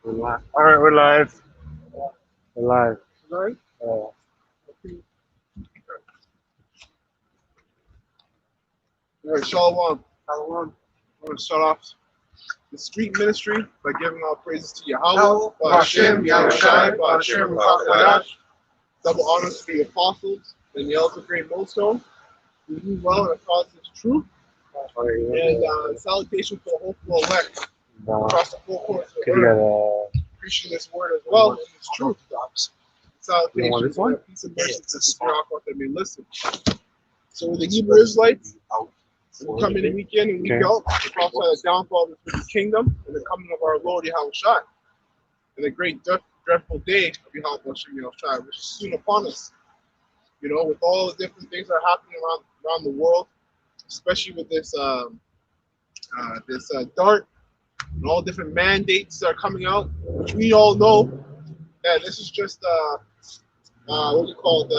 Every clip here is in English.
All right, we're live. We're live. Right? Uh, Shalom. I want to start off the street ministry by giving all praises to Yahuwah, Hashem, Yahushai, Hashem, Ruach, double honors to the apostles and the elders of Great Millstone, who do well in the cause of truth, and salutation to the hopeful elect across the four corners of the earth, preaching this word as well and its truth. Salutation to the peace and mercy to the Spirit that may listen. So with the Hebrew Israelites, coming in week in and week out, prophesy the downfall of the kingdom and the coming of our Lord Yahuwah, and the great dreadful day of Yahuwah, which is soon upon us. You know, with all the different things that are happening around the world, especially with this DART and all different mandates that are coming out, which we all know that this is just what do you call it,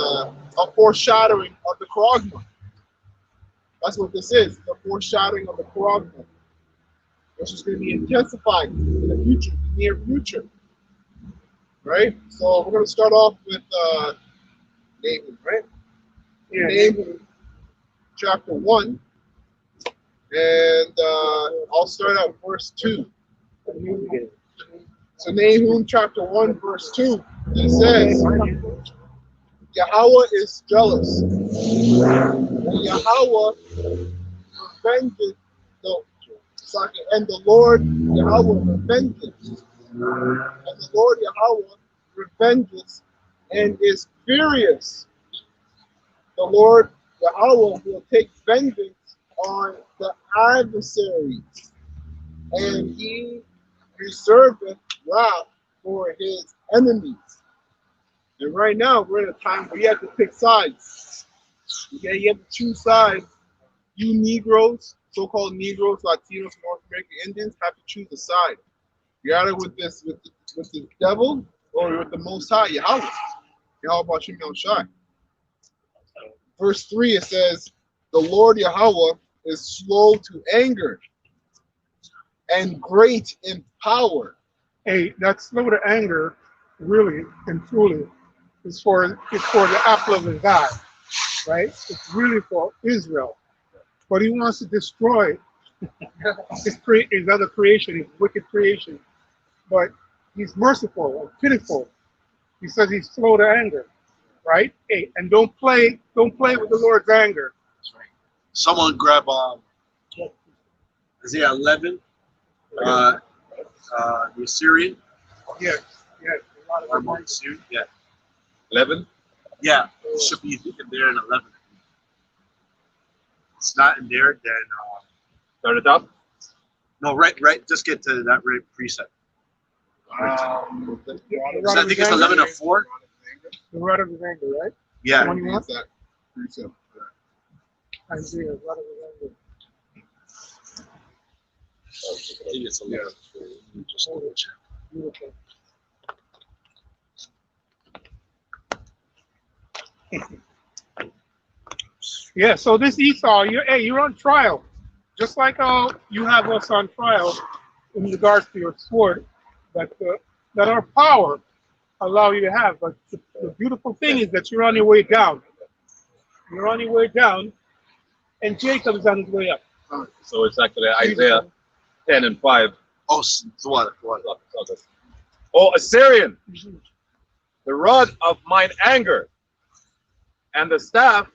a foreshadowing of the Quran. That's what this is, the foreshadowing of the Quran, which is going to be intensified in the future, the near future. Right? So we're going to start off with Nahum, right? Yeah. Nahum chapter 1. And I'll start at verse 2. So Nahum chapter 1, verse 2. It says, Yahuwah is jealous. And Yahuwah revengeth and the Lord Yahuwah revengeth. And the Lord Yahuwah revengeth and is furious. The Lord Yahuwah will take vengeance on the adversaries, and he reserveth wrath for his enemies. And right now, we're in a time where you have to pick sides. Okay, you have to choose sides. You Negroes, so-called Negroes, Latinos, North American Indians, have to choose a side. You're either with the devil or you're with the Most High, Yahuwah. Yahuwah Shem Yahushai. Verse 3, it says, the Lord Yahuwah is slow to anger and great in power. Hey, that slow to anger, really and truly, is for the apple of his eye, right? It's really for Israel. But he wants to destroy his other creation, his wicked creation. But he's merciful and pitiful. He says he's slow to anger, right? Hey, and don't play with the Lord's anger. That's right. Someone grab Isaiah 11, the Assyrian. Yes. A lot of Assyrian. Yeah. 11? Yeah, it should be in there in 11. It's not in there, then Start it up? no, right. Just get to that right precept. So I think it's 11 or 4. The rod of his anger, right? Yeah. The one you want? That precept. Isaiah, the rod of his anger. I think it's 11. Just double check. Beautiful. Yeah, so this Esau, you're on trial. Just like you have us on trial in regards to your sword that our power allow you to have. But the beautiful thing is that you're on your way down. You're on your way down, and Jacob is on his way up. So it's actually Isaiah 10 and 5. Oh, what? O Assyrian, the rod of mine anger, and the staff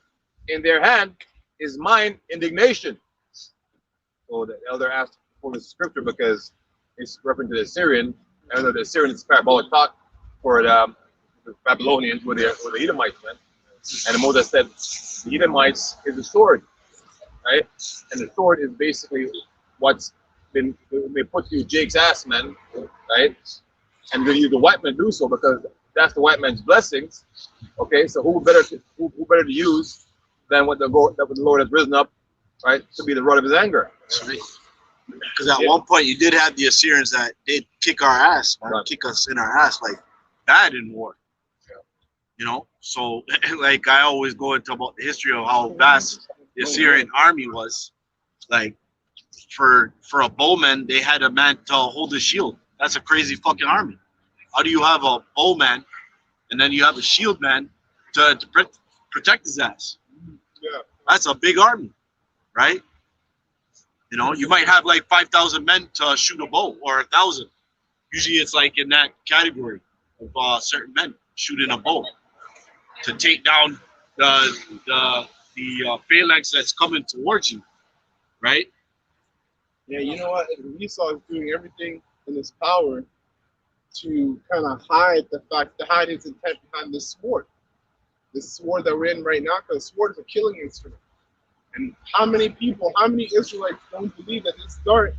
in their hand is mine indignation. So the elder asked for the scripture because it's referring to the Assyrian. And the Assyrian is parabolic talk for the Babylonians, where the Edomites went. And Moses said the Edomites is the sword, right? And the sword is basically what's been they put through Jake's ass, man, right? And we're gonna use the white man to do so because that's the white man's blessings. Okay, so who better to use than what the Lord has risen up, right, to be the rod of his anger. Because at one point you did have the Assyrians that did kick our ass, man, kick us in our ass like bad in war. You know, so like I always go into about the history of how vast the Assyrian army was. Like for a bowman, they had a man to hold the shield That's a crazy fucking army. How do you have a bowman and then you have a shield man to protect his ass? Yeah. That's a big army, right? You know, you might have like 5,000 men to shoot a bow, or 1,000. Usually it's like in that category of certain men shooting a bow to take down the phalanx that's coming towards you, right? Yeah, you know what? Esau is doing everything in his power to kind of hide his intent behind this sword that we're in right now, because the sword is a killing instrument. And how many Israelites don't believe that this dart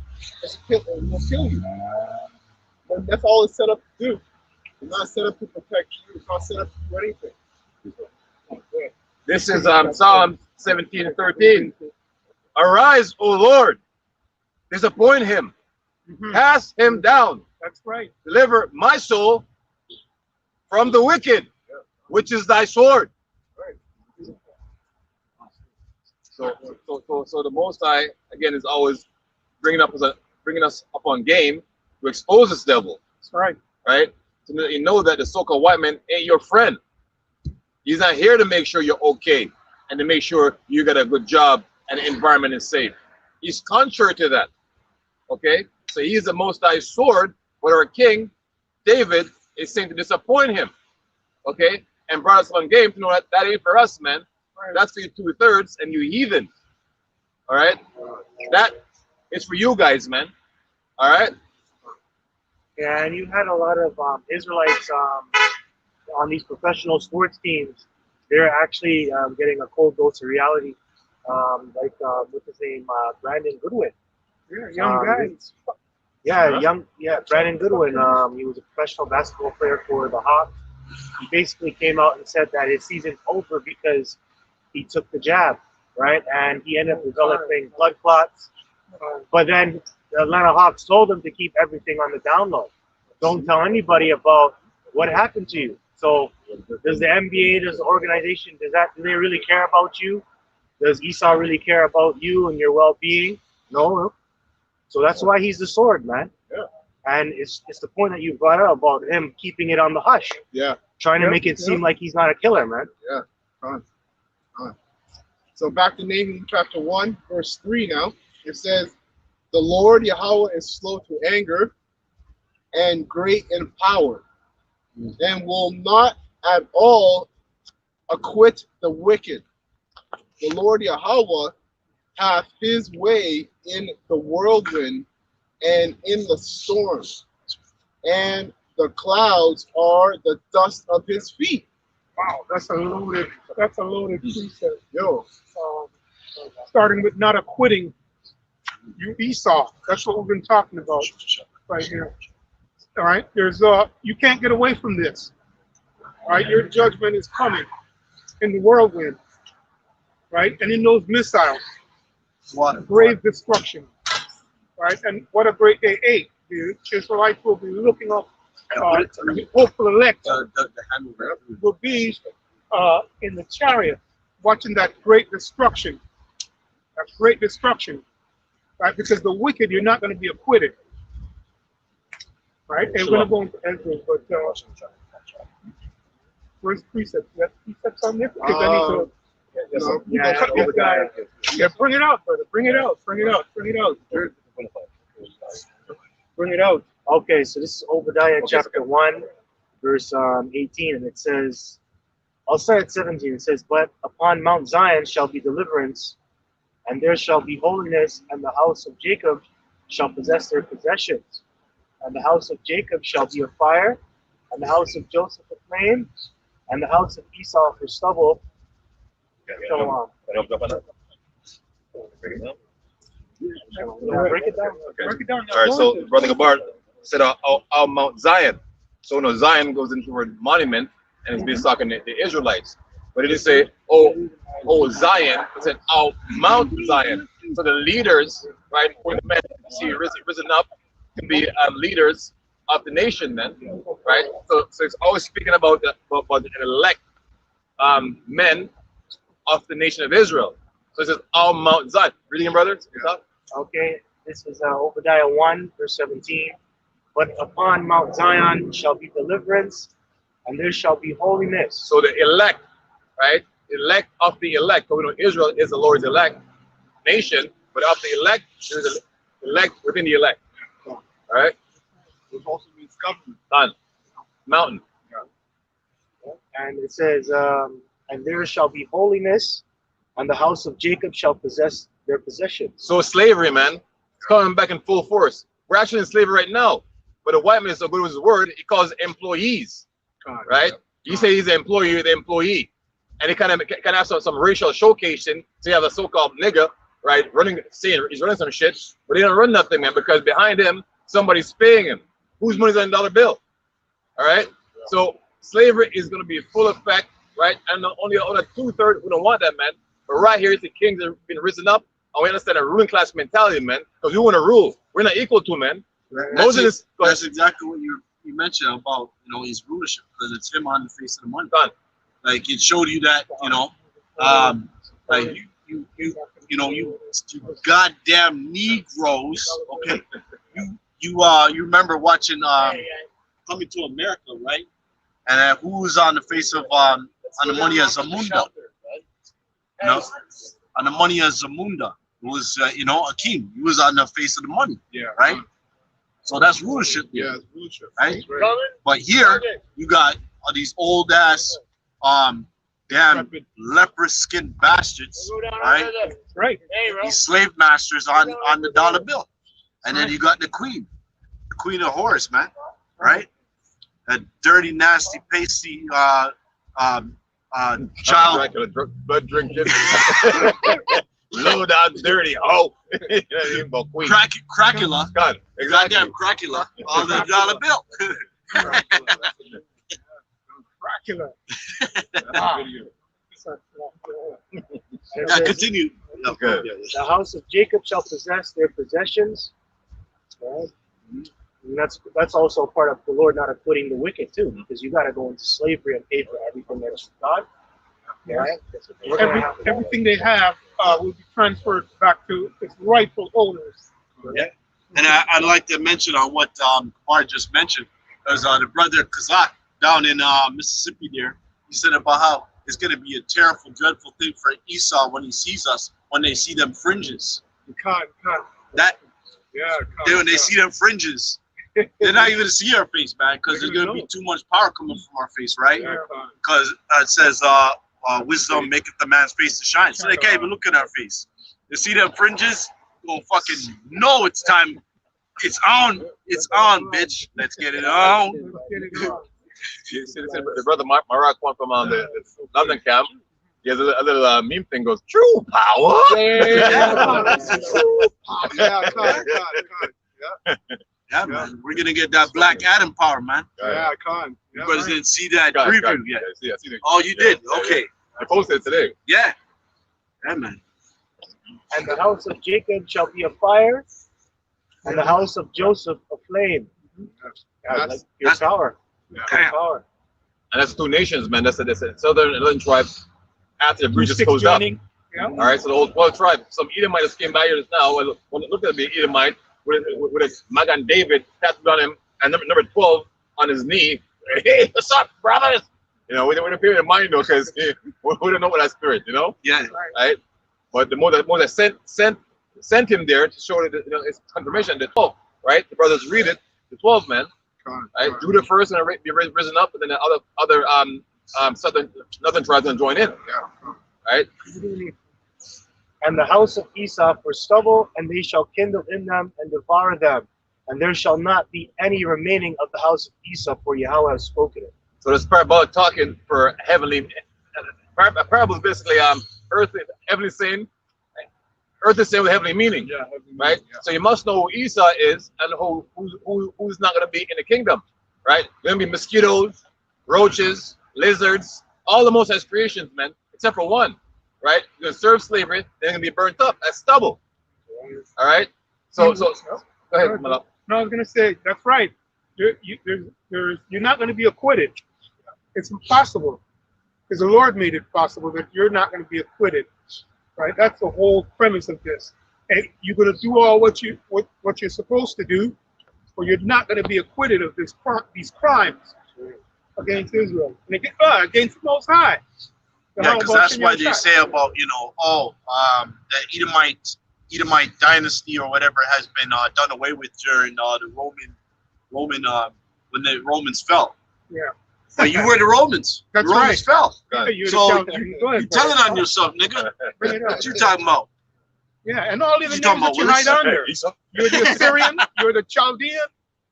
will kill you? But that's all it's set up to do. It's not set up to protect you. It's not set up to do anything. This is Psalm 17:13. Arise, O Lord, disappoint him, cast him down. That's right. Deliver my soul from the wicked, which is thy sword. So the Most High again is always bringing us up on game to expose this devil. That's right. Right? So you know that the so-called white man ain't your friend. He's not here to make sure you're okay and to make sure you got a good job and the environment is safe. He's contrary to that. Okay? So he's the Most High sword, but our king, David, is saying to disappoint him. Okay? And brought us on game to know that that ain't for us, man. That's for you 2/3 and you heathen. All right? That is for you guys, man. All right? Yeah, and you had a lot of Israelites on these professional sports teams. They're actually getting a cold dose of reality. What's his name? Brandon Goodwin. Yeah, young guys. Brandon Goodwin. He was a professional basketball player for the Hawks. He basically came out and said that his season's over because he took the jab, right? And he ended up developing blood clots. But then the Atlanta Hawks told him to keep everything on the down low. Don't tell anybody about what happened to you. So does the NBA, does the organization, do they really care about you? Does Esau really care about you and your well-being? No. So that's why he's the sword, man. Yeah. And it's the point that you brought up about him keeping it on the hush. Yeah. Trying to make it seem like he's not a killer, man. Yeah. So back to Nahum chapter 1, verse 3 now. It says, the Lord Yahuwah is slow to anger and great in power, and will not at all acquit the wicked. The Lord Yahuwah hath his way in the whirlwind and in the storm, and the clouds are the dust of his feet. Wow, that's a loaded precept. Yo. Starting with not acquitting you Esau. That's what we've been talking about right here. All right, you can't get away from this. All right, your judgment is coming in the whirlwind, right? And in those missiles, grave destruction, right? And what a great day 8. The Israelites will be looking up. The hopeful elect will be in the chariot, watching that great destruction. That great destruction, right? Because the wicked, you're not going to be acquitted, right? And we're going to go into Ezra, but where's precept? You got precepts on there? Because I need to cut this guy. Yeah, bring it out, brother. Bring it out. Bring it out. Bring it out. Bring it out. Okay, so this is Obadiah chapter 1, verse 18, and it says, I'll start at 17. It says, but upon Mount Zion shall be deliverance, and there shall be holiness, and the house of Jacob shall possess their possessions. And the house of Jacob shall be a fire, and the house of Joseph a flame, and the house of Esau for stubble. So on. Break it down. Okay. Break it down. All right, so Brother Gabar said our Mount Zion. So Zion goes into the word monument, and it's been talking to the Israelites. But it didn't say, oh Zion. It said, Mount Zion. So the leaders, right, when the men see risen up to be leaders of the nation, then, right? So it's always speaking about the elect men of the nation of Israel. So it says, Mount Zion. Reading, brothers? Okay, this is Obadiah 1, verse 17. But upon Mount Zion shall be deliverance, and there shall be holiness. So the elect, right? Elect of the elect. So we know Israel is the Lord's elect nation, but of the elect, there's an elect within the elect. All right? Which also means government. Done. Mountain. And it says, and there shall be holiness, and the house of Jacob shall possess their possessions. So slavery, man, it's coming back in full force. We're actually in slavery right now. But the white man is so good with his word, he calls employees, right? You say he's an employee, you're the employee. And he kind of have some racial showcasing. So you have a so-called nigga, right, saying he's running some shit, but he don't run nothing, man, because behind him, somebody's paying him. Whose money's on the dollar bill? All right? So slavery is going to be full effect, right? And only the other 2/3 we don't want that, man. But right here, the kings have been risen up, and we understand a ruling class mentality, man, because we want to rule. We're not equal to, man. That's exactly what you mentioned about, his rulership, because it's him on the face of the money. Done. Like it showed you that, like you goddamn Negroes. Okay, you remember watching Coming to America, right? And who was on the face of on the money as Zamunda? On the money as Zamunda. It was a king. He was on the face of the money. Yeah. Right. So that's rulership. Yeah, it's rulership. Right. But here you got these old ass damn leprous skinned bastards, right? Right. These slave masters on the dollar bill, and then you got the queen of horrors, man, right? That dirty, nasty, pasty child. Blood drinking. Low down, dirty. Oh, queen. Cracula. God, exactly. Goddamn Cracula on the dollar bill. Dracula. Continue. Okay. The house of Jacob shall possess their possessions. Right? And that's also part of the Lord not acquitting the wicked too, because you got to go into slavery and pay for everything that's God. Right? Everything they have will be transferred back to its rightful owners. Yeah. And I'd like to mention on what Kumar just mentioned, as the brother Kazak down in Mississippi there, he said about how it's going to be a terrible, dreadful thing for Esau when he sees us, when they see them fringes. When they see them fringes, they're not even going to see our face, man, because there's going to be too much power coming from our face, right? Because it says, wisdom maketh the man's face to shine. So they can't even look at our face. They see them fringes, go fucking know it's time. It's on, bitch. Let's get it on. The brother Marak one from the London camp. He has a little meme thing goes, true power. Yeah, man. We're gonna get that Black Adam power, man. Yeah, I can't. You guys didn't see that preview yet. Yeah, I see Oh, you did? Okay. I posted it today. Yeah. Yeah, man. And the house of Jacob shall be a fire, and the house of Joseph a flame. Yeah, like your power. Yeah. Power. And that's 2 nations, man. That's a southern and northern tribe after the bridges closed up. Yeah. All right, so the whole 12 tribe. Some Edomite just came by here just now. When look at the Edomite with a Magan David tattooed on him, and number 12 on his knee. Hey, what's up, brothers? We don't pay in mind though, because we don't know what that spirit, Yeah. Right? But the more that sent him there to show that it's confirmation. The 12, right? The brothers read it. The 12 men, right? Judah first and be risen up, and then the other southern northern tribes gonna join in. Right? And the house of Esau for stubble, and they shall kindle in them and devour them, and there shall not be any remaining of the house of Esau, for Yahuwah has spoken it. So this parable talking for heavenly. A parable is basically earthly, heavenly saying. Earth is saying with heavenly meaning, right? Yeah. So you must know who Esau is and who's not going to be in the kingdom, right? There's going to be mosquitoes, roaches, lizards, all the Most High's creations, man, except for one, right? You're going to serve slavery, they're going to be burnt up as stubble, all right? So go ahead, Malak. No, I was going to say, that's right. You're not going to be acquitted. It's impossible, because the Lord made it possible that you're not going to be acquitted. Right, that's the whole premise of this. And you're going to do all what you're supposed to do, or you're not going to be acquitted of these crimes against Israel and against the Most High. Yeah, because that's why they say about, you know, the Edomite dynasty or whatever has been done away with during the Roman when the Romans fell. Yeah. But you were the Romans. That's the Romans fell. Yeah, So you tell it on yourself, nigga. What you talking about? Yeah, and all the names that you hide under. You're the Assyrian, you're the Chaldean,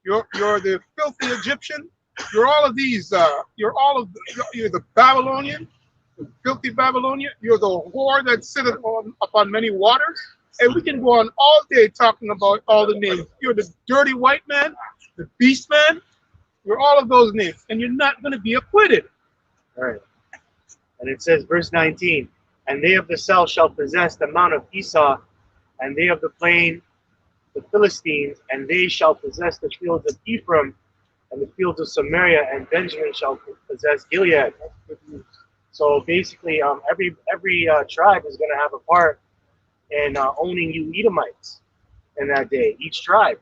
you're the filthy Egyptian, you're all of these, you're the Babylonian, the filthy Babylonian, you're the whore that sitteth upon many waters. And we can go on all day talking about all the names. You're the dirty white man, the beast man, you're all of those names, and you're not going to be acquitted. All right. And it says, verse 19, and they of the south shall possess the mount of Esau, and they of the plain the Philistines, and they shall possess the fields of Ephraim, and the fields of Samaria, and Benjamin shall possess Gilead. So basically, every tribe is going to have a part in owning you Edomites in that day, each tribe,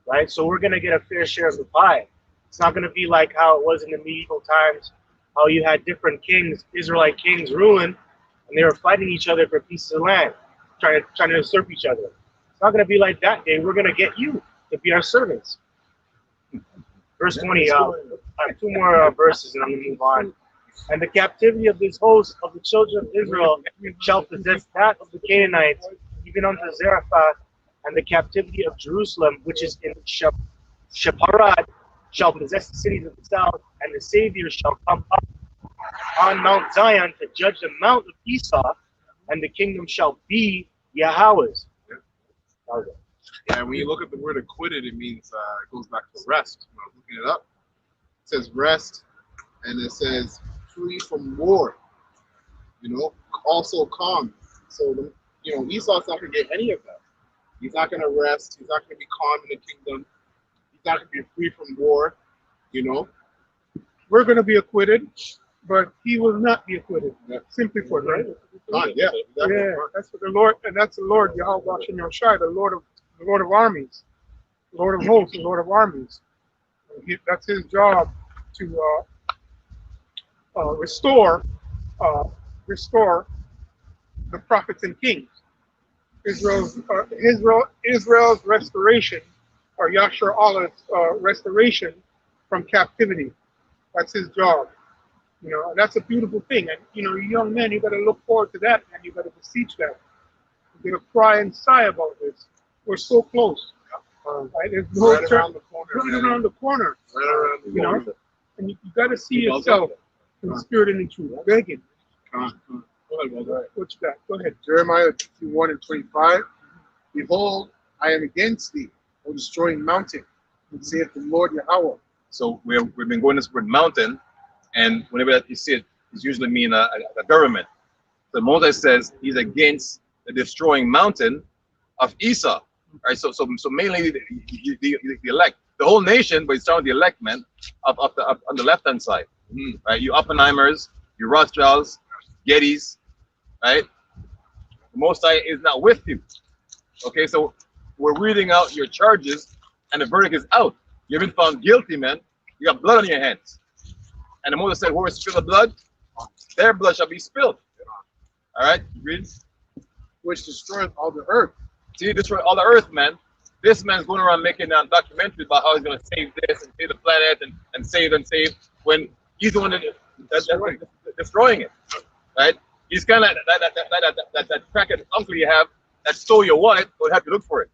right? So we're going to get a fair share of the pie. It's not going to be like how it was in the medieval times, how you had different kings, Israelite kings ruling, and they were fighting each other for pieces of land, trying to usurp each other. It's not going to be like that day. We're going to get you to be our servants. Verse 20, I have two more verses and I'm going to move on. And the captivity of this host of the children of Israel shall possess that of the Canaanites, even unto Zarephath, and the captivity of Jerusalem, which is in Shepharad, shall possess the cities of the south, and the Savior shall come up on Mount Zion to judge the mount of Esau, and the kingdom shall be Yahuwah's. Yeah, when you look at the word acquitted, it means it goes back to rest. When I was looking it up, it says rest, and it says free from war. You know, also calm. So Esau's not going to get any of that. He's not going to rest. He's not going to be calm in the kingdom. He's not going to be free from war. You know, we're going to be acquitted, but he will not be acquitted. Yeah. Simply put, right? Yeah, exactly. Yeah, that's what the Lord, and that's the Lord Yahuwah Shai, the Lord of armies, Lord of hosts, the Lord of armies. That's his job to restore the prophets and kings. Israel's restoration, or Yashar Allah's restoration from captivity. That's his job. You know, and that's a beautiful thing. And you young men, you got to look forward to that, and you got to beseech that. You got to cry and sigh about this. We're so close. Right? There's no right around the corner. Right around the corner. Right around the corner. Know, and you got to see yourself in spirit and in truth. Begging. Go ahead, what you got? Go ahead. Jeremiah 51:25. Behold, I am against thee, O destroying mountain, saith the Lord Yahuwah. So we've been going this word mountain, and whenever that you see it, it's usually mean a government. So Moses says he's against the destroying mountain of Esau. Right? So mainly the elect, the whole nation, but it's starting the elect, man, up on the left hand side. Right? You Oppenheimers, you Rothschilds, Gettys, right? The Most High is not with you. Okay, so we're reading out your charges, and the verdict is out. You've been found guilty, man. You got blood on your hands. And the Moses said, whoever spill the blood, their blood shall be spilled. All right, read. Which destroyed all the earth. See, destroy all the earth, man. This man's going around making documentaries about how he's going to save this and save the planet and save, when he's the one that's destroying it, right? He's kind of that crackhead uncle you have that stole your wallet, would have to look for it.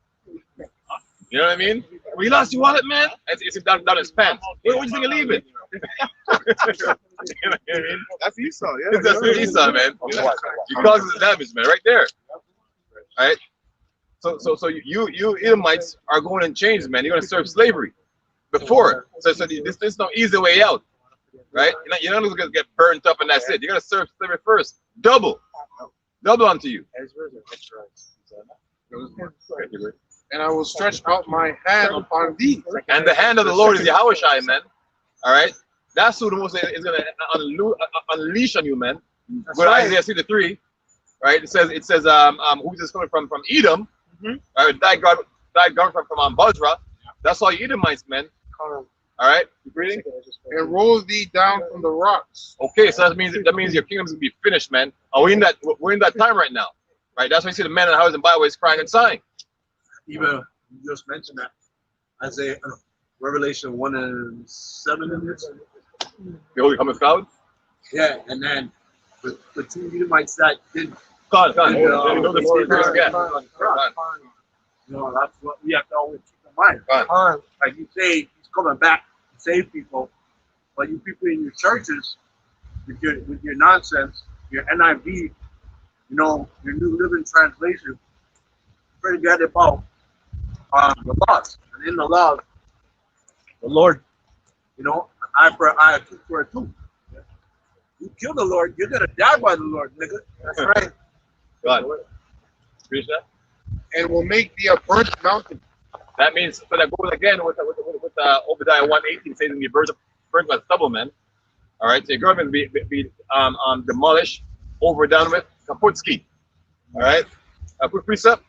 You know what I mean? Well, you lost your wallet, man. It's down his pants. Where would you think you leave it? You know what I mean? That's Esau, yeah. That's Esau, man. He causes the damage, man, right there. Right? So you Edomites are going in chains, man. You're going to serve slavery before. So this is no easy way out, right? You're not going to get burnt up and that's it. You're going to serve slavery first. Double unto you. And I will stretch out my hand upon thee. And the hand of the Lord is Yahuwah, man. All right? That's who the Most is going to unleash on you, man. Go to Isaiah 63, right? It says who's this coming from Edom? Died God from Bozrah. That's all you Edomites, man. Con. All right, you reading? And roll thee down from the rocks. Okay, so that means your kingdom's gonna be finished, man. We're in that time right now, right? That's why you see the men in the houses and byways crying and sighing. Even you just mentioned that Isaiah, Revelation 1:7 in this. Behold, you come in cloud. Yeah, and then the two Edomites that did. God. You know, that's what we have to always keep in mind. God. Like you say, he's coming back to save people, but you people in your churches, with your nonsense, your NIV, you know, your New Living Translation, forget about the laws. And in the laws, the Lord, you know, eye for an eye, a tooth for a tooth. You kill the Lord, you're gonna die by the Lord, nigga. That's right. God. Preach that. And will make thee a burnt mountain. That means, but that goes again with Obadiah 1:18 saying be burnt by stubble, man. All right, so your government be demolished, overdone with, kaputski. All right, a quick precept.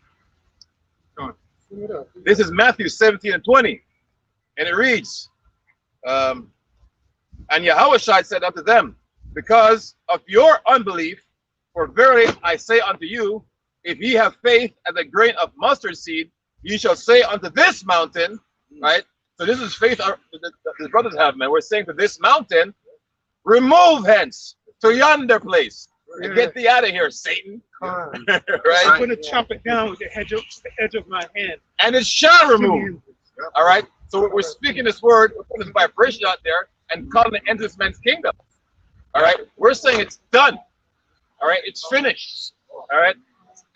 This is Matthew 17:20, and it reads, and Yahuwah said unto them, because of your unbelief, for verily I say unto you, if ye have faith as a grain of mustard seed, ye shall say unto this mountain, right? So this is faith the brothers have, man. We're saying to this mountain, remove hence to yonder place. And get thee out of here, Satan. Right? I'm going to chop it down with the edge of my hand. And it shall remove. All right? So we're speaking this word, we're putting this vibration out there and calling it end this man's kingdom. All right? We're saying it's done. All right? It's finished. All right?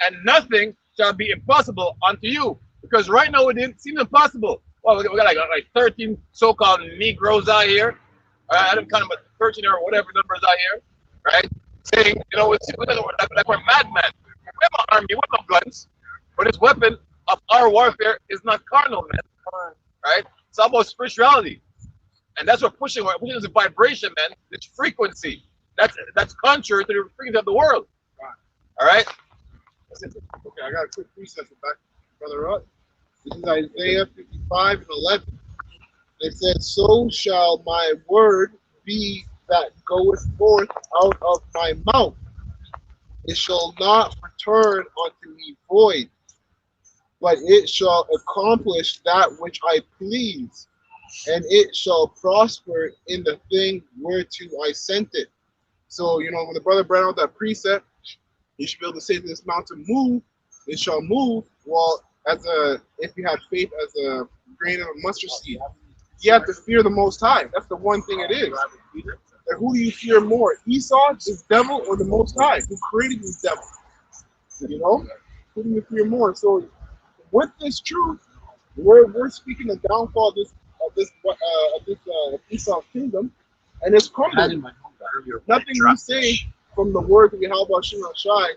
And nothing shall be impossible unto you. Because right now it didn't seem impossible. Well, we got like 13 so-called Negroes out here. All right? I don't count them, but 13 or whatever numbers out here. Right? Saying, you know, like we're madmen. We have an army, we have no guns. But this weapon of our warfare is not carnal, man. Right? It's about spirituality. And that's what pushing. We're pushing is a vibration, man. It's frequency. That's contrary to the frequency of the world. All right? Okay, I got a quick precept back, Brother Rod. This is Isaiah 55:11. It says, so shall my word be that goeth forth out of my mouth. It shall not return unto me void, but it shall accomplish that which I please, and it shall prosper in the thing whereto I sent it. So, you know, when the brother brought out that precept, you should be able to say to this mountain, move, it shall move. Well, if you have faith as a grain of a mustard seed, you have to fear the Most High. That's the one thing it is. And who do you fear more, Esau, this devil, or the Most High, who created this devil? You know, who do you fear more? So, with this truth, we're speaking the downfall of this Esau kingdom, and it's crumbling. Nothing you say from the word of Yahuwah Shai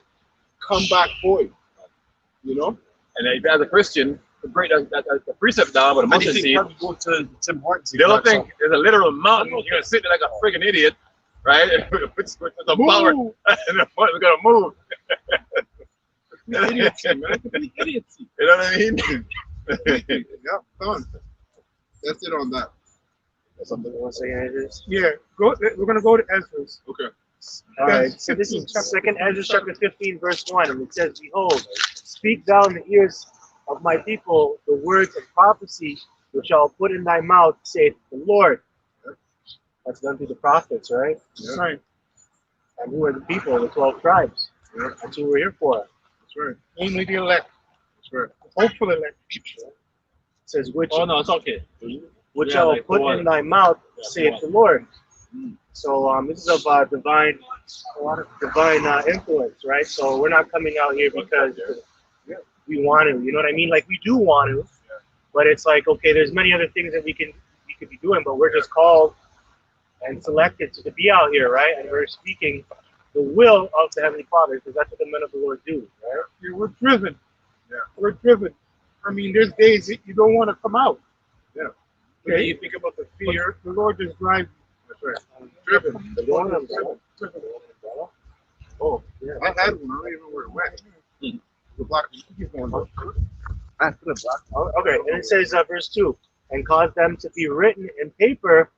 come back void. You know. And if as a Christian, to break the precept down with a mustard seed, Go to Tim Hortons. the other thing is a literal mountain. You're gonna sit there like a freaking idiot, right? With the power, and we're gonna move. Idiocy, man. Complete idiocy. You know what I mean? Yeah, done. That's it on that. Something you want to say, Andrew? Yeah, we're going to go to Ezra's. Okay. All right, so this is 2nd Ezra chapter 15, verse 1, and it says, behold, speak thou in the ears of my people the words of prophecy which I'll put in thy mouth, saith the Lord. That's done through the prophets, right? Yeah. Right. And who are the people? The 12 tribes. Yeah. That's who we're here for. That's right. Only the elect. That's right. Hopeful elect. It says, which no, it's okay. which Yeah, I'll like put the in thy mouth, saith the Lord. So this is about divine influence, right? So we're not coming out here because we want to, you know what I mean? Like we do want to, but it's like, okay, there's many other things that we could be doing, but we're just called and selected to be out here, right? And we're speaking the will of the Heavenly Father, because that's what the men of the Lord do, right? Yeah, we're driven. Yeah. We're driven. I mean, there's days that you don't want to come out. Yeah. Okay? You think about the fear. The Lord just drives That's right. Driven. You don't want to, Oh, yeah. I had one. I don't even know where it went. The black one. Okay, and it says, verse 2, and cause them to be written in paper,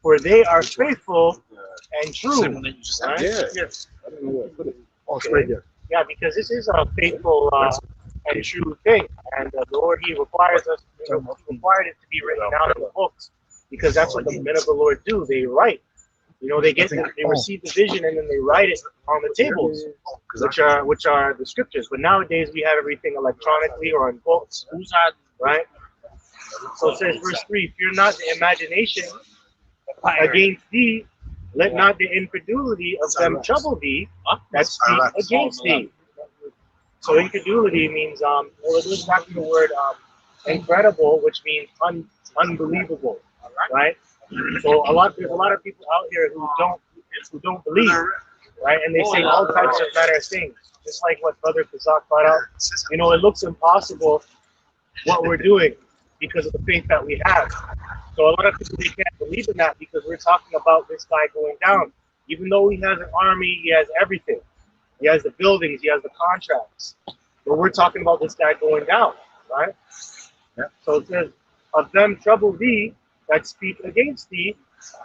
for they are faithful and true. Right? Yeah. Yes. I don't know where I put it. Oh, it's right there. Yeah, because this is a faithful and true thing, and the Lord, He requires us, He required it to be written down in the books, because that's what the men of the Lord do. They write. They receive the vision and then they write it on the tables, which are the scriptures. But nowadays we have everything electronically or in books, right? So it says, verse 3: Fear not the imagination against thee, let not the incredulity of them trouble thee that speak against thee. So incredulity means, well, it goes back to the word incredible, which means unbelievable, right? So there's a lot of people out here who don't believe, right? And they say all types of manner of things, just like what Brother Kazak brought out. It looks impossible what we're doing because of the faith that we have. So a lot of people, they can't believe in that because we're talking about this guy going down. Even though he has an army, he has everything. He has the buildings, he has the contracts. But we're talking about this guy going down, right? Yeah. So it says, of them trouble thee that speak against thee,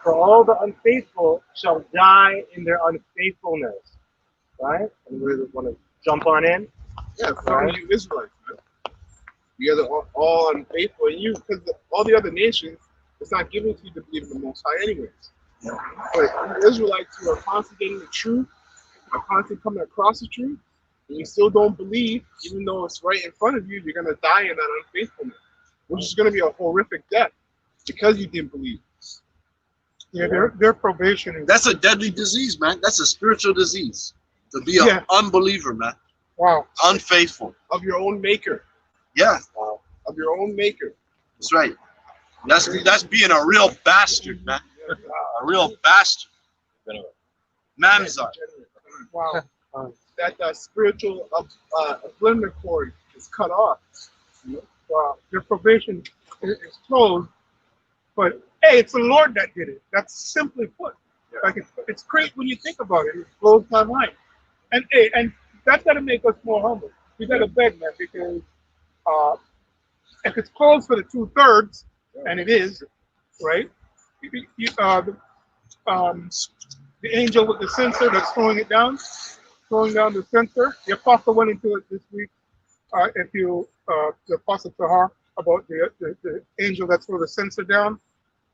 for all the unfaithful shall die in their unfaithfulness. Right? And we want to jump on in. Yeah, found you Israelites, man. You guys are all unfaithful, and you, because all the other nations, it's not given to you to believe in the Most High, anyways. Yeah. But you Israelites who are constantly getting the truth, are constantly coming across the truth, and you still don't believe, even though it's right in front of you, you're going to die in that unfaithfulness, which is going to be a horrific death because you didn't believe. Yeah, their probation is. That's a deadly disease, man. That's a spiritual disease. To be an unbeliever, man. Wow. Unfaithful. Of your own maker. Yeah. Of your own maker. That's right. That's being a real bastard, man. A real bastard. Mamzar. Wow. That spiritual umbilical cord is cut off. Wow. Their probation is closed, but hey, it's the Lord that did it. That's simply put. Like it's great when you think about it. It blows my mind. And hey, and that's gotta make us more humble. We gotta beg, man, because if it's closed for the 2/3, and it is, right? The angel with the censer that's throwing down the censer. The apostle went into it this week. The apostle Tahar about the angel that threw the censer down.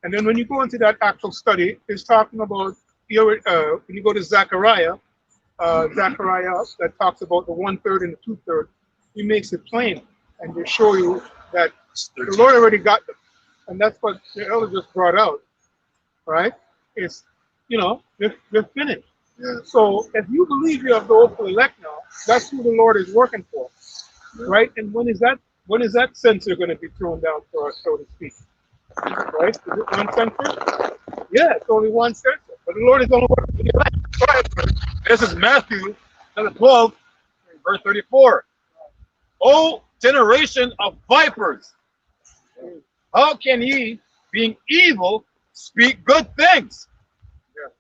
And then when you go into that actual study, it's talking about when you go to Zechariah that talks about the 1/3 and the 2/3. He makes it plain and they show you that the Lord already got them, and that's what the elder just brought out, right? It's they're finished. Yeah. So if you believe you have the hopeful elect now, that's who the Lord is working for, right? And when is that censer going to be thrown down for us, so to speak? Right? Is it one censer? Yeah, it's only one censer. But the Lord is only working for the elect. This is Matthew chapter 12, verse 34. O generation of vipers, how can ye, being evil, speak good things? Yeah.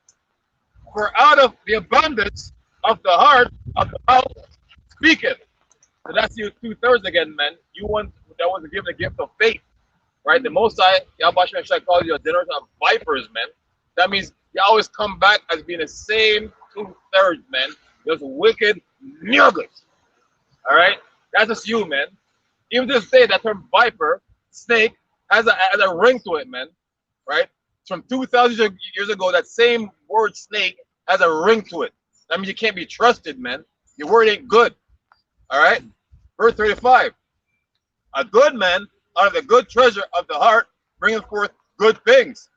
For out of the abundance of the heart, of the mouth, speaketh. So that's you 2/3 again, man. That was given the gift of faith, right? The Most High, Yahuwah should call you a generation of vipers, man. That means you always come back as being the same 2/3, man. Those wicked nuggets. All right, that's just you, man. Even to this day, that term viper, snake, has a ring to it, man. Right? From 2,000 years ago, that same word snake has a ring to it. That means you can't be trusted, man. Your word ain't good. All right? Verse 35. A good man out of the good treasure of the heart bringeth forth good things.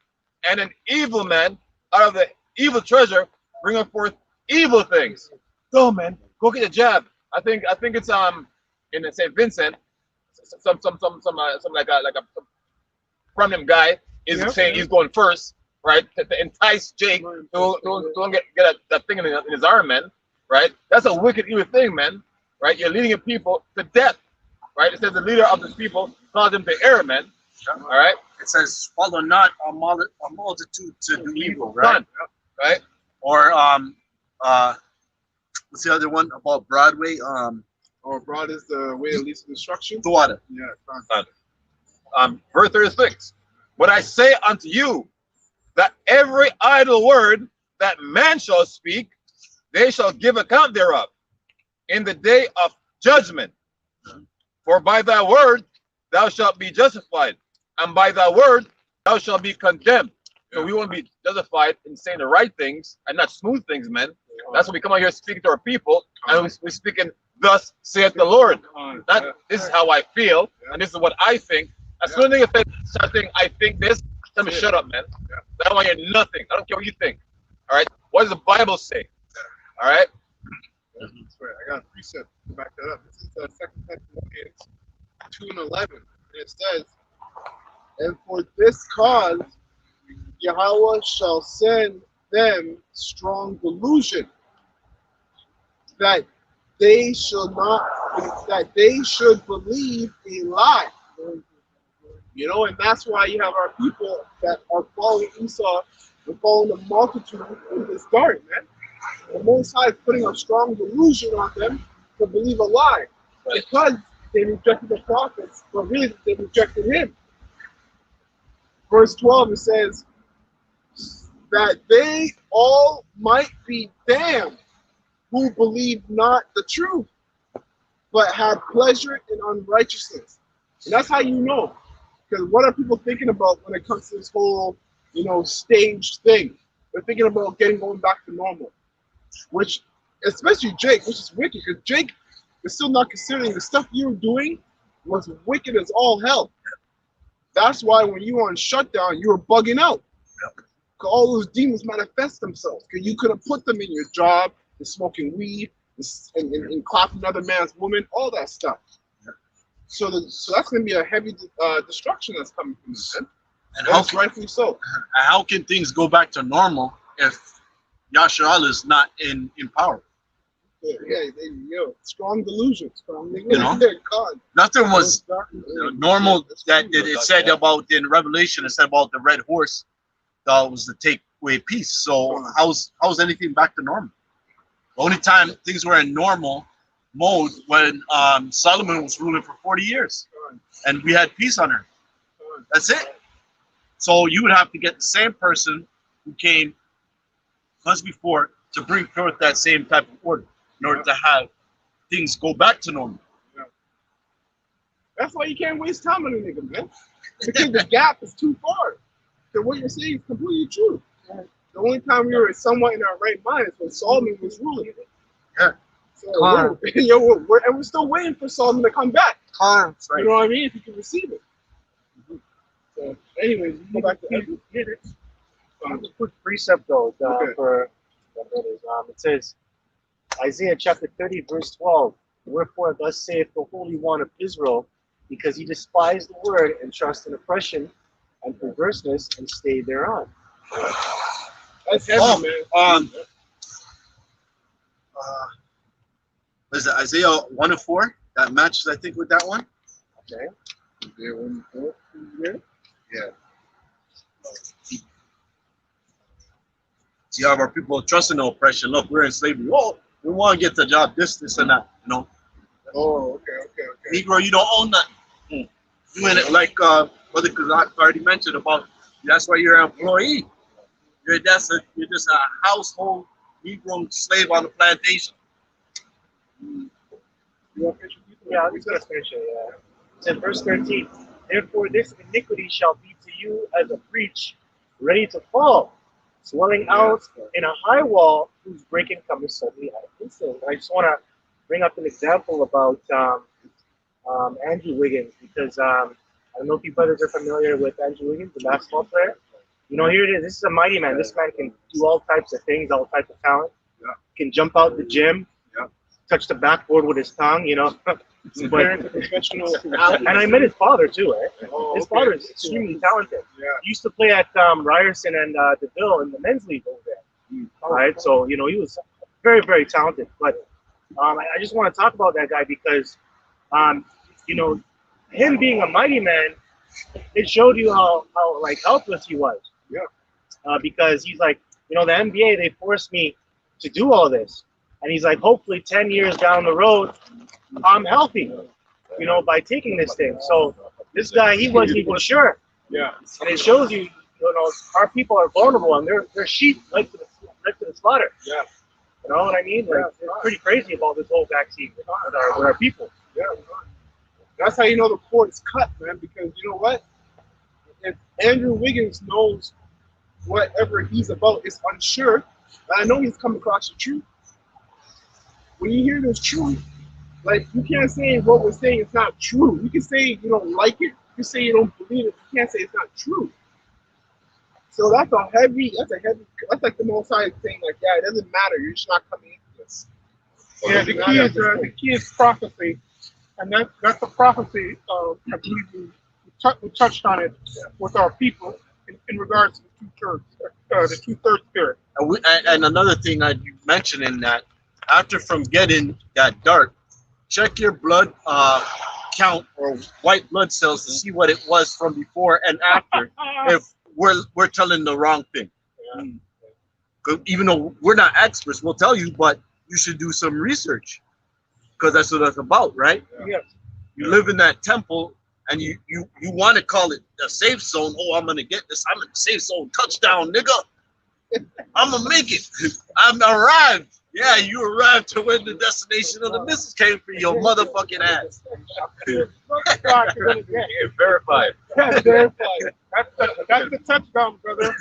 And an evil man out of the evil treasure bringeth forth evil things. Go, man. Go get a jab. I think it's in St. Vincent, some like a prominent guy is saying he's going first, right? To entice Jake to get that thing in his arm, man. Right? That's a wicked evil thing, man. Right? You're leading people to death. Right? It says the leader of this people caused them to err, man. All right? It says, follow not a multitude to do evil, right? Done. Right? Or what's the other one about Broadway? Or broad is the way that leads to destruction. Tuada. Yeah. verse 36. But I say unto you that every idle word that man shall speak, they shall give account thereof in the day of judgment. For by thy word thou shalt be justified, and by thy word thou shalt be condemned. So we want to be justified in saying the right things and not smooth things, man. That's why we come out here speaking to our people, and we're speaking, thus saith the Lord. This is how I feel, and this is what I think. As soon as you start saying, I think this, tell me, shut up, man. I don't want to hear nothing. I don't care what you think. All right? What does the Bible say? All right? That's right. I got a precept to back that up. This is 2 Thessalonians 2:11. It says, and for this cause Yahuwah shall send them strong delusion, that they should believe a lie. You know, and that's why you have our people that are following Esau and following the multitude in this garden, man. The Most High is putting a strong delusion on them to believe a lie, because they rejected the prophets, but really they rejected him. Verse 12, it says that they all might be damned who believed not the truth, but had pleasure in unrighteousness. And that's how you know. Because what are people thinking about when it comes to this whole, staged thing? They're thinking about going back to normal. Which, especially Jake, which is wicked, because Jake is still not considering the stuff you were doing was wicked as all hell. That's why when you were on shutdown, you were bugging out. Because all those demons manifest themselves. Because you could have put them in your job, in smoking weed, and clapping another man's woman, all that stuff. So that's going to be a heavy destruction that's coming from this, man. And that's rightfully so. How can things go back to normal if Yasha'Allah is not in power? Strong delusion. Nothing was normal that it said about in Revelation. It said about the red horse that was to take away peace. So how's anything back to normal? The only time things were in normal mode when Solomon was ruling for 40 years, and we had peace on earth. That's it. So you would have to get the same person who came months before to bring forth that same type of order in order to have things go back to normal. That's why you can't waste time on a nigga, man. Because the gap is too far. So what you're saying is completely true. The only time we were somewhat in our right mind is when Solomon was ruling. Yeah. So we're still waiting for Solomon to come back. Right. You know what I mean? If you can receive it. So, anyways, we go back to Ezra. A quick precept though for my brothers. It says, Isaiah chapter 30, verse 12. Wherefore thus saith the Holy One of Israel, because he despised the word and trust in oppression and perverseness and stayed thereon. That's heavy, man. Was it Isaiah 1:4? That matches, I think, with that one. Okay. Yeah. See, how our people trust in the oppression. Look, we're in slavery. Oh, we want to get the job, this, and that. Oh, okay. Negro, you don't own nothing. You in it like Brother Kazak already mentioned about. That's why you're an employee. You're just a household Negro slave on the plantation. Yeah, I'll just get finished. It's in verse 13. Therefore, this iniquity shall be to you as a breach ready to fall, swelling out in a high wall whose breaking cometh suddenly out of instant. I just want to bring up an example about Andrew Wiggins, because I don't know if you brothers are familiar with Andrew Wiggins, the basketball player. Here it is. This is a mighty man. This man can do all types of things, all types of talent. Can jump out the gym, touch the backboard with his tongue, But, professional and I met his father too, eh? His father is extremely talented. He used to play at Ryerson and DeVille in the men's league over there. Right? So, he was very, very talented. But I just want to talk about that guy because, him being a mighty man, it showed you how helpless he was. Because he's like, the NBA, they forced me to do all this. And he's like, hopefully 10 years down the road, I'm healthy, by taking this thing. So This guy, he wasn't even sure. Yeah. And it shows you, our people are vulnerable and they're sheep right to the slaughter. Yeah. You know what I mean? Like, it's pretty crazy about this whole vaccine with our people. Yeah. That's how you know the cord is cut, man. Because you know what? If Andrew Wiggins knows whatever he's about is unsure, and I know he's come across the truth. When you hear this truth, like, you can't say what we're saying is not true. You can say you don't like it. You can say you don't believe it. You can't say it's not true. So that's like the Most High saying, like, yeah, it doesn't matter. You're just not coming into this. So Yeah, the key is prophecy, and that's a prophecy. I believe we touched on it with our people in regards to the two-thirds spirit. And another thing I mentioned in that, after from getting that dart, check your blood count or white blood cells to see what it was from before and after. If we're telling the wrong thing. Yeah. Even though we're not experts, we'll tell you, but you should do some research because that's what that's about, right? Yeah. You live in that temple and you want to call it a safe zone. Oh, I'm gonna get this. I'm in the safe zone. Touchdown, nigga. I'm gonna make it. I'm arrived. Yeah, you arrived to where the destination of the missiles came for your motherfucking ass. Verified. Yeah, verified. That's the touchdown, brother.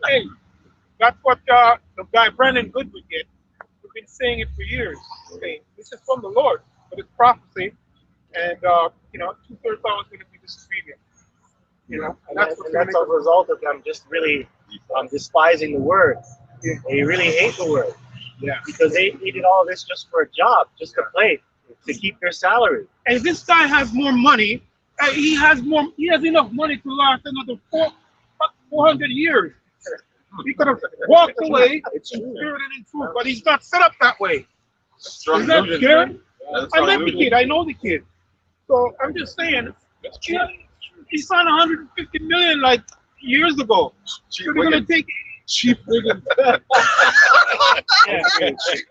Hey, that's what the guy Brennan Good would get. We've been saying it for years. Okay, this is from the Lord, but it's prophecy, and 2/3 always going to be disobedient. And that's a result of them just really despising the word. They really hate the word. Yeah. Because they did all this just for a job, just to play, to keep their salary. And this guy has more money. He has enough money to last another 400 years. He could have walked away in spirit and in truth, but he's not set up that way. Is that good? I met the kid. I know the kid. So I'm just saying, he signed 150 million like years ago. So they're gonna take cheap Wiggins.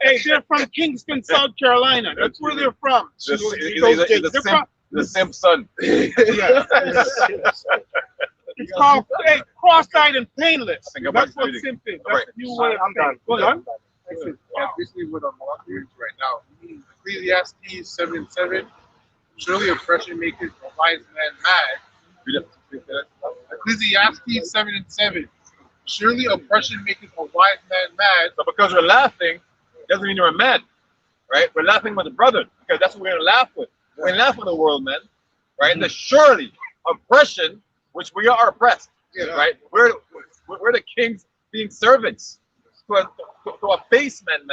Hey, they're from Kingston, South Carolina. That's where they're from. The Simpson. Yeah. It's called cross-eyed and painless. That's what simp is. That's the new way of saying. Go on. Obviously, what I'm arguing right now, Ecclesiastes 7:7. Surely oppression maketh a wise man mad. Ecclesiastes 7:7. Surely oppression maketh a wise man mad. So because we're laughing, doesn't mean you're mad, right? We're laughing with the brethren because that's what we're gonna laugh with. We're gonna laugh with the world, man, right? And surely oppression, which we are oppressed, right? We're the kings being servants to a base man.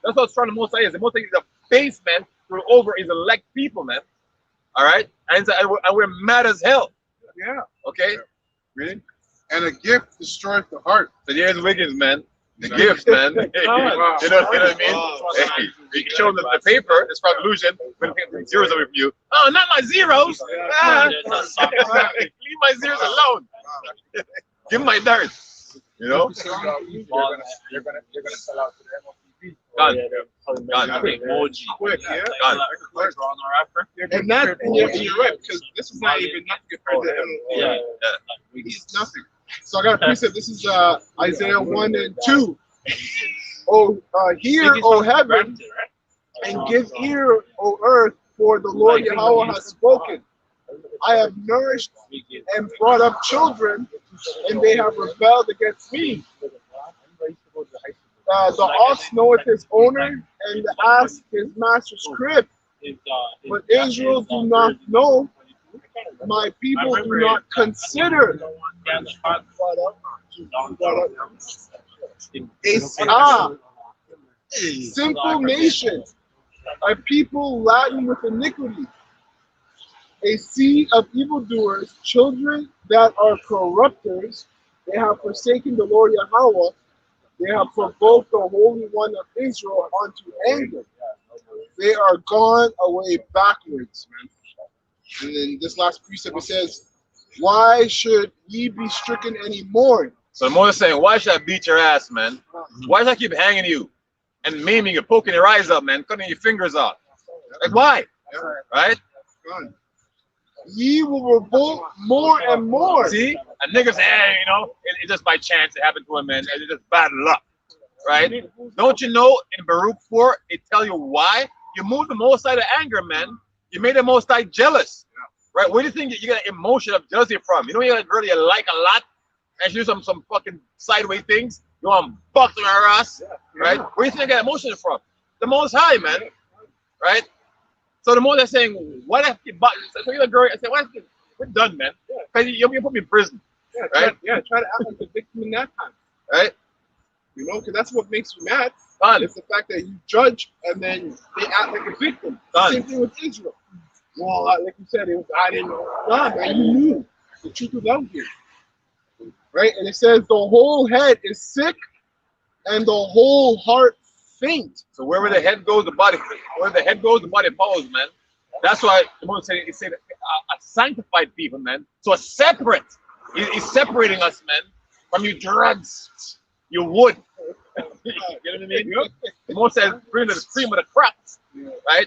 That's how strong the Most High is. The Most High is a base man over his elect people, man. All right, and we're mad as hell. Yeah. Okay. Really? And a gift destroys the heart. So here's Wiggins, man. The gifts, man. Hey, you know what I mean? Hey, you can show them the paper. It's from illusion. Zeros over you. Oh, not my zeros. Leave my zeros alone. Give me my darts. You know? You're gonna sell out to the MLTV. Gone. Emoji. Quick, yeah. Gone. And you're right, because this is not even nothing compared to the MLTV. It's nothing. So I got a precept. This is Isaiah 1 and 2. Hear, O heaven, and give ear, O earth, for the Lord Yahuwah has spoken. I have nourished and brought up children, and they have rebelled against me. The ox knoweth his owner, and the ass his master's crib. But Israel do not know, my people do not consider. Simple nation, a people laden with iniquity, a seed of evildoers, children that are corrupters. They have forsaken the Lord Yahuwah. They have provoked the Holy One of Israel unto anger. They are gone away backwards, man. And then this last precept, it says, why should ye be stricken anymore? So the Moses saying, why should I beat your ass, man? Why should I keep hanging you and maiming you, poking your eyes up, man, cutting your fingers off? Like, why? Right? ye will revolt more and more. See? And niggas say, hey, you know, it's just by chance it happened to him, man. It's just bad luck. Right? Don't you know in Baruch 4, it tell you why? You moved the Most High to anger, man. You made the Most High jealous. Right? Where do you think you get an emotion of jealousy from? You know, you got a girl you like a lot, and she do some fucking sideways things. You want to buck her ass, right? Where do you think you get emotion from? The Most High, man. Right? So the more they're saying, what if you buck? So you're a girl, I say, what if we're done, man? Because you put me in prison. Try to act like the victim in that time. Right? You know, because that's what makes you mad. Done. It's the fact that you judge and then they act like a victim. Done. Same thing with Israel. Well, like you said, I didn't know. Nah, man, you knew. The truth was out here. Right? And it says the whole head is sick and the whole heart faint. So wherever the head goes, the body. Where the head goes, the body follows, man. That's why the Most High said a sanctified people, man. So a separate. He's separating us, man, from you drugs. You would. You know what I mean? The Most High bring the cream of the crops, right?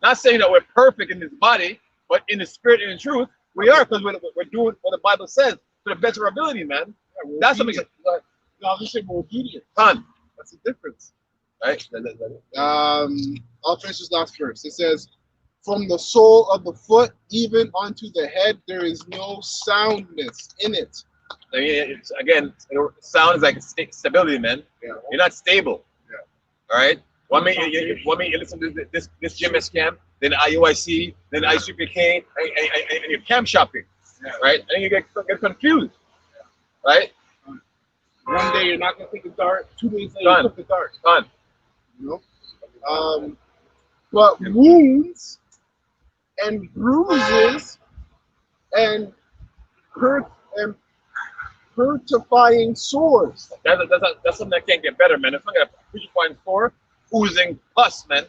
Not saying that we're perfect in this body, but in the spirit and in truth, we are, because we're doing what the Bible says to the best of our ability, man. That's something. No, I'm just saying we're obedient. Done. That's the difference. Right? I'll finish this last verse. It says, from the sole of the foot even unto the head, there is no soundness in it. I mean, it's, again, sound is like stability, man. Yeah. You're not stable. Yeah. All right? One minute you listen to this GMS camp, then IUIC, then ICPK, and you're camp shopping. Yeah. Right? And you get confused. Right? One day you're not going to take the dart, 2 days later Done. you took the dart. Done. You know? But wounds and bruises and hurtifying sores. That's something that can't get better, man. It's not gonna push point oozing pus, man.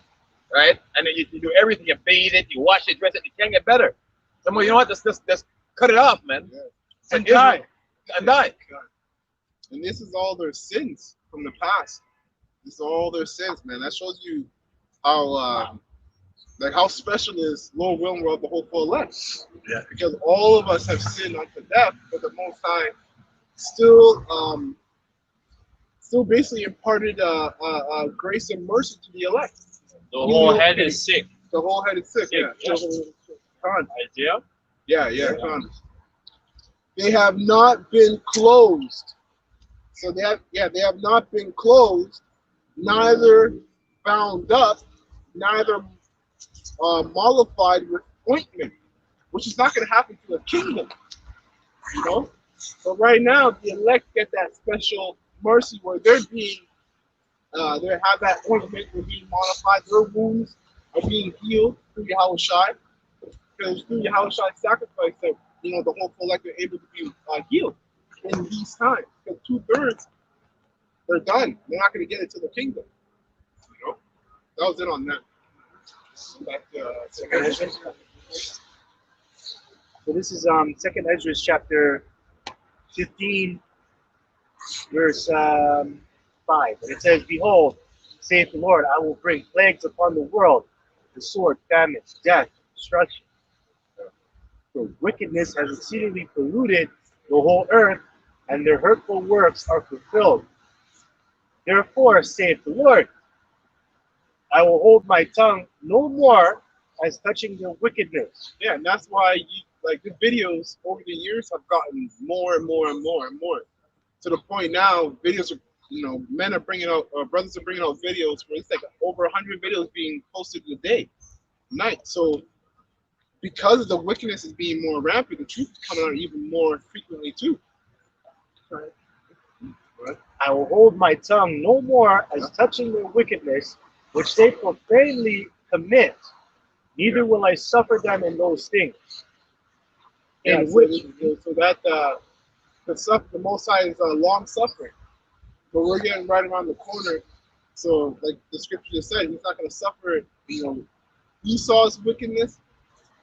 Right? And then you do everything, you bathe it, you wash it, dress it, it can't get better. Someone, you know what? Just cut it off, man. Yeah. And die. And die. And this is all their sins from the past. This is all their sins, man. That shows you how how special is Lord willing we're of the whole full elect. Yeah. Because all of us have sinned unto death, but the Most High still basically imparted grace and mercy to the elect. The whole head is sick. The whole head is sick. Yeah. Idea? Yeah. They have not been closed. So they have not been closed, neither bound up, neither mollified with ointment, which is not going to happen to the kingdom, you know. But right now, the elect get that special mercy where they're being, they have that ointment, they're being modified, their wounds are being healed through Yahuwah, because through Yahuwah's sacrifice, that the whole elect are able to be healed in these times. Because 2/3, they're done. They're not going to get into the kingdom. You know, that was it on that. Back to Second Ezra. So this is Second Ezra chapter 15, verse 5. And it says, "Behold, saith the Lord, I will bring plagues upon the world, the sword, famine, death, destruction. For wickedness has exceedingly polluted the whole earth, and their hurtful works are fulfilled. Therefore, saith the Lord, I will hold my tongue no more as touching their wickedness." Yeah, and that's why the videos over the years have gotten more and more and more and more, to the point now videos are, men are bringing out, brothers are bringing out videos where it's like over 100 videos being posted a day, night. So because the wickedness is being more rampant, the truth is coming out even more frequently too. Right. I will hold my tongue no more as touching their wickedness, which they profanely commit, neither will I suffer them in those things. Yeah, In which the Most High is long suffering, but we're getting right around the corner. So, like the scripture just said, he's not going to suffer, Esau's wickedness,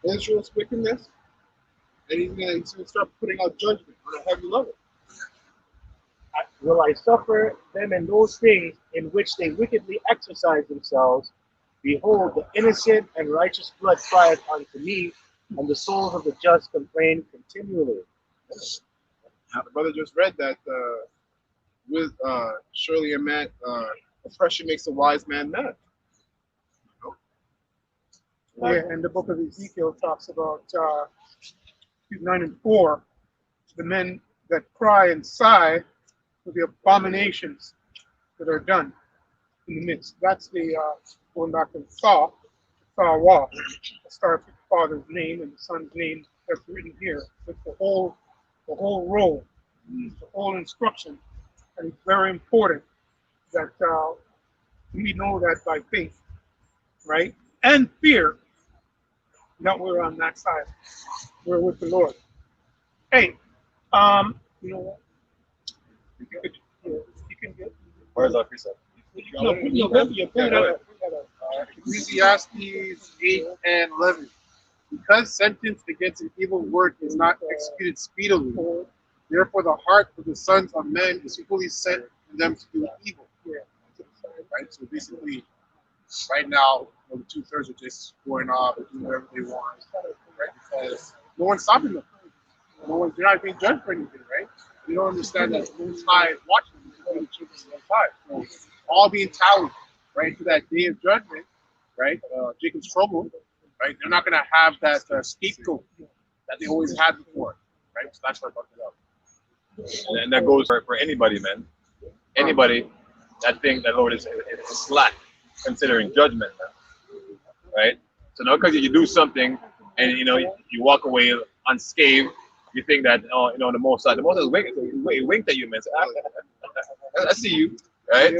Israel's wickedness, and he's going to start putting out judgment on a heavy level. will I suffer them in those things in which they wickedly exercise themselves. Behold, the innocent and righteous blood crieth unto me, and the souls of the just complain continually. The brother just read that with surely a man oppression makes a wise man mad. Yeah, and the book of Ezekiel talks about 9 and 4, the men that cry and sigh for the abominations that are done in the midst. That's the going back to Saw Wall. It starts with the father's name and the son's name that's written here. With the whole role, the whole instruction, and it's very important that we know that by faith, right, and fear, that we're on that side. We're with the Lord. Hey, you know what? You can get. Where's our precept? Ecclesiastes 8 and 11. Because sentence against an evil work is not executed speedily, therefore the heart of the sons of men is fully set in them to do evil. Right? So basically, right now, the 2/3 are just going off and doing whatever they want, right? Because no one's stopping them. They're not being judged for anything, right? You don't understand that the Most High is watching them. The children of the Most High. So all being tallied, right, to that day of judgment, right? Jacob's trouble, right? They're not going to have that scapegoat that they always had before, right? So that's what I'm talking about. And that goes for anybody, man. Anybody that think that Lord is slack, considering judgment, man. Right? So now because you do something and you walk away unscathed, you think that the Most High winked at you, man. So, I see you, right?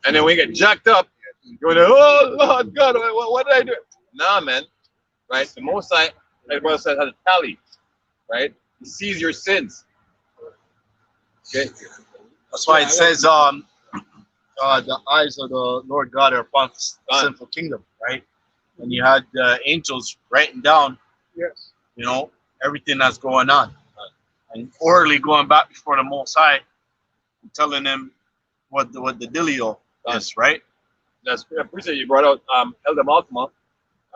And then when you get jacked up, you're like, oh Lord God, what did I do? Nah, man. Right? The Most High, like brother said, has a tally, right? He sees your sins. Okay. That's why it says the eyes of the Lord God are upon the sinful kingdom, right? And you had angels writing down, Yes. Everything that's going on, and orally going back before the Most High, and telling them what the dealio is, right? That's I appreciate you brought out Elder Malcolm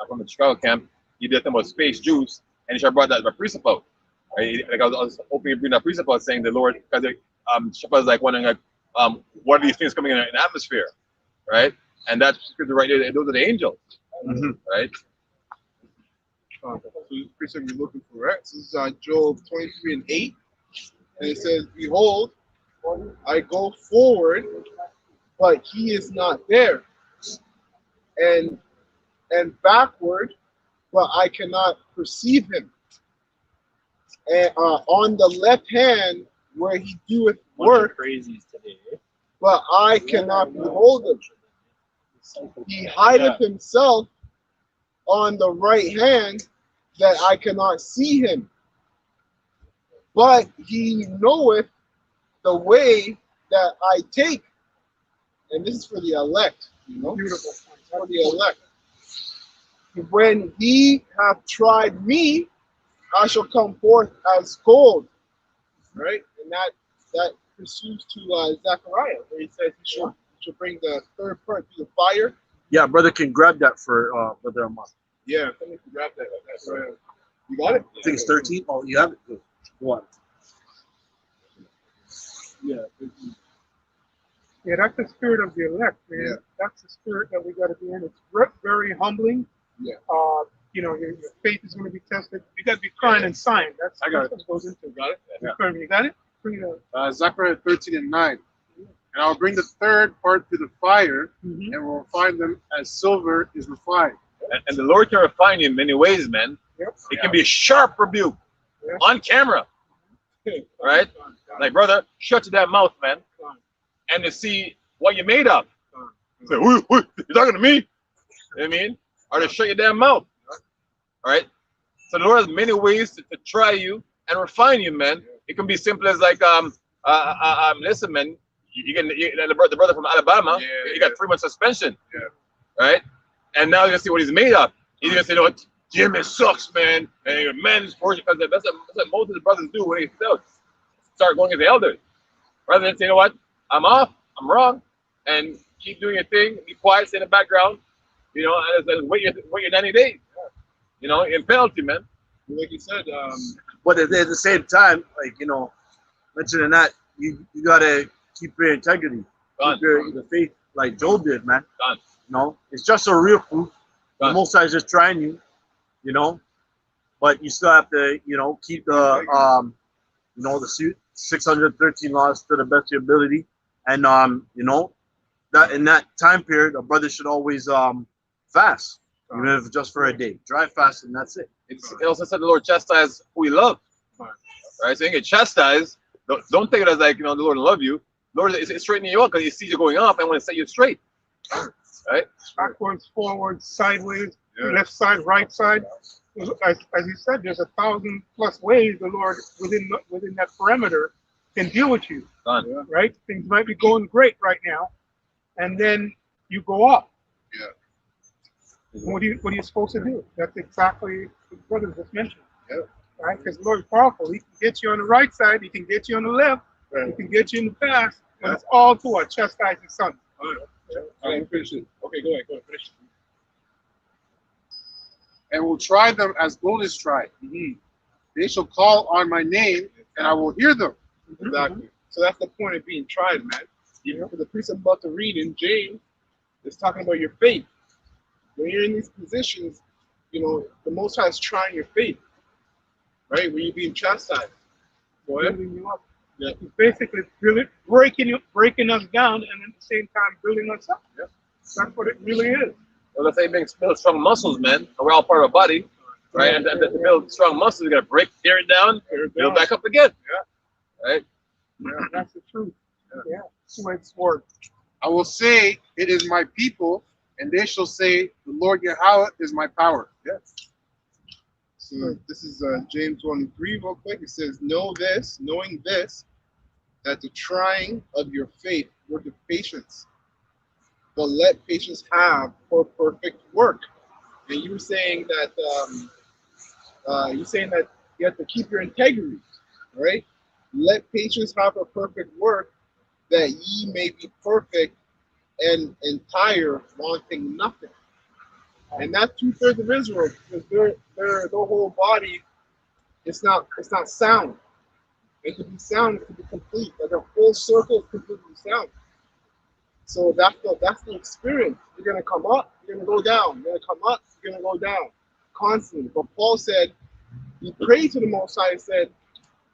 from the Chicago camp. He did something about space juice, and he brought that precept out. Right? Like I was hoping to bring that precept out, saying the Lord, because Shepard is like wondering, like, what are these things coming in the atmosphere, right? And that's right there. Those are the angels, right? So the precept you're looking for, right? This is Job 23 and 8. And it says, behold, I go forward, but he is not there. And backward, but I cannot perceive him. And on the left hand, where he doeth work, Crazies today. but I cannot behold him. He hideth himself on the right hand, that I cannot see him. But he knoweth the way that I take. And this is for the elect, Beautiful. For the elect. When he hath tried me, I shall come forth as gold. Right? And that pursues to Zechariah, where he says he should bring the third part to the fire. Yeah, brother can grab that for Brother Ahmad. Yeah, somebody can grab that. You got it? I think it's 13. Oh, you have it? Good. Go on. Yeah. Yeah, that's the spirit of the elect, man. Yeah. That's the spirit that we got to be in. It's very humbling. Yeah. Your faith is going to be tested. You got to be crying and sighing. That's what goes into it. Got it? Yeah. You got it? Bring it up. Zechariah 13 and 9. And I'll bring the third part to the fire, and we'll refine them as silver is refined. And the Lord can refine you in many ways, man. Yep. It can be a sharp rebuke on camera, right? Like, brother, shut your damn mouth, man, and to see what you're made of. Say, wait, you're talking to me? You know what I mean? Or to shut your damn mouth, all right? So the Lord has many ways to try you and refine you, man. It can be simple as like, listen, man, the brother from Alabama, he got 3 months suspension, right? And now you're gonna see what he's made of. He's gonna say, what, Jimmy sucks, man, and your man's portion, because that's what most of the brothers do when they start going as the elders. Rather than say, what, I'm off, I'm wrong, and keep doing your thing, be quiet, stay in the background, and wait your 90 days, in penalty, man. like you said, But at the same time, like, you know, mentioning that, you gotta keep your integrity, keep your faith, like Job did, man. You know, it's just a real proof. The Most High is just trying you, you know, but you still have to, you know, keep the, you know, the 613 laws to the best of your ability, and you know, that in that time period, a brother should always fast, even if just for a day. Dry fast, and that's it. It also said the Lord chastise who He loves. Right? So you get chastised. Don't take it as like, you know, the Lord love you. Lord is straightening you up because He sees you going up and want to set you straight. Right? Backwards, forwards, sideways, left side, right side. As you said, there's 1,000+ ways the Lord within that parameter can deal with you. Right? Things might be going great right now, and then you go up. What are you supposed to do? That's exactly what the brother just mentioned. Right? Because the Lord is powerful. He can get you on the right side. He can get you on the left. He can get you in the past. But it's all to a chastise His son. all right, finish it. Okay, go ahead, finish it. And will try them as gold is tried. They shall call on my name, and I will hear them. Exactly. So that's the point of being tried, man. You know, for the priest I'm about to read in James, it's talking about your faith. When you're in these positions, you know, the Most High is trying your faith, right? When you're being chastised. Building you up. He's basically breaking us down, and at the same time building us up. That's what it really is. Well, let's say build strong muscles, man. And we're all part of a body, right? And to build strong muscles, you gotta tear it down, build back up again. Right? That's the truth. That's the way it's worked. I will say, it is my people, and they shall say, the Lord Yahuwah is my power. So this is James 1:3 real quick. It says, knowing this, that the trying of your faith worketh patience. But let patience have for perfect work. And you were saying that you have to keep your integrity, right? Let patience have a perfect work, that ye may be perfect and entire, wanting nothing. And that's 2/3 of Israel, because their whole body, it's not sound. It could be sound, it could be complete. Like a full circle is completely sound. So that's the experience. You're gonna come up, you're gonna go down. You're gonna come up, you're gonna go down, constantly. But Paul said, he prayed to the Most High and said,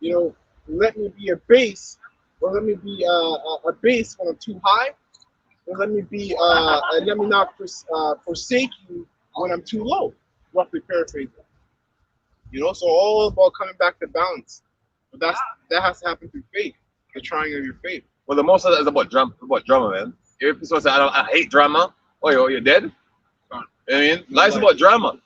you know, let me be a base, or let me be a base when I'm too high, and let me not forsake you when I'm too low. Roughly paraphrase that. You know, so all about coming back to balance. But that has to happen through faith, the trying of your faith. Well, the most of that is about drama, man. If someone say, I hate drama, you're dead. You know what I mean? Life's about drama.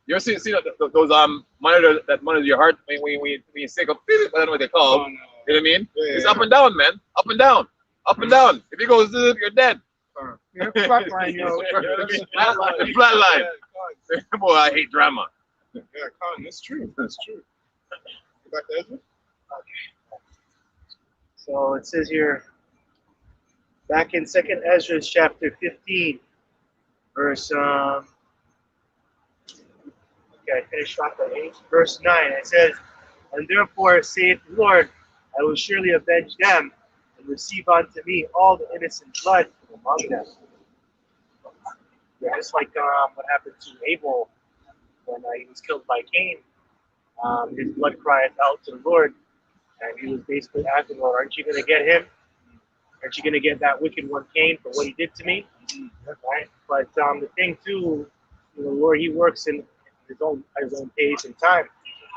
You ever see those monitor that monitors your heart when you sick of I don't know what they call them. You know what I mean? It's up and down, man. Up and down. Up and down. If it goes you're dead. Flatline, yo. Flatline. Boy, I hate drama. Yeah, Con, that's true. That's true. Go back to Ezra. So it says here, back in 2nd Ezra chapter 15, verse I finished off at 8, verse 9. It says, and therefore saith the Lord, I will surely avenge them, and receive unto me all the innocent blood from among them. Just like what happened to Abel when he was killed by Cain. His blood cried out to the Lord, and he was basically asking, Lord, aren't you going to get him? Aren't you going to get that wicked one Cain for what he did to me? Right? But the thing too, the Lord, he works in his own pace and time.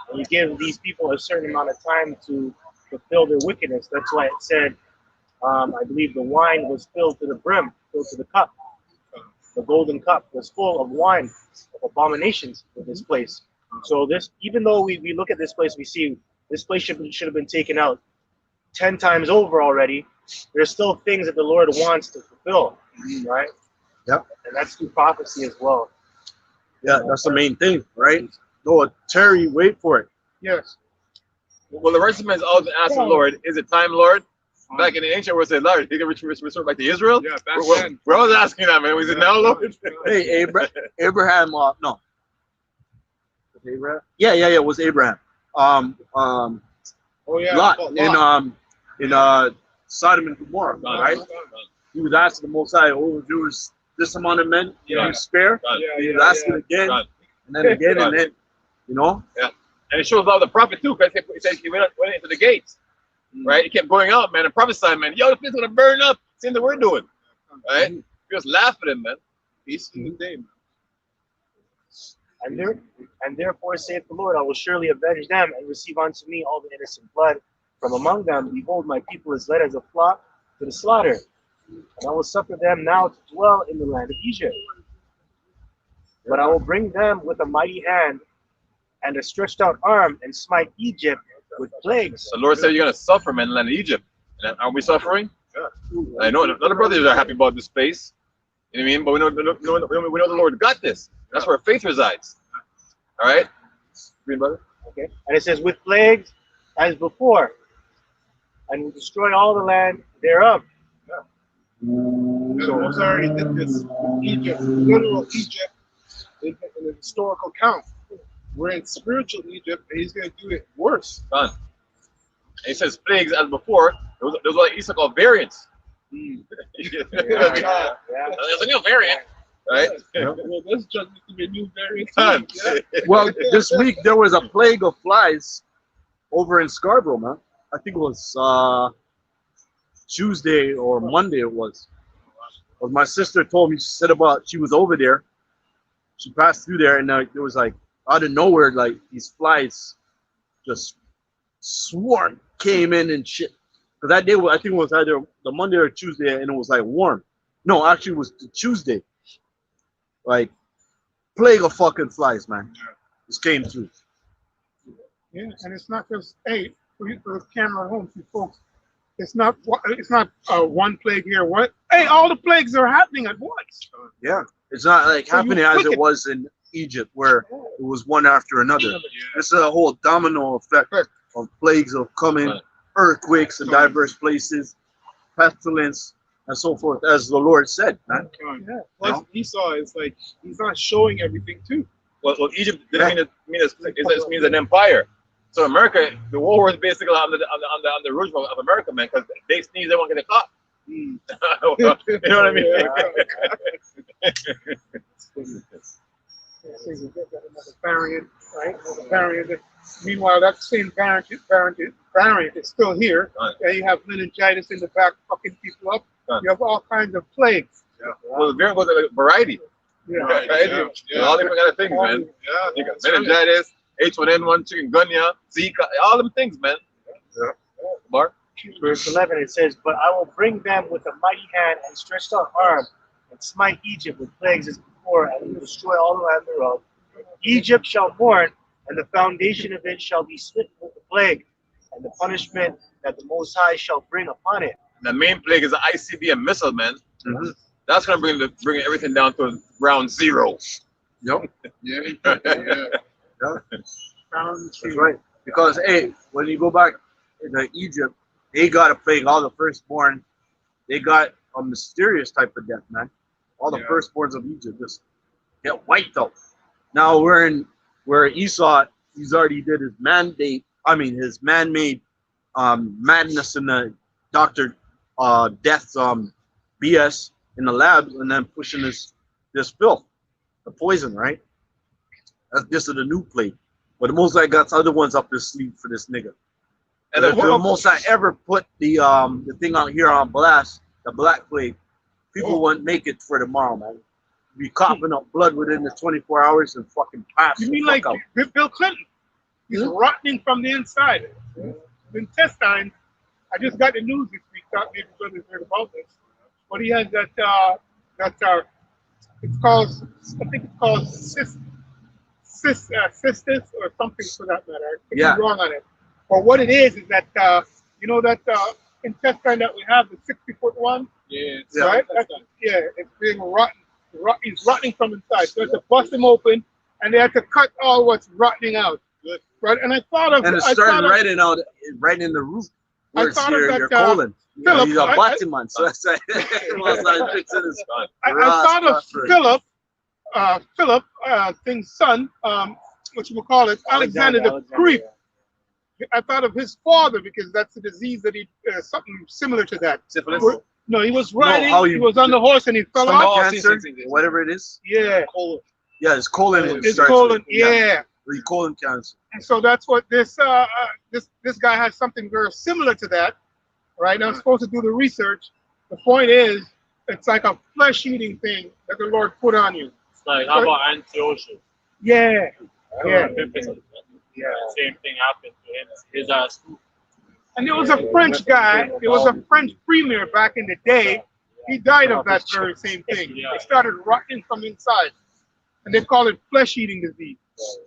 And you give these people a certain amount of time to fulfill their wickedness. That's why it said, I believe the wine was filled to the brim, filled to the cup. The golden cup was full of wine, of abominations in this place. So this, even though we look at this place, we see this place should have been taken out 10 times over already. There's still things that the Lord wants to fulfill, right? Yep. And that's through prophecy as well. Yeah, that's the main thing, right? No, Terry, wait for it. Yes. Well, the righteous man is always asking the Lord, is it time, Lord? Back in the ancient world, said, Lord, you can restore back to Israel? Yeah, back then. We're always asking that, man. Was it now, Lord? Hey, Abraham, no. Abraham? Yeah, it was Abraham. Oh yeah. Lot Lot. in Sodom and Gomorrah, right? He was asking the Most High, oh, there was this amount of men you spare. He was asking again, and then again, and then, you know. Yeah, and it shows out the prophet too, because he said he went into the gates, right? He kept going out, man, and prophesying, man. Yo, the place is gonna burn up. Same thing we're doing, right? He was laughing at him, man. Peace in the day, man. And therefore saith the Lord, I will surely avenge them and receive unto me all the innocent blood from among them. Behold, my people is led as a flock to the slaughter, and I will suffer them now to dwell in the land of Egypt. But I will bring them with a mighty hand and a stretched out arm and smite Egypt with plagues. The Lord said you're gonna suffer, man, in the land of Egypt. And are we suffering? Yeah. I know none of the brothers are happy about this place. You know what I mean? But we know the Lord got this. That's where faith resides. All right? Green brother? Okay. And it says, with plagues as before, and will destroy all the land thereof. So Moses already did this in Egypt, literal Egypt, in a historical count. We're in spiritual Egypt, and he's going to do it worse. Done. And he says plagues as before. Those are like Easter called variants. Yeah. There's a new variant, right? Well, this just needs to be a new variant. Done. Well, this week there was a plague of flies over in Scarborough, man. I think it was Tuesday or Monday. It was. Well, my sister told me, she said about she was over there. She passed through there, and there was like out of nowhere, like these flies just swarm came in and shit. Because that day, I think it was either the Monday or Tuesday, and it was like warm. No, actually, it was the Tuesday. Like plague of fucking flies, man. Just came through. Yeah, and it's not just for the camera at home, you folks. It's not one plague here. All the plagues are happening at once. Yeah, it's not like So happening as it was in Egypt, where it was one after another. It's a whole domino effect of plagues of coming, earthquakes in diverse places, pestilence, and so forth, as the Lord said, man. Yeah. Plus, Esau is like, he's not showing everything too. Well, Egypt didn't mean it means an empire. So America, the war was basically on the rouge of America, man, because they sneeze, they won't get caught. You know what I mean? Another variant, right? Another variant. Meanwhile, that same variant is still here. And you have meningitis in the back, fucking people up. You have all kinds of plagues. Well, the variant was a variety. Yeah. Right? All different kind of things, man. You got meningitis, H1N1, chikungunya, Zika, all them things, man. Mark? Verse 11, it says, but I will bring them with a mighty hand and stretched out arm and smite Egypt with plagues as before, and will destroy all the land thereof. Egypt shall mourn, and the foundation of it shall be smitten with the plague, and the punishment that the Most High shall bring upon it. The main plague is the ICBM missile, man. That's gonna bring everything down to ground zero. Yep. Yeah. That's right. Because when you go back to Egypt, they got a plague. All the firstborn, they got a mysterious type of death, man. All the firstborns of Egypt just get wiped out. Now where Esau, he's already did his man-made madness in the doctor death BS in the labs, and then pushing this filth, the poison, right? This is the new plague. But the Most High got other ones up his sleeve for this nigga. And if the Most High ever put the thing out here on blast, the black plague, people wouldn't make it for tomorrow, man. Be coughing up blood within the 24 hours and fucking pass. You mean like out. Bill Clinton? He's rotting from the inside. The intestines. I just got the news this week. Thought maybe brothers heard about this. But he has that it's called, I think it's called cystis or something for that matter. I could be wrong on it. But what it is that you know that intestine that we have, the 60-foot one. Yeah. Right. It's being rotten. He's rotting from inside. So they have to bust him open, and they have to cut all what's rotting out. Right. And I thought of. And it started right in the root. Where it's your colon. Philip, he's a Batman, so that's like, I thought of Philip, Philip's son. Alexander the Greek. I thought of his father because that's a disease that he something similar to that. Syphilis. No, he was riding. how he you- was on the horse and he fell Stomach off. cancer, whatever it is. Yeah, Yeah, it's colon. it's starts colon. with- Yeah. the colon cancer. And so that's what this guy has something very similar to that, right? Now I'm supposed to do the research. The point is, it's like a flesh-eating thing that the Lord put on you. It's like, how about Antiochus? Yeah, yeah. Yeah. Same thing happened to him. His school. And there was a French guy. There was a French premier back in the day. He died of that very same thing. It started rotting from inside, and they call it flesh-eating disease.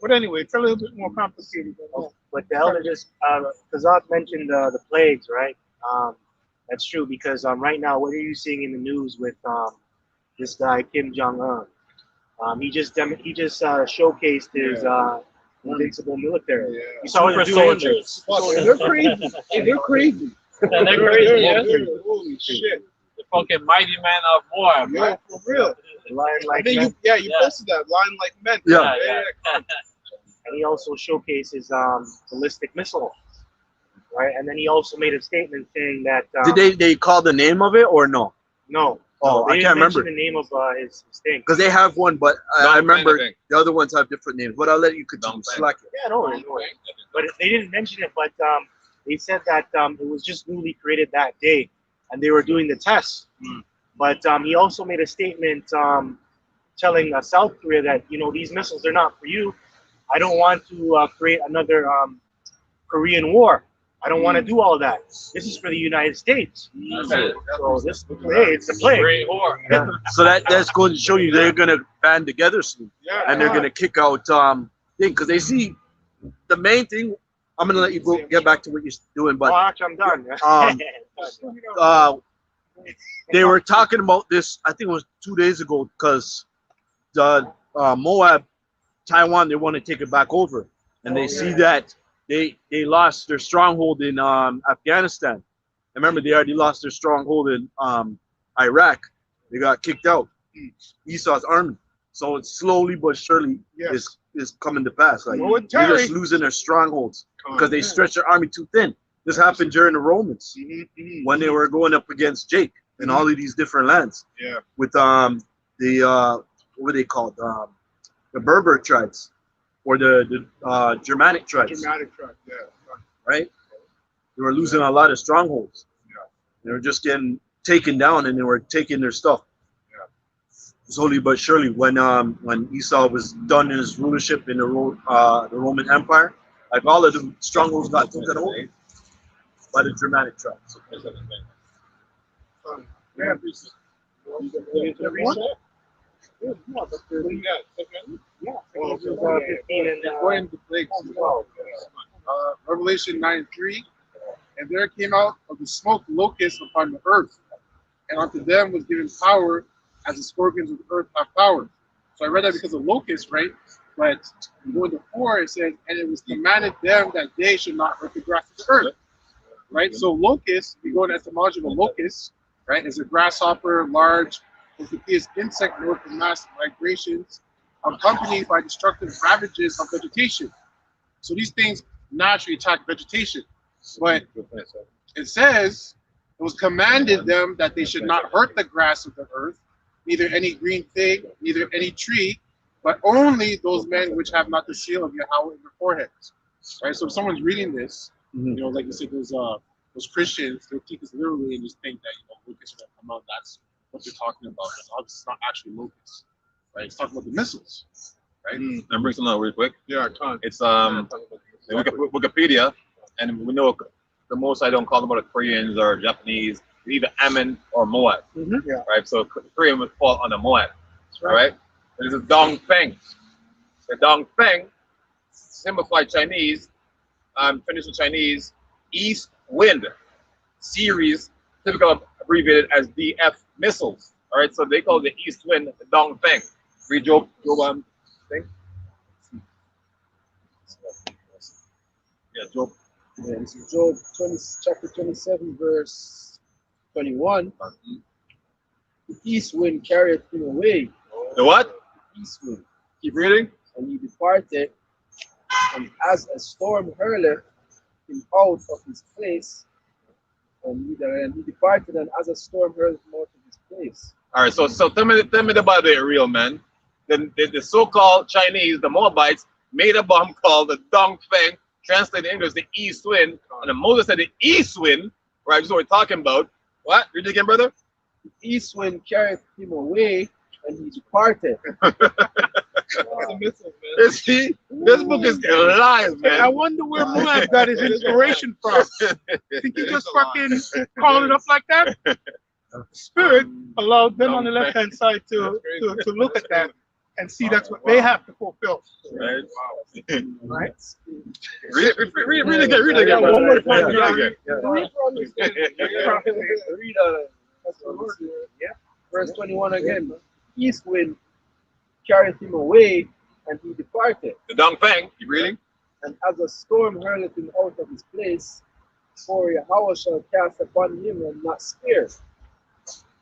But anyway, it's a little bit more complicated than that. But the elder just, Kazak mentioned the plagues, right? That's true because right now, what are you seeing in the news with this guy Kim Jong-un? He just showcased his invincible military. Yeah. You saw what they're Super doing? soldiers. They're crazy. They're crazy. And they're crazy, yeah. Holy shit. The fucking mighty man of war, Yo, man. for real. Lion like And then men. you posted that line like men. Yeah. And he also showcases ballistic missile, right? And then he also made a statement saying that Did they call the name of it or no? no, Oh, they I didn't can't mention remember the name of his thing. because they have one, but I remember the other ones have different names. But I'll let you continue. Slack it. Yeah, no, but they didn't mention it. But they said that it was just newly created that day, and they were doing the tests. But he also made a statement telling South Korea that these missiles are not for you. I don't want to create another Korean war. I don't want to do all that. This is for the United States. That's it. So it's a plague. Great war. Yeah. So that's going to show you they're going to band together soon, and they're going to kick out thing because they see the main thing. I'm going to let you go get back to what you're doing, but Watch, I'm done. they were talking about this. I think it was 2 days ago because the Moab, Taiwan, they want to take it back over, and they see that they lost their stronghold in Afghanistan. Remember, they already lost their stronghold in Iraq. They got kicked out. Esau's army. So it's slowly but surely is coming to pass. Like they're just losing their strongholds because they stretched their army too thin. This happened during the Romans when they were going up against Jake and all of these different lands. Yeah. With the what were they called? The Berber tribes or the Germanic tribes. Dramatic track, yeah. Right? They were losing a lot of strongholds. Yeah. They were just getting taken down and they were taking their stuff. Yeah. Slowly but surely, when Esau was done in his rulership in the Roman Empire, like all of the strongholds got taken over by the Germanic tribes. Yeah. Revelation 9:3, and there came out of the smoke locusts upon the earth, and unto them was given power as the scorpions of the earth have power. So I read that because of locusts, right? But going to 4, it says, and it was commanded them that they should not hurt the grass of the earth, right? So locusts, we go to etymology of a locust, right, is a grasshopper, large, conspicuous insect known for mass migrations, accompanied by destructive ravages of vegetation. So these things naturally attack vegetation. But it says it was commanded them that they should not hurt the grass of the earth, neither any green thing, neither any tree, but only those men which have not the seal of Yahuwah in their foreheads. Right? So if someone's reading this, like you said, those Christians, they'll take this literally and just think that locusts are going to come out. That's what they're talking about. It's not actually locusts. Right? It's talking about the missiles. Right? And bring something up real quick. Yeah, ton. It's Wikipedia, and we know the most I don't call them the Koreans or Japanese, either Ammon or Moab. Yeah. Right? So Korean would fall under Moab. Right? There's a Dongfeng. The Dongfeng simplified Chinese, finished in Chinese, East Wind series, typically abbreviated as DF missiles. All right, so they call the East Wind the Dongfeng. Read Job thing. Yeah, Job. Yeah, this is Job 20, chapter 27, verse 21. The east wind carrieth him away. The what? The east wind. Keep reading. And he departed And as a storm hurleth him out of his place, and he departed, and as a storm hurleth him out of his place. All right, so tell me the Bible ain't real, man. The so-called Chinese, the Moabites, made a bomb called the Dong Feng, translated in English the East Wind, and then Moses said the East Wind, right? That's what we're talking about. What? Read it again, brother. The east wind carried him away, and he departed. See, this book is lies, man. I wonder where Moab got his inspiration from. Think he just fucking called it up like that? The Spirit allowed them on the left-hand side to look at that and see that's what they have to fulfill. Right. Right? Read it again. Read it again. One more brother. time, Yeah, read it yeah. again. Read for understanding. Read verse 21 again. East wind carried him away, and he departed. The Dong Feng. Keep reading. And as a storm hurleth him out of his place, for Yahuwah shall cast upon him and not spare.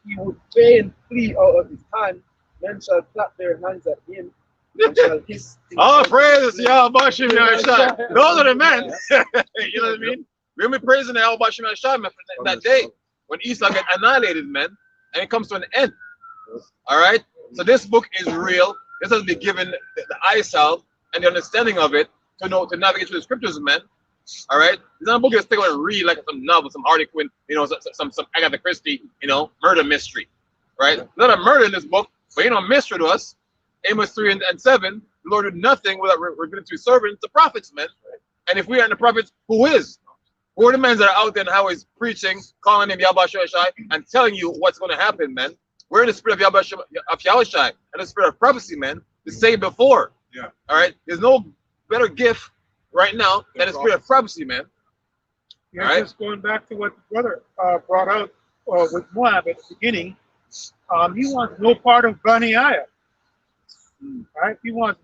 He would fain flee out of his hand, men shall clap their hands at him, and shall hiss. All praises, Yahuwah Shem Yahshua. Those are the men. You know what I mean? We'll be praising the Yahuwah Shem Yahshua for that day when Esau get annihilated, man, and it comes to an end. All right? So this book is real. This has been given the eye salve and the understanding of it to navigate through the scriptures, man. All right? It's not a book you just take and read like some novel, some Harley Quinn, you know, some Agatha Christie, you know, murder mystery. Right? Not a murder in this book, but you know, mystery to us. Amos 3 and 7, the Lord did nothing without revealing to his servants, the prophets, man. And if we aren't the prophets, who is? Who are the men that are out there now is preaching, calling him Yahuwah Shai, and telling you what's going to happen, man? We're in the spirit of Yahuwah and the spirit of prophecy, man. The same before. Yeah. All right? There's no better gift right now than the spirit of prophecy, man. Yeah, All right? just going back to what the brother brought out with Moab at the beginning, he wants no part of Baniah. Right? He wants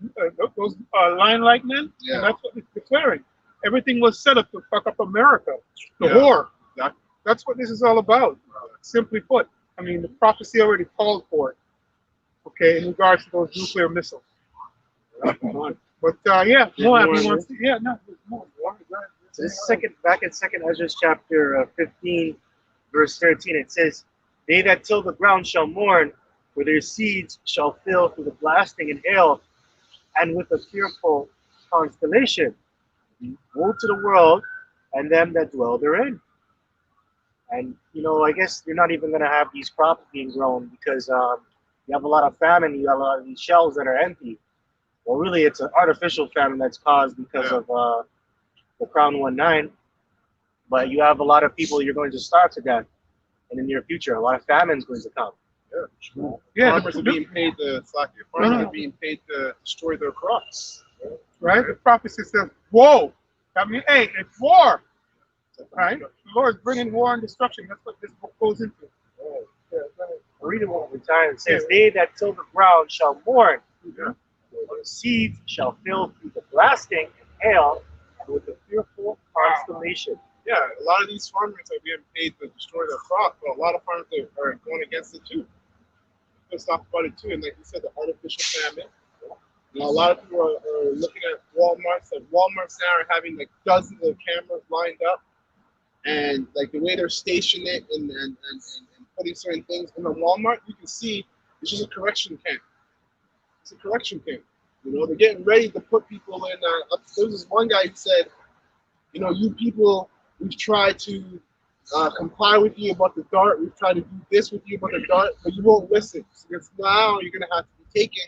those lion-like men, and that's what he's declaring. Everything was set up to fuck up America, the war. That's what this is all about. Simply put, I mean, the prophecy already called for it. Okay, in regards to those nuclear missiles. But yeah, Moab, he wants to, yeah, no, there's more. So this is back in 2nd Ezra chapter 15, verse 13, it says, "They that till the ground shall mourn, for their seeds shall fill through the blasting and hail, and with a fearful constellation. Woe to the world and them that dwell therein." And, you know, I guess you're not even going to have these crops being grown because you have a lot of famine, you have a lot of these shelves that are empty. Well, really, it's an artificial famine that's caused because of the Crown 19. But you have a lot of people you're going to starve to death in the near future. A lot of famine is going to come. Yeah, Farmers are being paid to farmers are being paid to destroy their crops. right? The prophecy says, "Whoa!" That means, hey, it's war. Right? The Lord's bringing war and destruction. That's what this book goes into. I'll read it one more time. It says, "They that till the ground shall mourn, their seeds shall fill through the blasting and hail, and with a fearful constellation." Yeah, a lot of these farmers are being paid to destroy their crop, but a lot of farmers are going against it too. Let's talk about it too. And like you said, the artificial famine. You know, a lot of people are looking at Walmarts. Like Walmarts now are having like dozens of cameras lined up, and like the way they're stationing it and putting certain things in the Walmart, you can see it's just a correction camp. It's a correction camp. You know, they're getting ready to put people in. There was this one guy who said, you know, you people, we've tried to comply with you about the DART. We've tried to do this with you about the DART, but you won't listen. Because now you're going to have to be taken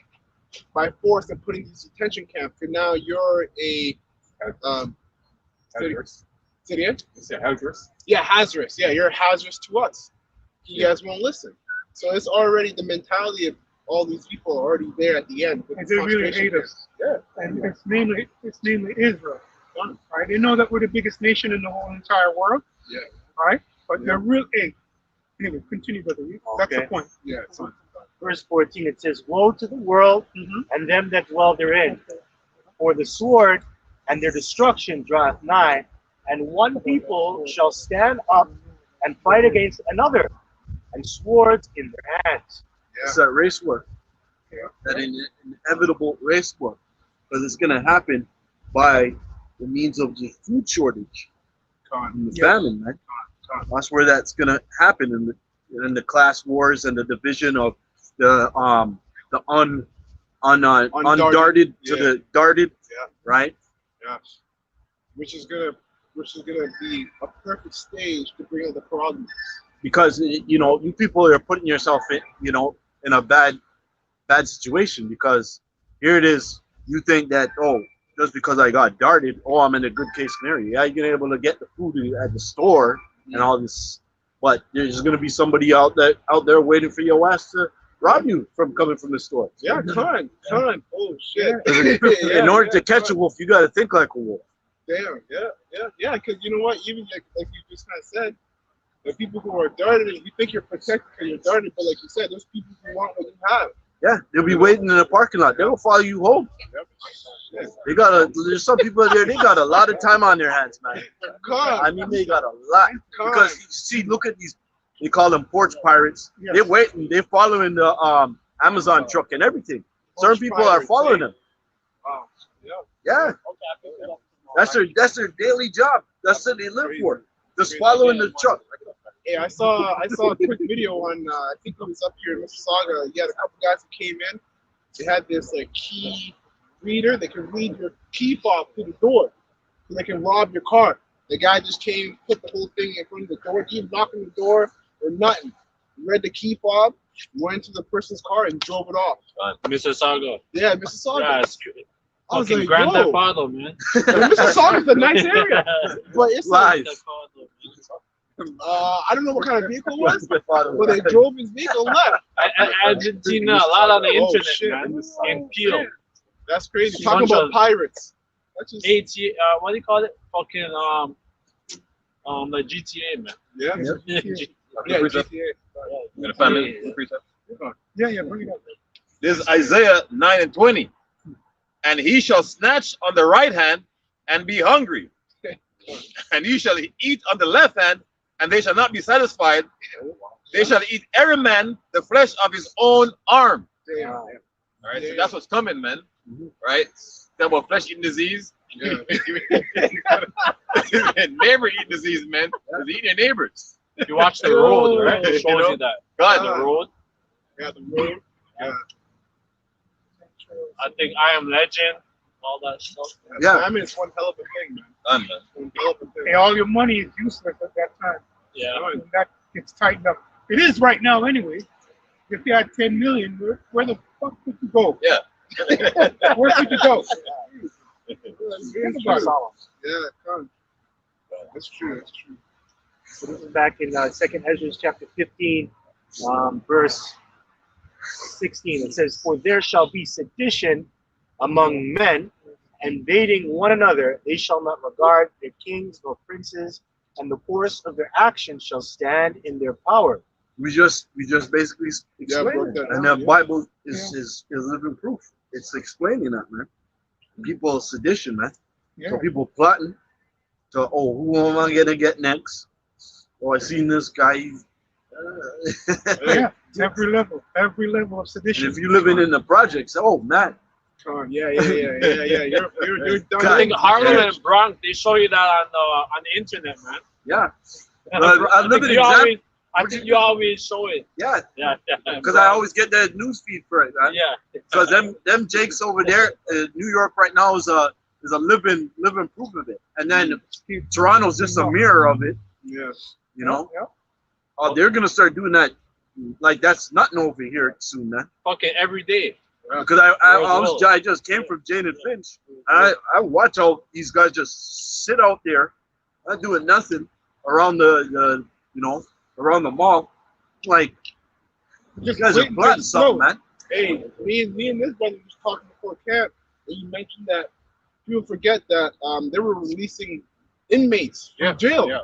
by force and put in these detention camps. And now you're a Hazardous. say it again? Is it hazardous? Yeah, hazardous. Yeah, you're hazardous to us. You guys won't listen. So it's already the mentality of all these people are already there at the end. And they really hate us. Yeah. And it's namely Israel. Right? They know that we're the biggest nation in the whole entire world. Yeah. Right? But they're real anyway, continue, brother. That's the point. Yeah. It's on. Verse 14, it says, "Woe to the world and them that dwell therein, for the sword and their destruction draweth nigh, and one people shall stand up and fight against another, and swords in their hands." It's that race war. That inevitable race war. Because it's going to happen by the means of the food shortage and the famine, man. That's where that's gonna happen in the class wars and the division of the undarted to the darted, right? Yeah. Which is gonna be a perfect stage to bring up the problem. Because you people are putting yourself in a bad situation, because here it is, you think that, oh, just because I got darted, oh, I'm in a good case scenario. Yeah, you're able to get the food at the store and all this, but there's gonna be somebody out there waiting for your ass to rob you from coming from the store. Yeah, con. Oh shit. In order to catch a wolf, you got to think like a wolf. Damn. Yeah. Because you know what? Even like you just kind of said, the people who are darted, you think you're protected because you're darted, but like you said, those people who want what you have. Yeah, they'll be waiting in the parking lot. They'll follow you home. There's some people there, they got a lot of time on their hands, man. I mean, they got a lot. Because, you see, look at these, they call them porch pirates. They're waiting, they're following the Amazon truck and everything. Certain people are following them. Yeah. That's their daily job. That's what they live for. Just following the truck. Hey, I saw a quick video on I think it was up here in Mississauga. You had a couple guys who came in. They had this like key reader. They can read your key fob through the door, so they can rob your car. The guy just came, put the whole thing in front of the door. He didn't knock on the door or nothing. Read the key fob, went to the person's car and drove it off. Mississauga. Yeah, Mississauga. Yeah, it's I was fucking like, Grand yo. Theft Auto, man. Mississauga's a nice area, but it's like, Lies. I don't know what kind of vehicle it was, but they drove his vehicle left. Argentina, a lot on the Oh, internet, shit. man. In Peel. That's crazy. Bunch Talking about of- pirates. That's just, what do you call it? Fucking the GTA, man. yeah. Yeah. Yeah, GTA. Got a family precept? Yeah, bring it up. This is Isaiah 9:20. And he shall snatch on the right hand and be hungry. And he shall eat on the left hand, and they shall not be satisfied. They shall eat every man the flesh of his own arm. Damn. All right, so that's what's coming, man. Right? Talk about flesh eating disease. Yeah. Neighbor eating disease, man. They eat their neighbors. You watch The Road, right? It shows You know? you that. God, The Road. Yeah, the road. Yeah. I think I Am Legend, all that stuff. Yeah. I mean, it's one hell of a thing, man. done, man. One hell of a thing. Hey, all your money is useless at that time. Yeah. When that gets tightened up. It is right now anyway. If you had 10 million, where the fuck would you go? Yeah. Where could you go? Think about it. Yeah, come. That's true. That's true. So this is back in 2nd Ezra chapter 15, verse 16. It says, "For there shall be sedition among men, invading one another. They shall not regard their kings nor princes, and the course of their actions shall stand in their power." We just basically explained broke it. that And down, the yeah. Bible is living proof. It's explaining that, man. People sedition, man. Yeah. So people plotting to, oh, who am I gonna get next? Oh, I seen this guy. Yeah, every level of And sedition. if you're living in the projects, oh man, Come on. Yeah. You're done. I think Harlem Yeah. and Bronx, they show you that on the internet, man. yeah, I live think an you example. always, I think you always show it. Yeah, Yeah. because I always get that news feed for it, man. Yeah. Because them Jakes over there, New York right now is a living proof of it, and then Toronto's just a mirror of it. Yeah. You know, Yeah. oh, they're gonna start doing that. Like that's nothing over here soon, man. Fucking every day. Because I just came from Jane and Finch, and I watch how these guys just sit out there, not doing nothing around the around the mall. Like you Just guys are wait, plotting just something, go. man. Hey, me and this brother was talking before camp, and you mentioned that people forget that they were releasing inmates from jail. Yeah.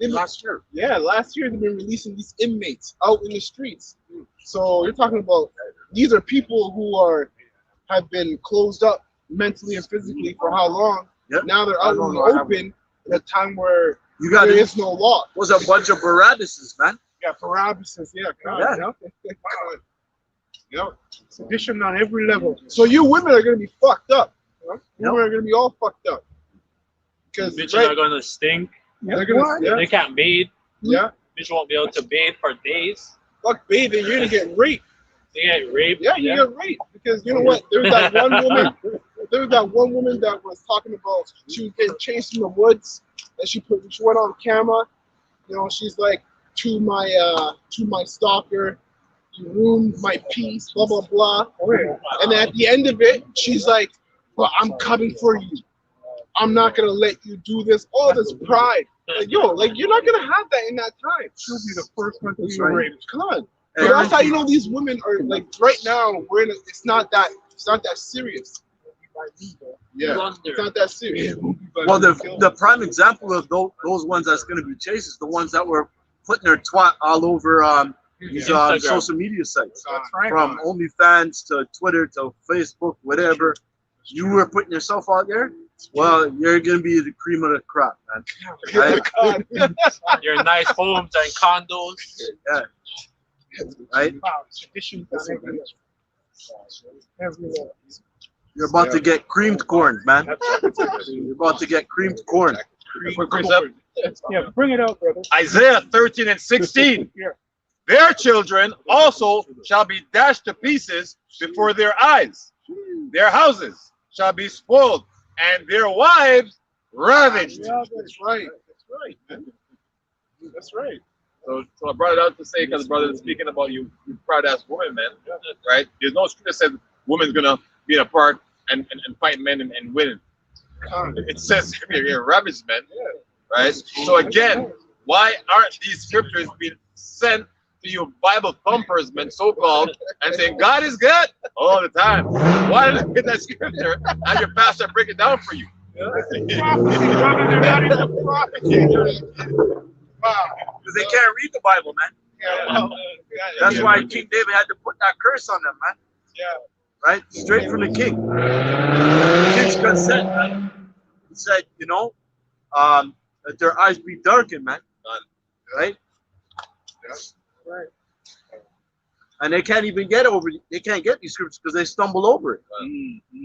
Last year. Yeah, last year they've been releasing these inmates out in the streets. So you're talking about these are people who have been closed up mentally and physically for how long? Yep. Now they're out in the open at a time where You got there it. is no law. Was a bunch of Barabbases, man. Yeah, paralysis. Yeah, Yeah. Yep. Sedition on every level. So you women are gonna be fucked up. Women are gonna be all fucked up because Bitches are gonna stink. they're gonna They can't bathe. yeah. Bitch won't be able to bathe for days. Fuck bathing, you're gonna get raped. They get raped. Yeah, you get raped because you know what? There was that one woman. There was that one woman that was talking about she was getting chased in the woods, and she went on camera. You know, she's like, to my stalker, you ruined my peace, blah blah blah. And then at the end of it, she's like, "Well, I'm coming for you. I'm not gonna let you do this." All this pride, like like you're not gonna have that in that time. She'll be the first one to be Right. raped. Come on. But that's how you know these women are like right now. It's not that serious. Yeah, it's not that serious. Well, the prime example of those ones that's going to be chased is the ones that were putting their twat all over these social media sites, from OnlyFans to Twitter to Facebook, whatever. You were putting yourself out there. Well, you're going to be the cream of the crop, man. Right? Your nice homes and condos. Yeah. Right? Wow, tradition. You're about to get creamed corn, man. You're about to get creamed corn. Yeah, bring it out, brother. Isaiah 13 and 16. Yeah. Their children also shall be dashed to pieces before their eyes. Their houses shall be spoiled, and their wives ravaged. Yeah, that's right. That's right, man. That's right. So I brought it out to say, because brother is speaking about you proud ass woman, man. Right? There's no scripture that says woman's gonna be in a park and fight men and win. It says you're ravaged, man. Right? So again, why aren't these scriptures being sent to you Bible thumpers, men, so-called, and saying God is good all the time? Why did I get that scripture and your pastor break it down for you? Because they can't read the Bible, man. That's why King David had to put that curse on them, man. Right? Straight from the king. The king's consent, man. He said, that their eyes be darkened, man. Right? Right. And they can't even get these scriptures because they stumble over it.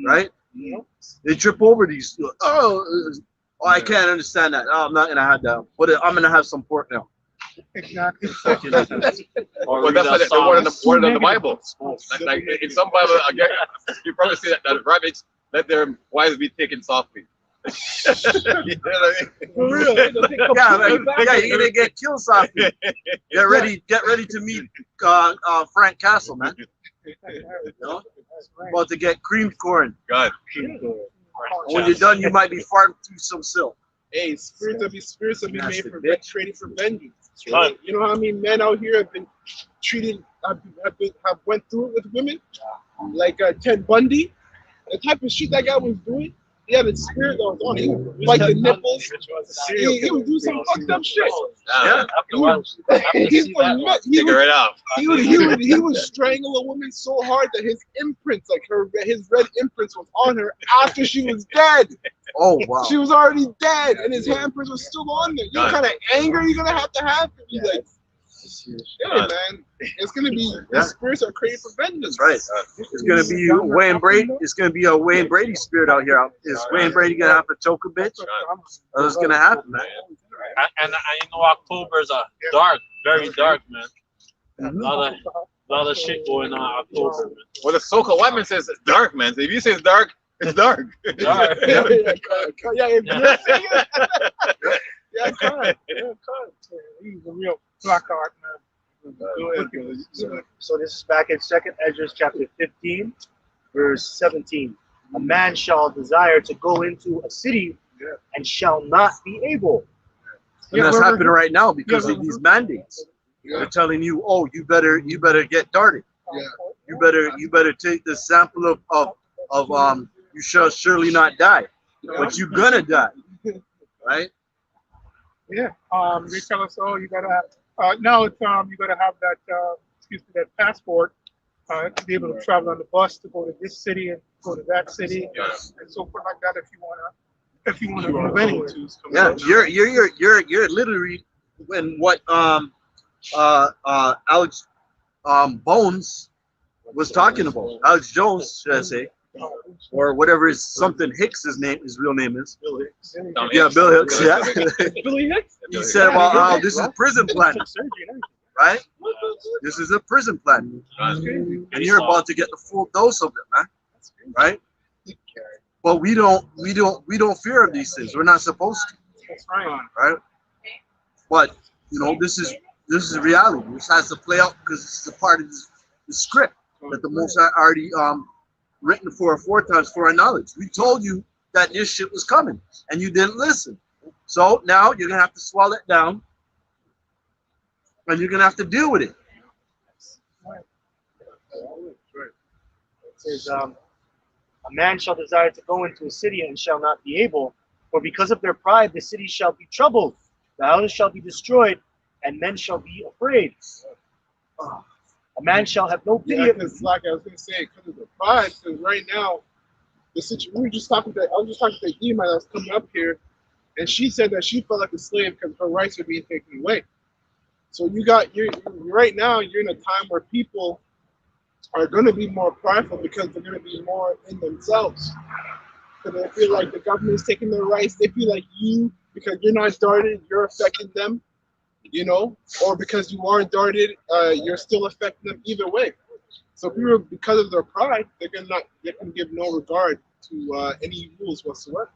Right? They trip over these. Oh, I can't understand that. Oh, I'm not gonna have that. But I'm gonna have some pork now. Exactly. Well, that's what they word in the Bible. Like in some Bible, again, you probably see that rabbits let their wives be taken softly. You know what I mean? For real. Yeah, you're gonna get killed softly. Get ready to meet Frank Castle, man. About to get creamed corn. God. When you're done, you might be farting through some silk. Hey, spirits will be made for training for vengeance. Right? You know how many men out here have been treated, have went through it with women, like Ted Bundy, the type of shit that guy was doing. He had a spirit that was on him, like the nipples. He would do some fucked up shit. Yeah. He would strangle a woman so hard that his imprints, like his red imprints, was on her after she was dead. Oh wow! She was already dead, and his handprints were still on there. You know what kind of anger you're gonna have to be like, hey man, it's gonna be these spirits are created for vengeance. Right. It's gonna be Wayne Brady. It's gonna be a Wayne Brady spirit out here. Is Wayne Brady gonna have to choke a bitch? What's gonna happen, man? And October's a dark, very dark, man. A lot of shit going on October, man. Well, the so-called white man says it's dark, man. So if you say it's dark, it's dark. Dark. He's a real black art man. So this is back in 2nd Ezra chapter 15, verse 17. A man shall desire to go into a city and shall not be able. And that's happening right now because of these mandates. They're telling you, oh, you better get darted. You better take the sample of you shall surely not die, but you're gonna die, right? Yeah. They tell us, oh, you gotta have, now it's you gotta have that passport to be able to travel on the bus to go to this city and go to that city and so forth like that if you wanna move anywhere. Yeah, you're literally when what Alex Bones was talking about. Alex Jones, should I say? or whatever his something Hicks's name, his real name is. Bill Hicks. Yeah, Bill Hicks. Yeah. Billy Hicks. He said about how this is prison plan, right? This is a prison plan, and you're about to get the full dose of it, man. Right? But we don't fear of these things. We're not supposed to. That's right. Right? But you know, this is reality. This has to play out because this is a part of the script that the Most High already written for times for our knowledge. We told you that this shit was coming, and you didn't listen. So now you're gonna have to swallow it down, and you're gonna have to deal with it. It says, a man shall desire to go into a city and shall not be able, for because of their pride the city shall be troubled, the houses shall be destroyed, and men shall be afraid. A man shall have no pity. Yeah, because like I was gonna say, because of the pride. Because right now, the situation. I was just talking to the email that was coming up here, and she said that she felt like a slave because her rights are being taken away. So you're right now. You're in a time where people are going to be more prideful because they're going to be more in themselves. Because they feel like the government is taking their rights. They feel like because you're not darted, you're affecting them. You know, or because you are darted, you're still affecting them either way. So people, because of their pride, they can give no regard to any rules whatsoever.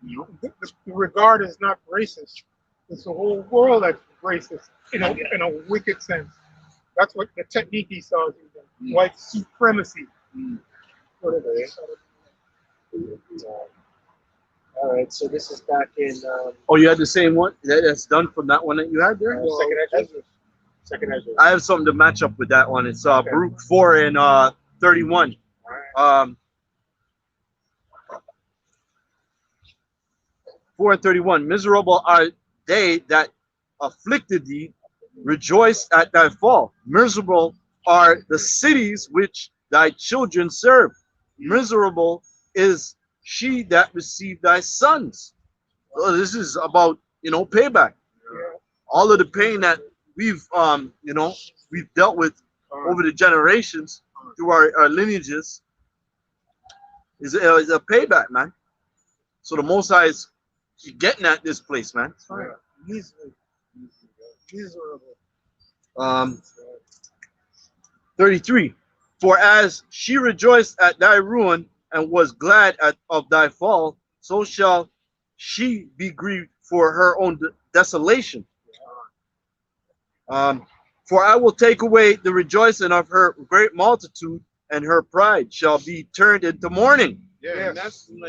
You know, the regard is not racist. It's the whole world that's racist in a wicked sense. That's what the technique he saw using. White supremacy. Whatever. All right, so this is back in. Oh, you had the same one? That's done from that one that you had there? Second Ezra. I have something to match up with that one. It's Baruch 4 and 31. 4 and 31. Miserable are they that afflicted thee, rejoice at thy fall. Miserable are the cities which thy children serve. Miserable is she that received thy sons. So this is about, payback. All of the pain that we've we've dealt with over the generations through our lineages is a payback, man. So the Most High is getting at this place, man. Miserable. 33. For as she rejoiced at thy ruin and was glad of thy fall, so shall she be grieved for her own desolation. For I will take away the rejoicing of her great multitude, and her pride shall be turned into mourning. Yeah, and that's you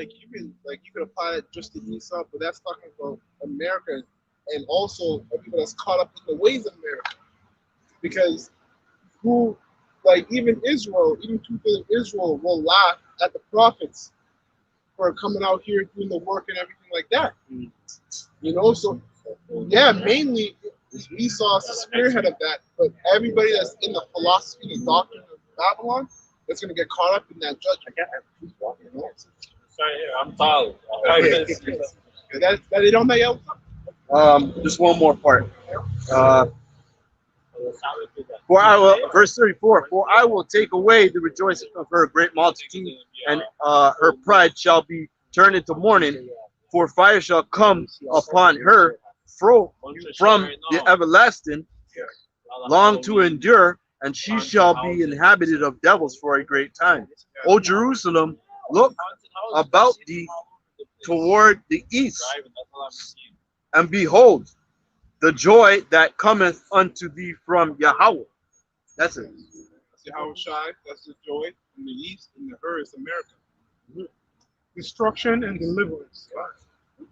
could apply it just to Esau, but that's talking about America and also people that's caught up in the ways of America. Because even Israel, even people in Israel will laugh at the prophets for coming out here doing the work and everything like that. So yeah, mainly Esau's the spearhead of that, but everybody that's in the philosophy and doctrine of Babylon that's going to get caught up in that judgment. I'm tired. That they don't make out. Just one more part. Verse 34, for I will take away the rejoicing of her great multitude, and her pride shall be turned into mourning, for fire shall come upon her from the everlasting, long to endure, and she shall be inhabited of devils for a great time. O Jerusalem, look about thee toward the east, and behold, the joy that cometh unto thee from Yahuwah. That's it. That's Yahuwah Shai. That's the joy in the east, and the her is America. Destruction and deliverance.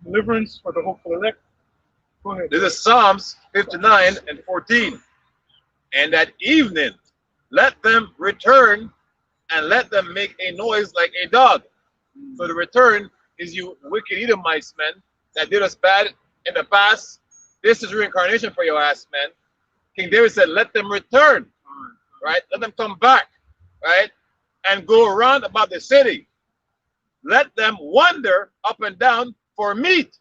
Deliverance for the hopeful elect. Go ahead. This is Psalms 59 and 14. And at evening, let them return and let them make a noise like a dog. So the return is you wicked Edomites, men, that did us bad in the past. This is reincarnation for your ass, man. King David said, let them return, right? Let them come back, right? And go around about the city. Let them wander up and down for meat,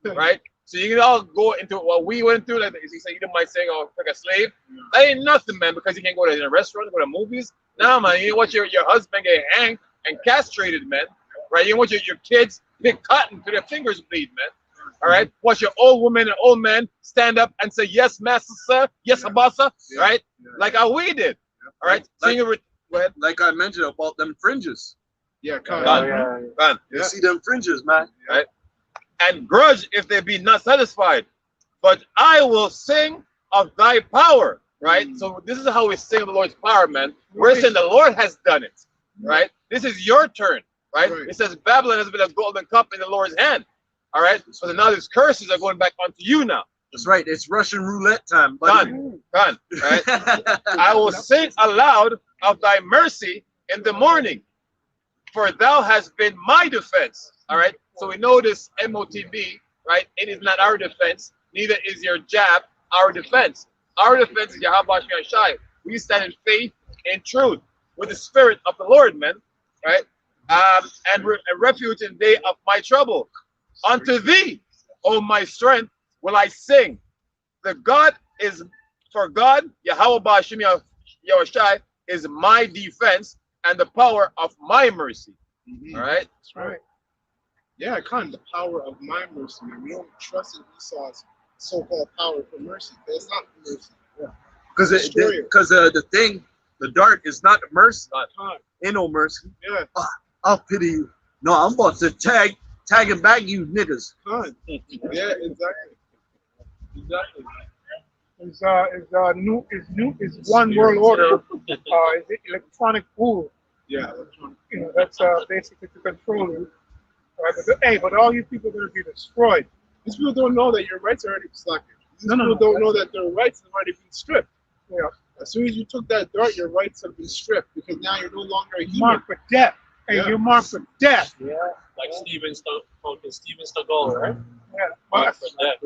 right? So you can all go into what we went through. Like you say, you might say, oh, like a slave. That ain't nothing, man, because you can't go to a restaurant, go to movies. Nah, man, you watch your husband get hanged and castrated men, right? You want your kids pick cotton to their fingers bleed, man. All right. Watch your old women and old men stand up and say, "Yes, master, sir. Yes, abasa." Right? Like how we did. All right. Like I mentioned about them fringes. Yeah, Done. You see them fringes, man. Right. And grudge if they be not satisfied, but I will sing of thy power. Right. So this is how we sing of the Lord's power, man. We're saying the Lord has done it. Right. This is your turn. Right. It says Babylon has been a golden cup in the Lord's hand. All right, so now these curses are going back onto you now. That's right. It's Russian roulette time, buddy. Done. Right. I will sing aloud of thy mercy in the morning, for thou hast been my defense. All right. So we know this MOTB, right? It is not our defense. Neither is your jab our defense. Our defense is Yahuwah Shai. We stand in faith and truth with the spirit of the Lord, man. Right. And refuge in the day of my trouble. Unto thee, O my strength, will I sing. For God, Yahuwah Ba'ashim Yahushai, is my defense and the power of my mercy. All right? That's right. Yeah, kind of the power of my mercy. We don't trust in Esau's so-called power for mercy. That's not mercy. Because the dart is not mercy. Ain't no mercy. Yeah. I'll pity you. No, I'm about to tagging back you niggas. Yeah, exactly. Is one world order. Is it electronic rule? Yeah. You know, that's basically to control you. Right? But all you people are going to be destroyed. These people don't know that your rights are already slackened. These people don't know that their rights have already been stripped. Yeah. As soon as you took that dart, your rights have been stripped because now you're no longer a human. Marked for death. Hey, you're marked for death. Yeah. Like Steven Seagal, right? Yeah. Marked for death.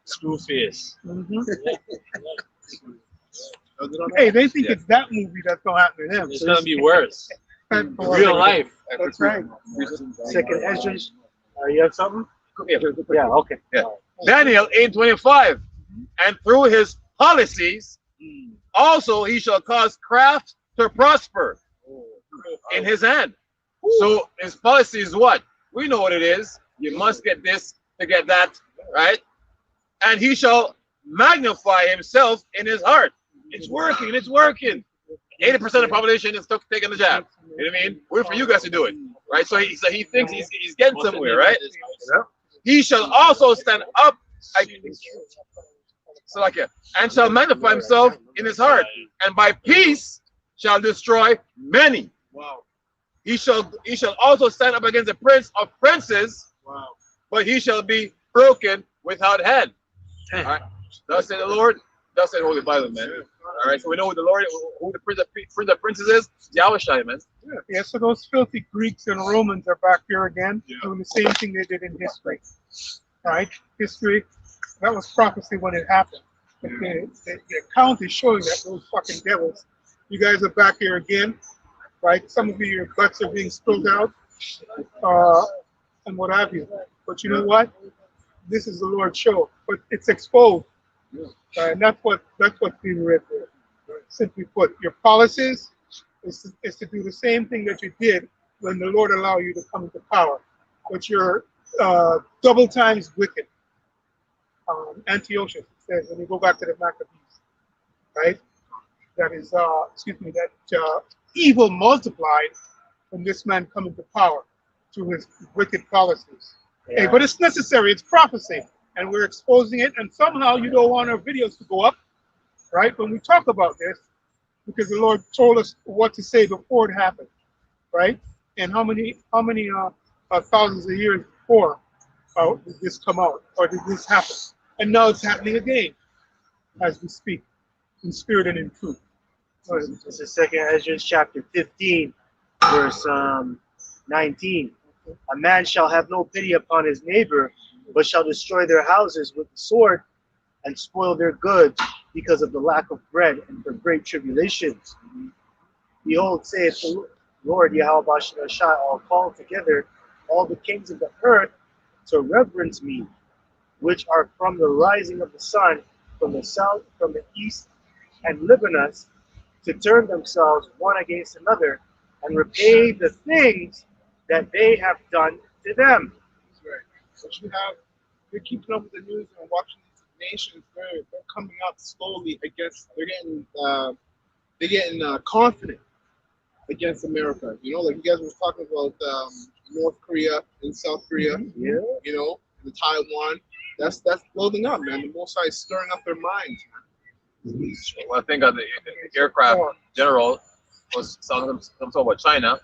Screwface. Hey, they think it's that movie that's going to happen to them. It's going to be worse. Real life. That's right. Second Esdras. You have something? Yeah, okay. Yeah. Daniel 8:25. And through his policies, also he shall cause craft to prosper in his hand. So his policy is what? We know what it is. You must get this to get that, right? And he shall magnify himself in his heart. It's working. It's working. 80% of the population is taking the jab. You know what I mean? Wait for you guys to do it, right? So he thinks he's getting somewhere, right? He shall also stand up and shall magnify himself in his heart, and by peace shall destroy many. Wow. He shall also stand up against the prince of princes, but he shall be broken without head. All right. Thus said the Lord, thus said the Holy Bible, man. All right, so we know who the Lord, who the prince of princes is. Yahuwah, man. Yeah, so those filthy Greeks and Romans are back here again, doing the same thing they did in history. Right? History, that was prophecy when it happened. But the account is showing that those fucking devils, you guys are back here again, right? Some of you, your guts are being spilled out, and what have you. But you know what? This is the Lord's show, but it's exposed. And that's what's being read there. Simply put, your policies is to do the same thing that you did when the Lord allowed you to come into power. But you're double times wicked. Antiochus, it says, when you go back to the Maccabees, right? That is, that evil multiplied when this man come into power through his wicked policies. Yeah. Hey, but it's necessary, it's prophecy. And we're exposing it, and somehow you don't want our videos to go up, right? When we talk about this, because the Lord told us what to say before it happened, right? And how many thousands of years before did this come out, or did this happen? And now it's happening again, as we speak, in spirit and in truth. This is Second Esdras chapter 15, verse 19. A man shall have no pity upon his neighbor, but shall destroy their houses with the sword and spoil their goods because of the lack of bread and for great tribulations. Behold, saith the Lord Yahuwah Shai, all called together all the kings of the earth to reverence me, which are from the rising of the sun, from the south, from the east, and live in us, to turn themselves one against another and repay the things that they have done to them. That's right. But you're keeping up with the news and watching these nations. They're coming up slowly against. They're getting confident against America. You know, like you guys were talking about North Korea and South Korea. Yeah. You know, the Taiwan. That's building up, man. The Most High is stirring up their minds. Well, I think the aircraft general was talking about China,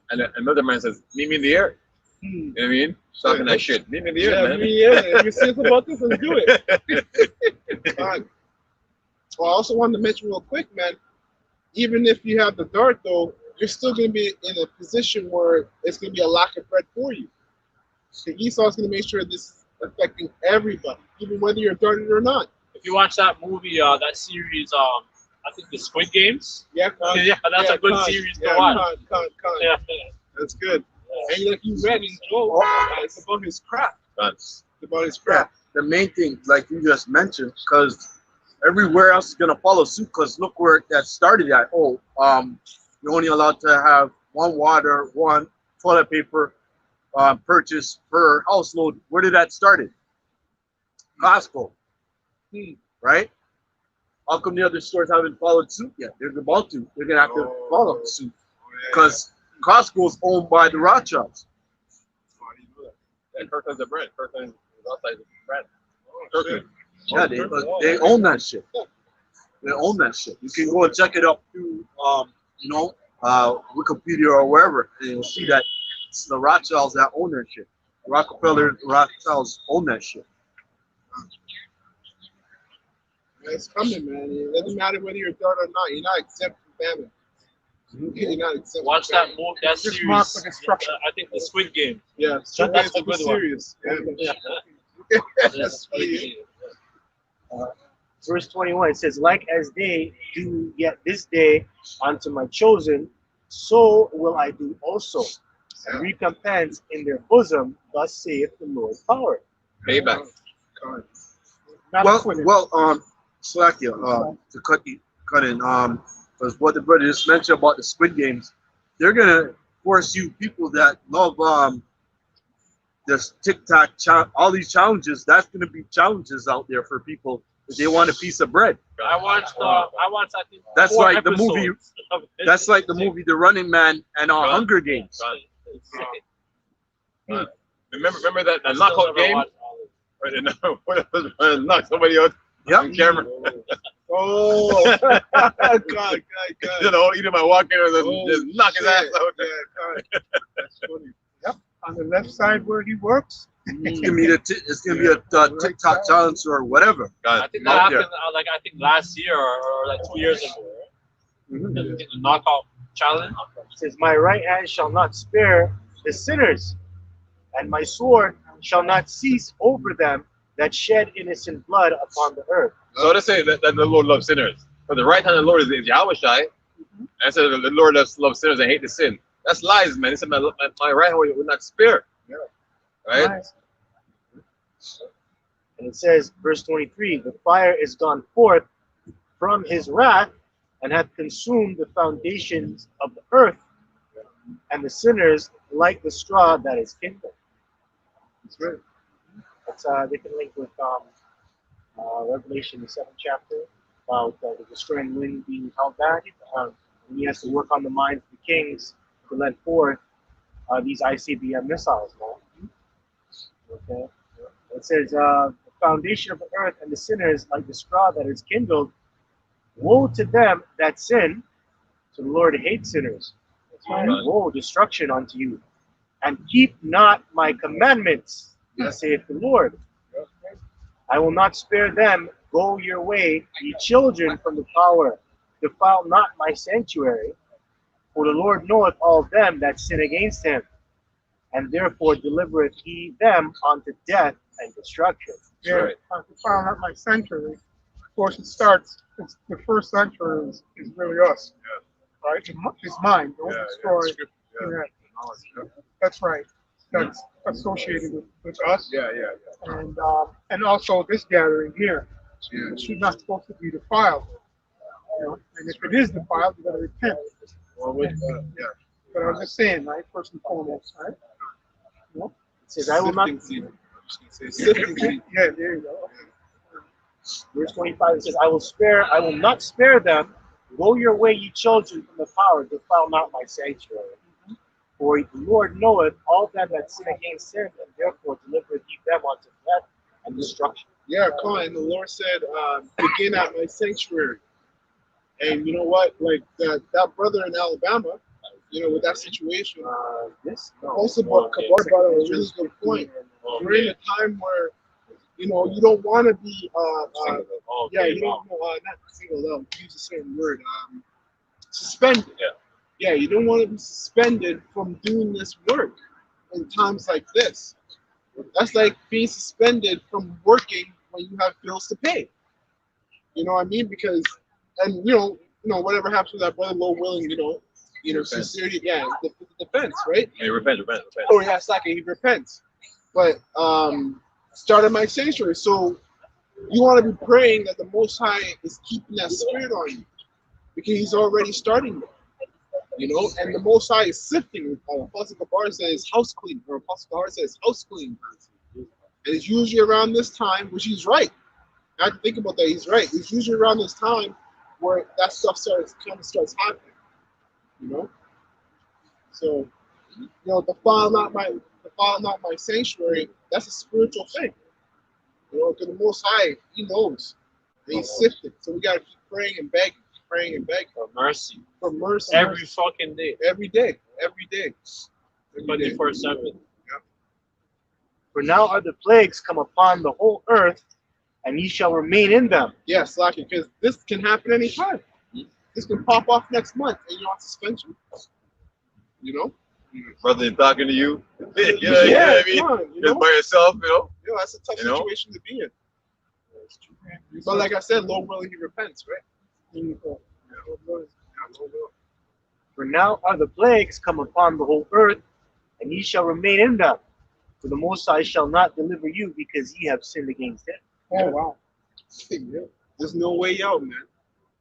and another man says, "Meet me in the air." You know what I mean? Talking that shit. Meet me in the air, man. If you're serious about this, let's do it. Well, I also wanted to mention real quick, man. Even if you have the dart, though, you're still going to be in a position where it's going to be a lack of bread for you. So Esau's going to make sure this is affecting everybody, even whether you're darted or not. If you watch that movie, that series, I think the Squid Games. Yeah, that's a good series to watch. Yeah. That's good. And like you read in Joel, it's about his craft. It's about his craft. The main thing, like you just mentioned, because everywhere else is gonna follow suit. Because look where that started at. You're only allowed to have one water, one toilet paper purchase per household. Where did that start? Costco, right? How come the other stores haven't followed suit yet? They're about to. They're gonna have to follow suit because Costco is owned by the Rothschilds. And Kirkland's the brand. Kirkland is outside the brand. Kirkland. Yeah, they own that shit. They own that shit. You can go and check it up through, Wikipedia or wherever, and you'll see that it's the Rothschilds that own that shit. Rothschilds own that shit. It's coming, man. It doesn't matter whether you're dark or not. You're not exempt from famine. You're not exempt. Watch from that famine. movie, that Just series. mark the destruction. I think the Squid Game. Yeah, That's a good one. serious. Yeah. That's funny. Verse 21, it says, like as they do yet this day unto my chosen, so will I do also, and recompense in their bosom, thus saith the Lord power. Payback. Slakia, to cut in, because what the brother just mentioned about the Squid Games, they're gonna force you people that love this TikTok, all these challenges. That's gonna be challenges out there for people if they want a piece of bread. I watched I think That's 4 like the movie. episodes of it. That's like the movie The Running Man and Hunger Games. Remember that knockout game? Right, knock somebody out on camera. Oh, God. You know, either by walking or just knock his ass out. Yeah, God. That's funny. Yep. On the left side where he works. It's gonna be a TikTok challenge or whatever. I think that happened I think last year or like 2 years ago. The knockout challenge. It says, my right hand shall not spare the sinners, and my sword shall not cease over them that shed innocent blood upon the earth. So to say that the Lord loves sinners. For the right hand of the Lord is Yahuwah. And so the Lord loves sinners and hate the sin. That's lies, man. He said, my right hand will not spare. Yeah. Right? Nice. And it says, verse 23, the fire is gone forth from his wrath and hath consumed the foundations of the earth, and the sinners like the straw that is kindled. That's right. That's they can link with Revelation, the 7th chapter, about the destroying wind being held back. And he has to work on the minds of the kings to let forth these ICBM missiles. Man. Okay. It says, the foundation of the earth and the sinners like the straw that is kindled. Woe to them that sin. So the Lord hates sinners. Woe, destruction unto you. And keep not my commandments, saith the Lord. I will not spare them. Go your way, ye children from the power. Defile not my sanctuary. For the Lord knoweth all them that sin against him. And therefore delivereth he them unto death and destruction. Yeah, Right. I found out my century. Of course, it starts. The first century is really us, right? It's mine. Don't destroy. Yeah. That's right. That's associated with us. Yeah. And also this gathering here. It's not supposed to be defiled. know, and if it is defiled, you got to repent. Well, with, yeah. But I'm just saying, right? First and foremost, right? You know? It says, I will not. Sifting seed. Sifting seed. Yeah, there you go. Verse 25, it says, I will not spare them. Go your way, ye children, from the power, defile not my sanctuary. For the Lord knoweth all them that sin against him, and therefore delivereth he them unto death and destruction. Yeah, come on. And the Lord said, begin at my sanctuary. And you know what? Like that brother in Alabama, you know, with that situation, also brought a really good point. We're in a time where, you know, you don't want to be, you don't know, not single out, use a certain word, suspended. Yeah, you don't want to be suspended from doing this work in times like this. That's like being suspended from working when you have bills to pay. You know what I mean? Because, and you know, whatever happens with that brother, Lord willing, sincerity, the defense, right? Hey, repent. Oh yeah, it's like he repents. But started my sanctuary. So you want to be praying that the Most High is keeping that spirit on you, because He's already starting it. You know, and the Most High is sifting. Apostle Gabar says house clean, or Apostle Gabar says house clean. And it's usually around this time, which he's right. I have to think about that. He's right. It's usually around this time where that stuff starts happening. You know. So, you know, defile not my sanctuary. That's a spiritual thing. You know, because the Most High, He knows. And He's sifting. So we gotta keep praying and begging. For mercy. For mercy. Every fucking day. Every day. 24/7. For now are the plagues come upon the whole earth, and ye shall remain in them. Yes, Lucky, because this can happen anytime. This can pop off next month and you're on suspension. You know? Brother talking to you. You know what I mean? Come on, Just by yourself, you know? Yeah, that's a tough situation to be in. But like I said, Lord willing, He repents, right? For now are the plagues come upon the whole earth, and ye shall remain in them. For the Most High shall not deliver you, because ye have sinned against him. Oh, wow. There's no way out, man.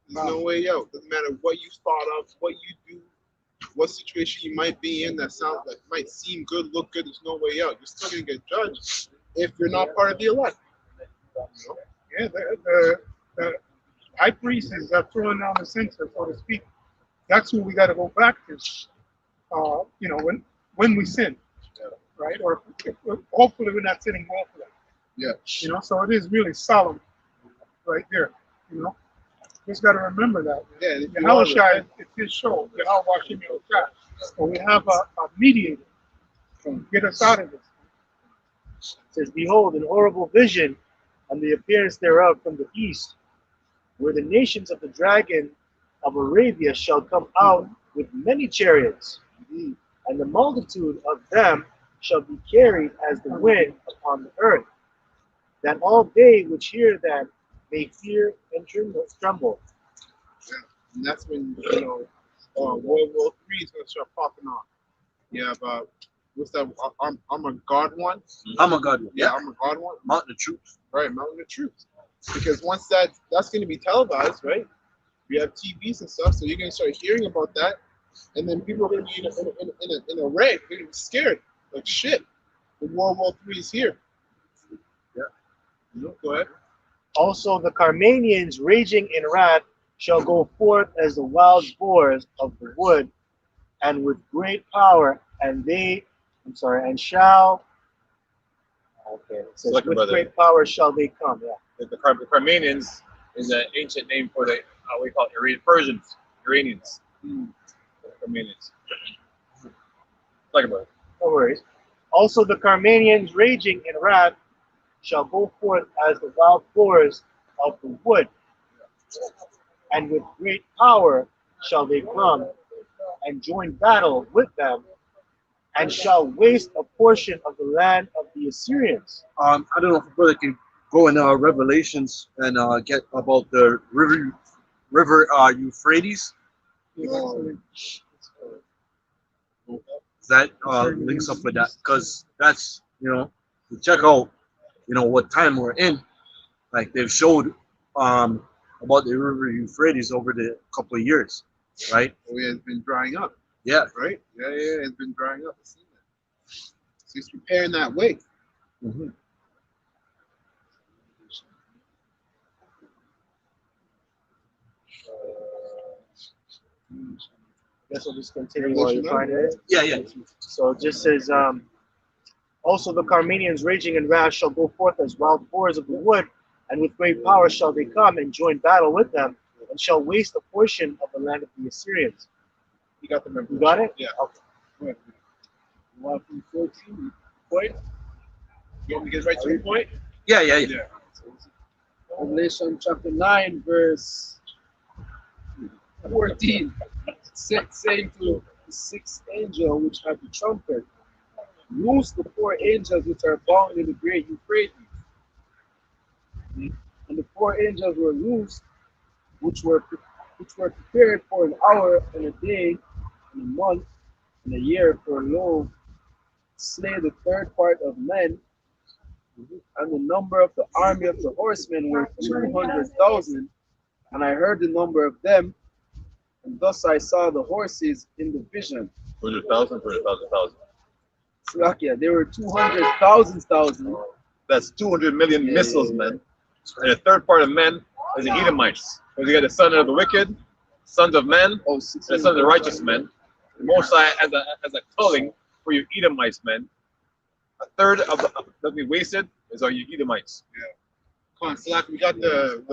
There's no way out. Doesn't matter what you thought of, what you do, what situation you might be in that might seem good, look good. There's no way out. You're still gonna get judged if you're not part of the elect. Yeah, the high priest is throwing down the censer, so to speak. That's who we got to go back to. You know, when we sin, right? Or hopefully we're not sinning willfully. Yeah. You know, so it is really solemn, right there. You know, just got to remember that. Yeah. Yahuwah, it's His show. Yahuwah Shemi Oshai. So we have a mediator to get us out of this. It says, behold, an horrible vision, and the appearance thereof from the east, where the nations of the dragon of Arabia shall come out with many chariots, and the multitude of them shall be carried as the wind upon the earth, that all they which hear them may fear and tremble. And that's when, you know, World War III is going to start popping off. You have, what's that, Armored God one? Armored God one. Yeah, Armored God one. Mountain of Troops. Right, Mountain of Troops. Because once that's going to be televised, right? We have TVs and stuff, so you're going to start hearing about that. And then people are going to be in a wreck. They're going to be scared. Like, shit, the World War III is here. Yeah. Go ahead. Also the Carmanians raging in wrath shall go forth as the wild boars of the wood, and with great power, and shall, okay, it says, Like with great power shall they come, yeah. The Carmanians is an ancient name for the, we call it Persians, Iranians. Carmanians. Like about it. No worries. Also the Carmanians raging in wrath shall go forth as the wild boars of the wood, and with great power shall they come and join battle with them, and shall waste a portion of the land of the Assyrians. I don't know if a brother can go in Revelations and get about the river Euphrates. That links up with that, because that's, you know, to check out, you know, what time we're in. Like they've showed about the river Euphrates over the couple of years, right? Oh, yeah, it's been drying up, Yeah. right? Yeah, it's been drying up. I've seen that. So he's preparing that way. Mm-hmm. Guess we'll just continue while you find it. Yeah. So it just says, also the Carmenians raging in wrath shall go forth as wild boars of the wood, and with great power shall they come and join battle with them, and shall waste a portion of the land of the Assyrians. You got the number. You got it? Yeah. Okay. 14. Point. You want me to get right to the point? Yeah. Revelation chapter 9, verse 14. Saying to the sixth angel which had the trumpet, loose the four angels which are bound in the great Euphrates. And the four angels were loosed, which were prepared for an hour and a day and a month and a year, for lo, slay the third part of men, and the number of the army of the horsemen were 200,000. And I heard the number of them, and thus I saw the horses in the vision. 200,000. Slovakia, there were 200,000. That's 200 million missiles, man. And a third part of men is the Edomites. Because you got the son of the wicked, sons of men, and the sons of the righteous men. The Most High as a culling for your Edomites, men. A third of that we wasted is our Edomites. Yeah. Come on, Slack, we got the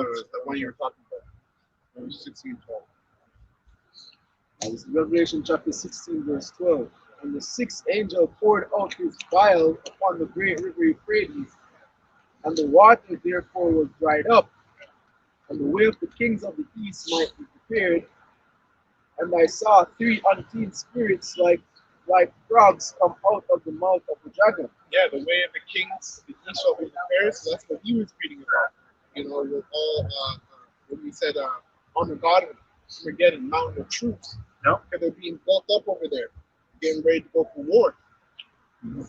one you were talking about. Verse 16, 12. It's Revelation chapter 16, verse 12. And the sixth angel poured out his vial upon the great river Euphrates, and the water therefore was dried up, and the way of the kings of the east might be prepared. And I saw three unclean spirits like frogs come out of the mouth of the dragon. Yeah, the way of the kings, the east shall be prepared. So that's what he was reading about. You know, with all when we said on the God, we're getting mountain of troops. No. Because they're being built up over there, getting ready to go for war. And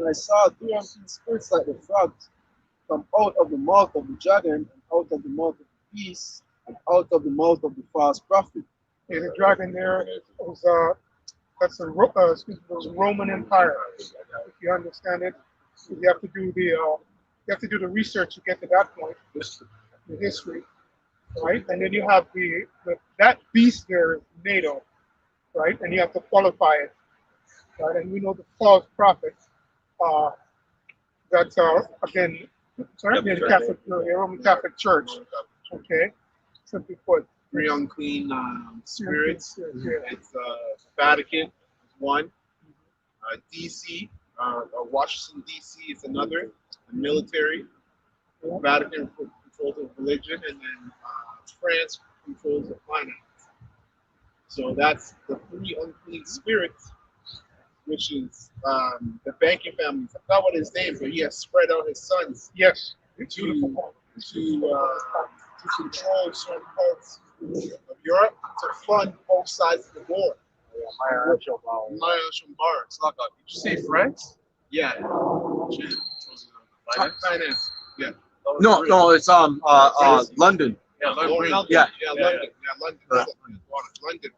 I saw three unclean spirits like the frogs come out of the mouth of the dragon, and out of the mouth of the beast, and out of the mouth of the false prophet. Yeah, the dragon there was that's the was Roman Empire. If you understand it, you have to do the research to get to that point, the history, right? And then you have that beast there is NATO, right? And you have to qualify it, right? And we know the false prophet. That's again, certainly the Roman Catholic Church. Okay, simply put. Three unclean spirits. Yeah. It's Vatican, one. DC, Washington DC is another. The military. Vatican controls the religion, and then France controls the finance. So that's the three unclean spirits, which is the banking family. I forgot what his name, but he has spread out his sons. Yes. To control certain parts of Europe to fund both sides of the war. Maya Shombar. Did you say France? Yeah. Finance. Yeah. No, it's London. Yeah, London. Yeah. London.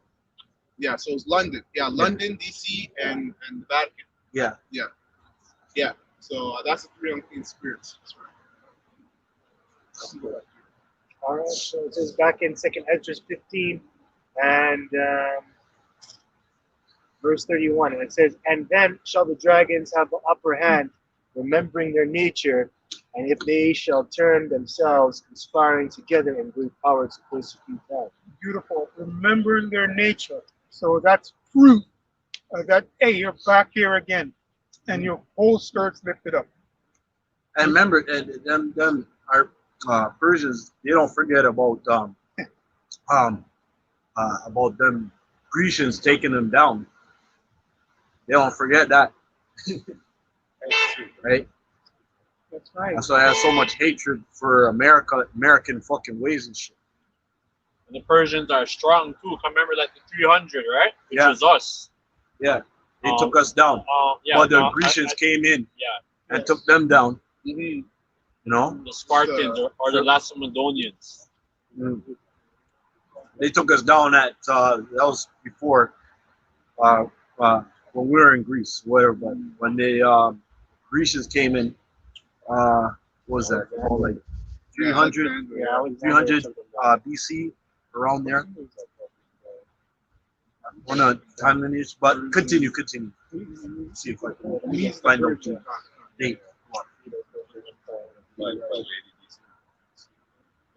Yeah, so it's London. Yeah, London, DC, and the Vatican. Yeah. So that's the three unclean spirits. That's right. All right, so it says back in 2nd Ezra 15 and verse 31, and it says, and then shall the dragons have the upper hand, remembering their nature, and if they shall turn themselves, conspiring together in great power to persecute God. Beautiful. Remembering their nature. So that's proof that, hey, you're back here again, and your whole skirt's lifted up. And remember, them our Persians, they don't forget about them Grecians taking them down. They don't forget that. Right? That's right. That's why I have so much hatred for American fucking ways and shit. And the Persians are strong too. Come remember like the 300, right? Which Yeah. was us. Yeah, they took us down. Yeah, But the Grecians came in and took them down. Mm-hmm. You know, The Spartans or the Lacedaemonians. they took us down at that was before when we were in Greece, whatever. But when they Grecians came in, what was that? Oh, like 300, 300 BC, around there. On a time lineage, but continue. See if I can find out the date.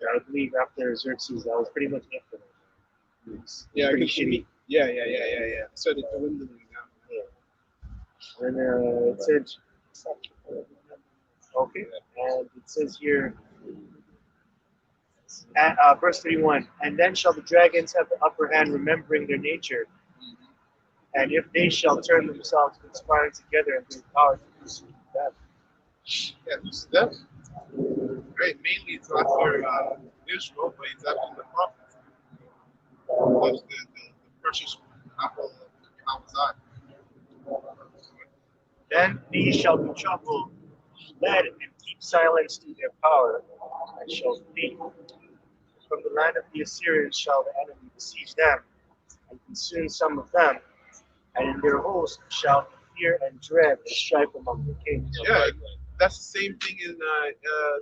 I believe after Xerxes, that was pretty much it for them. Yeah, Pretty because shitty. yeah. So the dwindling now. And it said, okay, and it says here, at, verse 31, and then shall the dragons have the upper hand, remembering their nature, and if they shall turn themselves, conspiring together and bring power to pursue them. Yeah, this is that. Right, mainly it's not for Israel, but it's after the prophets. That's the precious apple of God's eye. Then these shall be troubled, led, and keep silence to their power, and shall flee. From the land of the Assyrians shall the enemy besiege them, and consume some of them, and in their host shall be fear and dread and strife among the kings. Yeah, that's the same thing in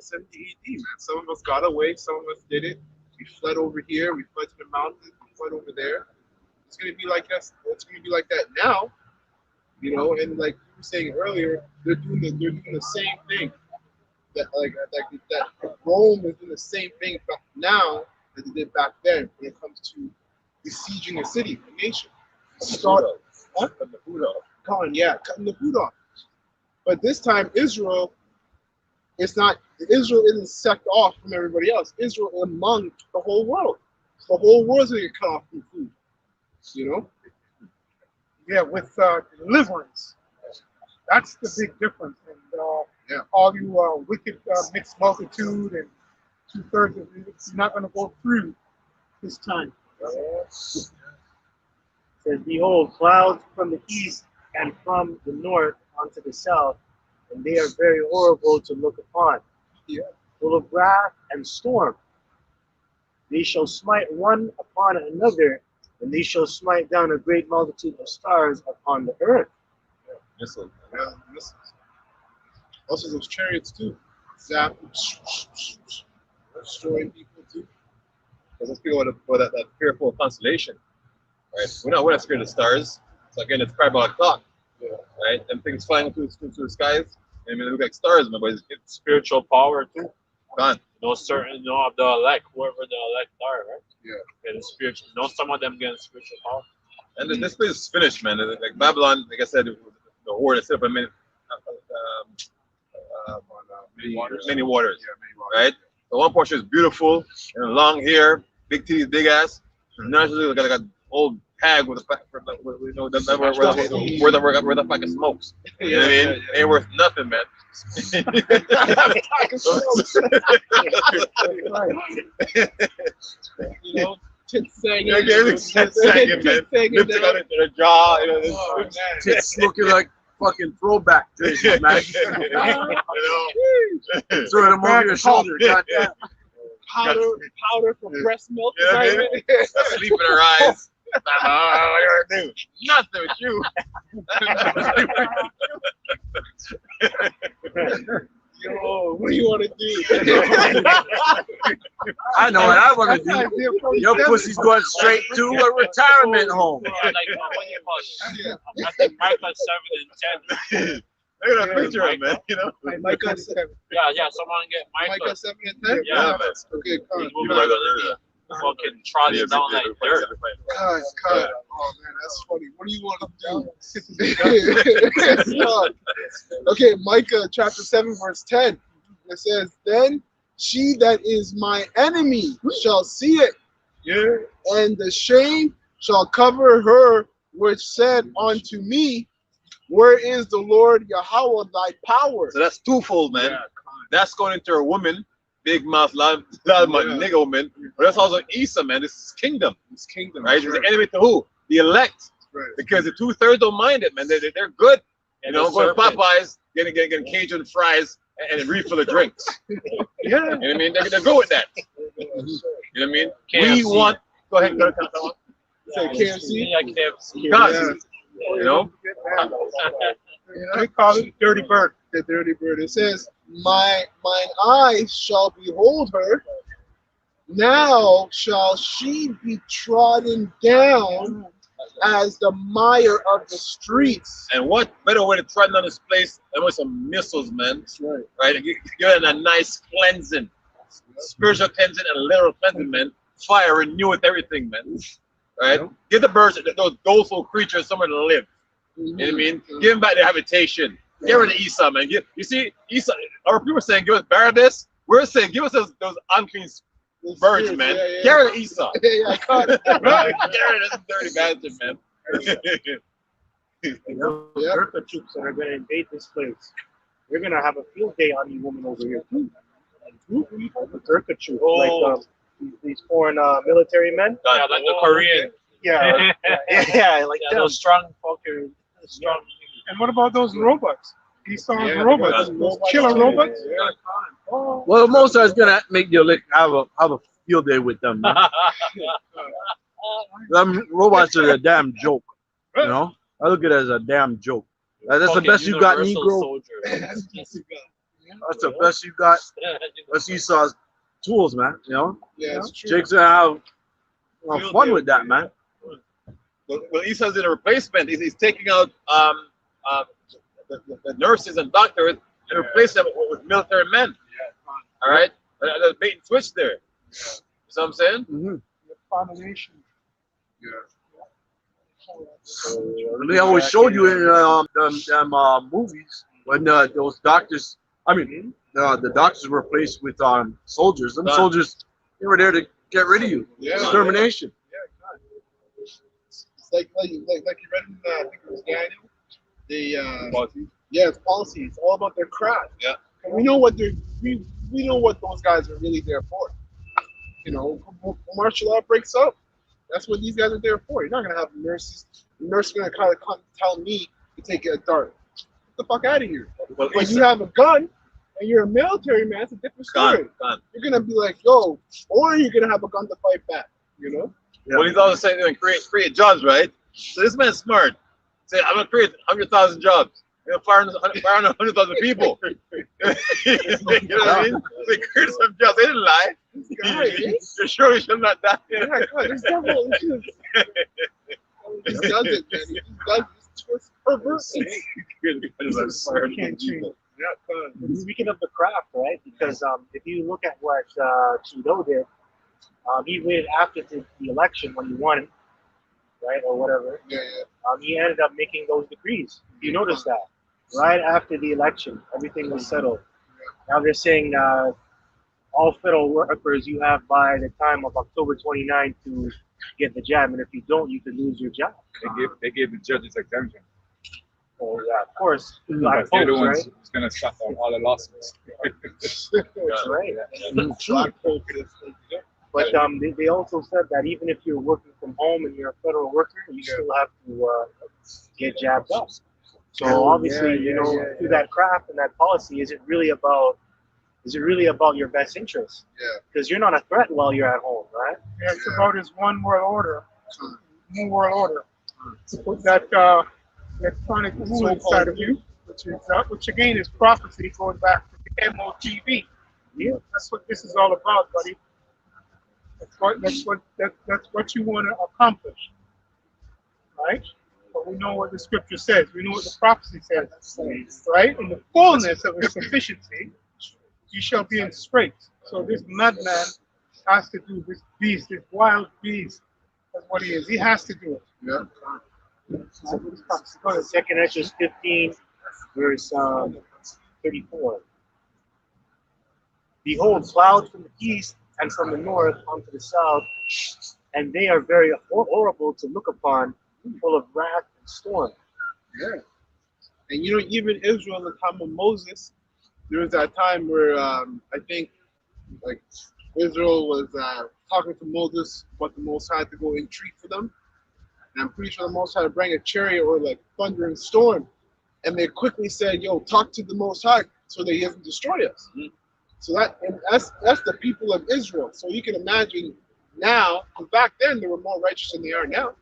70 AD, man. Some of us got away, some of us didn't. We fled over here, we fled to the mountains, we fled over there. It's gonna be like that. It's gonna be like that now, you know. And like you were saying earlier, they're doing the same thing. That Rome is doing the same thing now that they did back then when it comes to besieging a city, a nation. Cutting the food off. Cutting the food off. But this time, Israel isn't sected off from everybody else. Israel among the whole world. The whole world's gonna get cut off from food. You know? Yeah, with deliverance. That's the big difference. And all you wicked mixed multitude and 2/3 of it, it's not going to go through this time. It says, behold, clouds from the east and from the north unto the south, and they are very horrible to look upon. Full of wrath and storm. They shall smite one upon another, and they shall smite down a great multitude of stars upon the earth. Missiles. Yeah, missiles. Also, those chariots too. Zap, destroying people too. Because those people with that fearful constellation, right? We're not scared of stars. So again, it's parabolic clock, right? Them things flying through the skies. I mean, they look like stars, man, but it's Spiritual power too. gone. Certain, of the elect, whoever the elect are, right? Yeah. Getting spiritual. Some of them getting spiritual power. And then this place is finished, man. Like Babylon, like I said, the horde is set up in many waters. Yeah, many waters. Right? The one portion is beautiful and long hair, big titties, big ass. Naturally, like an old hag with a pack, where the pack of smokes. You know what I mean? Ain't worth nothing, man. You know, tits sagging. Tits sagging, man. Lips got into the jaw. You know, Tits looking like fucking throwback jerseys, man. Throw them over your shoulder. Goddamn. Powder for breast milk. You know what I mean? Sleep in her eyes. What do? Nothing with you. Yo, what do you want to do? I know what I want to do. Your pussy's going straight to a retirement home. Like, what do you call it? I think Micah 7 and 10. Look at that picture, man. You know? Micah 7. Yeah, someone get Micah Micah. 7 and 10? Yeah, man. Okay, come He's moving like fucking trotting down like dirt. God. Oh, man, that's funny. What do you want to do? Okay, Micah chapter 7, verse 10. It says, then she that is my enemy shall see it. Yeah. And the shame shall cover her which said unto me, where is the Lord Yahuwah thy power? So that's twofold, man. That's going into a woman, big mouth, loud nigga woman. But that's also Esau, man. This is kingdom. It's kingdom. Right? It's the enemy to who? The elect. Right. Because the 2/3 don't mind it, man. They're good. You know, going to serpent. Popeyes, getting Cajun fries and refill the drinks. Yeah. You know what I mean? They're good with that. You know what I mean? We want. Go ahead. Go ahead. Say KFC. Yeah, KFC. Guys, you know. They call it Dirty Bird. The dirty bird. It says, mine eyes shall behold her. Now shall she be trodden down as the mire of the streets. And what better way to try on this place than with some missiles, man? That's right. Right? Give it a nice cleansing, spiritual cleansing and literal cleansing, man. Fire, renew with everything, man. Right? Give the birds, those doleful creatures, somewhere to live. You know what I mean? Give them back their habitation. Get rid of Esau, man. You see, Esau. Our people are saying, give us Barabbas. We're saying, give us those unclean birds, man. Get rid of Esau. Yeah, I caught it. Get rid of this dirty bastard, man. America troops that are going to invade this place, they're going to have a field day on you women over here too. The Turkish troops, like these foreign military men. Yeah, like the Korean. Yeah, like Yeah, those strong fucking strong. And what about those robots? Esau's Yeah, robots, those killer robots? Well, most is gonna make you have a field day with them. Man. Them robots are a damn joke. You know, I look at it as a damn joke. That's the best you got, Negro. That's the best you got. That's Esau's tools, man. You know, Yeah, it's true. Jake's gonna have fun with that, man. Well, Esau's in a replacement. He's taking out the nurses and doctors and replace them with military men. All right? There's a bait and switch there. You know what I'm saying? Mm-hmm. The abomination. They always showed you in them movies when those doctors, the doctors were replaced with soldiers. Them soldiers, they were there to get rid of you. Yeah. Extermination. It's like you read in, I think it was Daniel. It's policy. It's all about their craft. Yeah. And we know what we know what those guys are really there for. You know, when martial law breaks up, that's what these guys are there for. You're not gonna have nurses. The nurse is gonna kind of come tell me to take a dart. Get the fuck out of here. Well, When you have a gun and you're a military man, it's a different story. Gun. You're gonna be like, yo, or you're gonna have a gun to fight back. You know? Yeah. Well, he's also saying they're going to create jobs, right? So this man's smart. Say, I'm going to create 100,000 jobs. I'm going to fire on 100,000 people. You know what I mean? They created some jobs. They didn't lie. You're sure you should not die. Yeah, God, this devil is just, he does it, man. He does it. It's perverse. Can't change. Speaking of the craft, right? Because if you look at what Trudeau did, he waited after the election when he won, right, or whatever. Yeah. He ended up making those decrees. You notice that? Right after the election, everything was settled. Now they're saying all federal workers, you have by the time of October 29 to get the jab, and if you don't, you could lose your job. They gave the judges exemption. So yeah, of course, But black they're the folks, ones right? who's gonna shut down all the lawsuits. That's right. Black folk is- But they also said that even if you're working from home and you're a federal worker, you still have to get jabbed up. So obviously, through that craft and that policy, is it really about your best interest? Yeah. Because you're not a threat while you're at home, right? Yeah, it's about his one world order. One world order. To put that electronic rule inside of you, which again is prophecy going back to the MOTV. Yeah, that's what this is all about, buddy. That's what you want to accomplish, right? But we know what the scripture says. We know what the prophecy says, right? In the fullness of its sufficiency, you shall be in straits. So this madman has to do this beast, this wild beast. That's what he is. He has to do it. Yeah. So Second Ezra 15, verse 34. Behold, clouds from the east and from the north unto the south, and they are very horrible to look upon, full of wrath and storm. Yeah. And even Israel in the time of Moses, there was that time where I think like Israel was talking to Moses about the Most High to go entreat for them. And I'm pretty sure the Most High to bring a chariot or like thunder and storm. And they quickly said, yo, talk to the Most High so that he doesn't destroy us. So that's the people of Israel. So you can imagine now, because back then they were more righteous than they are now.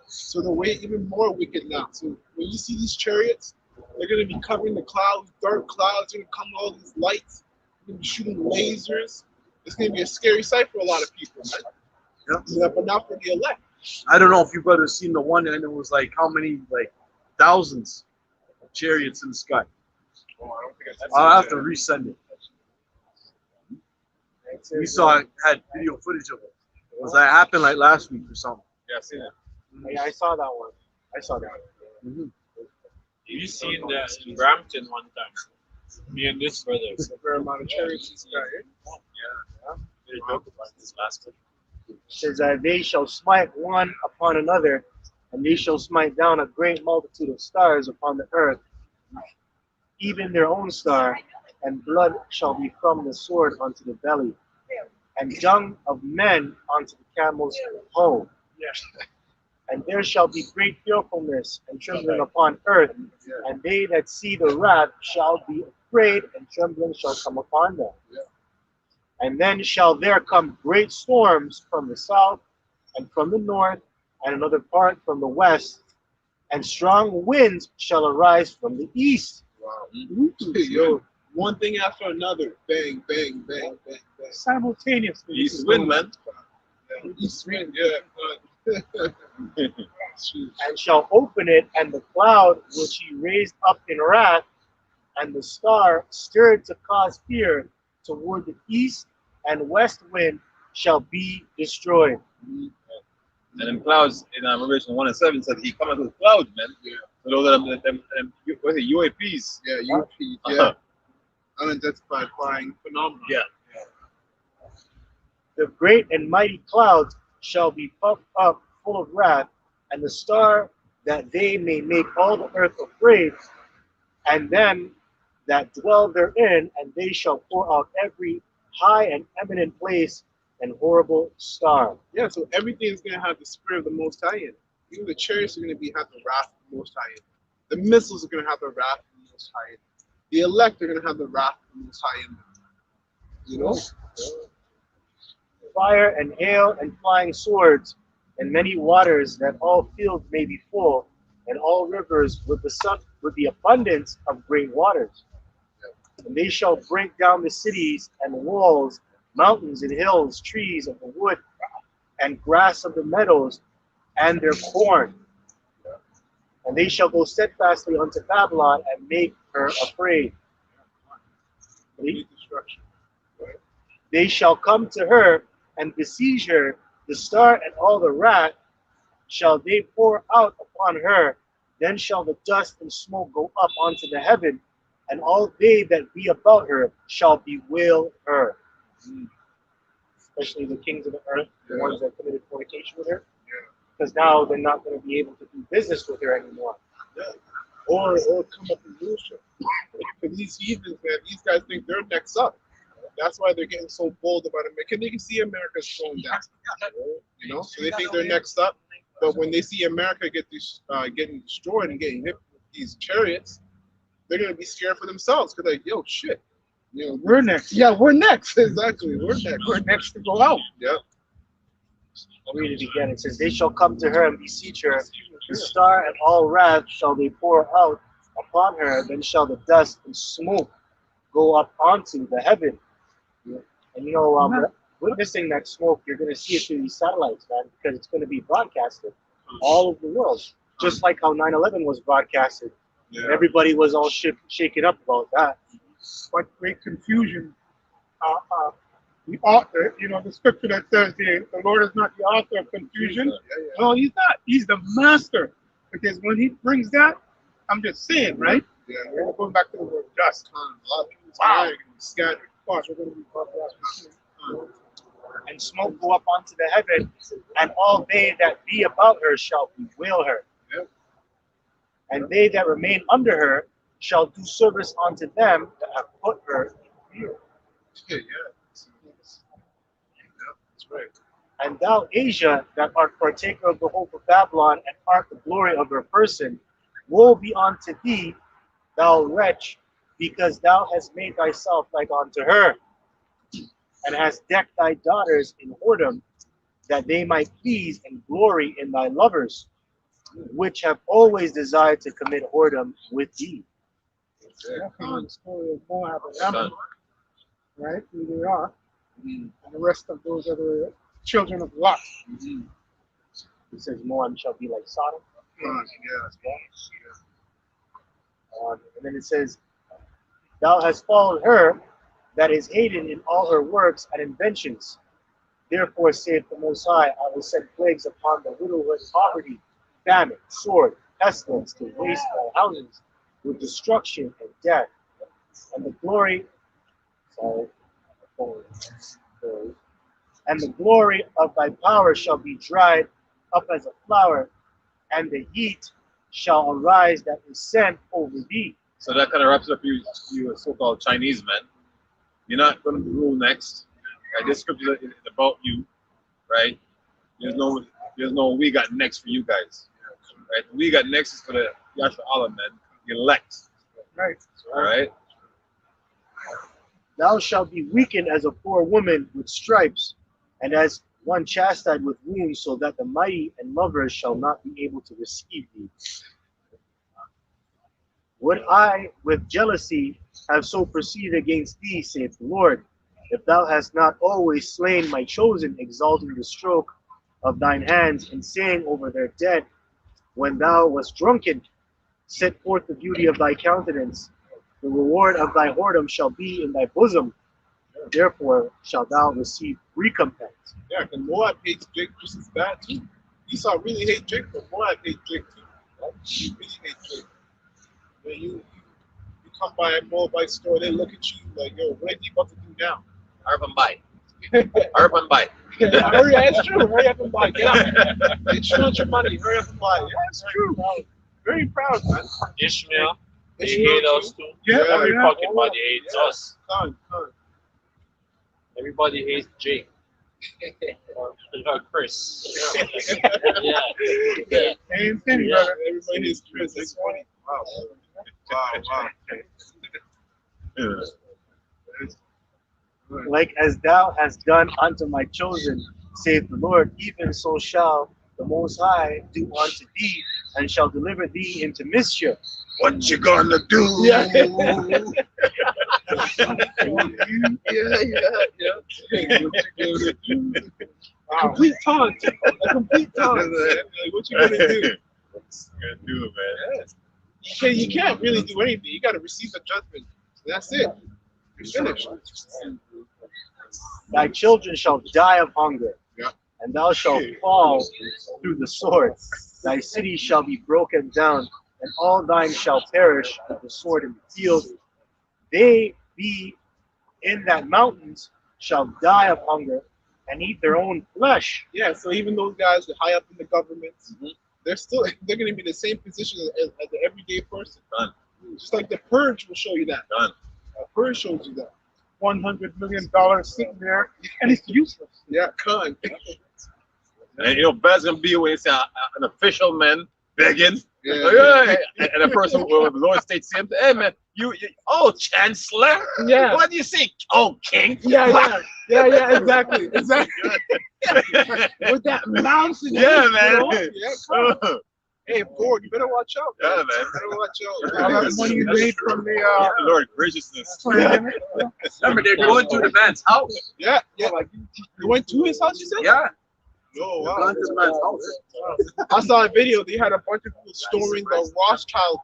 So they're way even more wicked now. So when you see these chariots, they're going to be covering the clouds, dark clouds. They're going to come with all these lights. They're going to be shooting lasers. It's going to be a scary sight for a lot of people, man. Yeah, but not for the elect. I don't know if you brothers seen the one, and it was like how many, like thousands of chariots in the sky. Oh, I don't think I'll have to resend it. We saw it, had video footage of it. Was that happened like last week or something? Yeah, I see that. Yeah, I saw that one. I saw that. You seen that in Brampton one time? Me and this brother. There's a fair amount of chariots in the sky. They joke about this last week. It says that they shall smite one upon another, and they shall smite down a great multitude of stars upon the earth, even their own star, and blood shall be from the sword unto the belly, and dung of men unto the camel's hoe. And there shall be great fearfulness and trembling upon earth, and they that see the wrath shall be afraid, and trembling shall come upon them. And then shall there come great storms from the south, and from the north, and another part from the west, and strong winds shall arise from the east. Wow. Yo, one thing after another. Bang, bang, bang, bang, bang. Simultaneously. East wind, man. East wind, yeah. And shall open it, and the cloud which he raised up in wrath, and the star stirred to cause fear toward the east and west wind shall be destroyed. And them clouds in Revelation 1 and 7 said he cometh with clouds, man. Yeah. So those are them what is it, UAPs? Yeah, UAPs, yeah. Unidentified flying phenomena. Yeah. The great and mighty clouds shall be puffed up full of wrath, and the star that they may make all the earth afraid, and them that dwell therein, and they shall pour out every high and eminent place and horrible star. Yeah, so everything is going to have the spirit of the Most High in it. Even the chariots are going to have the wrath of the Most High in it. The missiles are going to have the wrath of the Most High in it. The elect are going to have the wrath of the Most High in them. You know? Fire and hail and flying swords, and many waters, that all fields may be full, and all rivers with the abundance of great waters. And they shall break down the cities and walls, mountains and hills, trees of the wood, and grass of the meadows, and their corn. And they shall go steadfastly unto Babylon, and make her afraid. They shall come to her, and besiege her, the star and all the wrath shall they pour out upon her. Then shall the dust and smoke go up unto the heaven, and all they that be about her shall bewail her. Especially the kings of the earth, the ones that committed fornication with her, because now they're not going to be able to do business with her anymore. Or come up and lose her. For these heathens, man, these guys think they're next up. That's why they're getting so bold about America. They can see America's slowing down. You know, so they think they're next up. But when they see America getting destroyed and getting hit with these chariots, they're gonna be scared for themselves because like, yo, shit, you know, We're next. yeah, we're next. Exactly, we're next. We're next to go out. Yeah. I'll read it again. It says, they shall come to her and beseech her. The star and all wrath shall they pour out upon her. Then shall the dust and smoke go up onto the heaven. And you know, witnessing that smoke, you're going to see it through these satellites, man, because it's going to be broadcasted all over the world. Just like how 9/11 was broadcasted. Yeah. Everybody was all shaken up about that. But great confusion. The author, you know, the scripture that says the Lord is not the author of confusion. No, he's not. He's the master. Because when he brings that, I'm just saying, right? Yeah. We're going back to the word dust. A lot of people are going to be scattered. We're going to be broadcasted. And smoke go up onto the heaven, and all they that be about her shall bewail her. Yep. And they that remain under her shall do service unto them that have put her in fear. Yeah. That's right. And thou, Asia, that art partaker of the hope of Babylon, and art the glory of her person, woe be unto thee, thou wretch, because thou hast made thyself like unto her, and hast decked thy daughters in whoredom, that they might please and glory in thy lovers, which have always desired to commit whoredom with thee. The story of Moab and Ammon, right? Who they are, and the rest of those are the children of Lot. It says Moab shall be like Sodom. And then it says, thou hast followed her that is hated in all her works and inventions. Therefore saith the Most High, I will send plagues upon the widowhood, poverty, famine, sword, pestilence, to waste thy houses with destruction and death. And the glory, and the glory of thy power shall be dried up as a flower, and the heat shall arise that is sent over thee. So that kind of wraps up you so-called Chinese men. You're not going to rule next. Right? This scripture is about you, right? There's no we got next for you guys. Right? We got next is for the Yashua Allah men, the elect. Right. All right. Thou shalt be weakened as a poor woman with stripes, and as one chastised with wounds, so that the mighty and lovers shall not be able to receive thee. Would I with jealousy have so proceeded against thee, saith the Lord, if thou hast not always slain my chosen, exalting the stroke of thine hands, and saying over their dead, when thou wast drunken, set forth the beauty of thy countenance. The reward of thy whoredom shall be in thy bosom. Therefore shalt thou receive recompense. Yeah, because Moab hates Jake just as bad too. Esau really hates Jake, but Moab hates Jake too. Right? He really hates Jake. When you come by a Moabite store, they look at you like, yo, what are you about to do now? Urban bite. Urban bite. Hurry, that's true. Hurry up and buy. Get out. Get your money. Hurry up and buy. Yeah, it's true. Very proud, man. Ishmael, they Ishmael hate us too. Yeah, Everybody hates us. Con. Everybody hates Jake. Or Chris. Yeah. Same thing, Yeah. brother. Everybody hates Chris. That's funny. Wow. Like as thou hast done unto my chosen, saith the Lord, even so shall the Most High do unto thee, and shall deliver thee into mischief. What you gonna do? Yeah. Complete taunt. A complete taunt. Like, what you gonna do? Gonna do it, man. You can't really do anything. You gotta receive the judgment. That's it. You're finished. Thy children shall die of hunger, Yeah. and thou shalt fall through the sword. Thy city shall be broken down, and all thine shall perish with the sword in the field. They be in that mountains shall die of hunger, and eat their own flesh. Yeah, so even those guys that high up in the government, they're gonna be in the same position as the everyday person. Done. Just like the purge will show you that. Done. Purge shows you that. $100 million sitting there, and it's useless. Yeah, con. And you know, bad's gonna be when it's an official man begging. Yeah. And a person with the Lord State saying, hey man, you oh Chancellor? Yeah. What do you say? Oh King? Yeah, exactly. With that mountain. Yeah, man. Yeah, hey, Ford, you better watch out. Yeah, Man. man. You better watch All out. that money you made from the Lord graciousness. planet. Remember, they're going to the man's house. Yeah. Like you went to his house, you said? Yeah. Oh, They're wow. going to the man's house. I saw a video. They had a bunch of people storming the Rothschild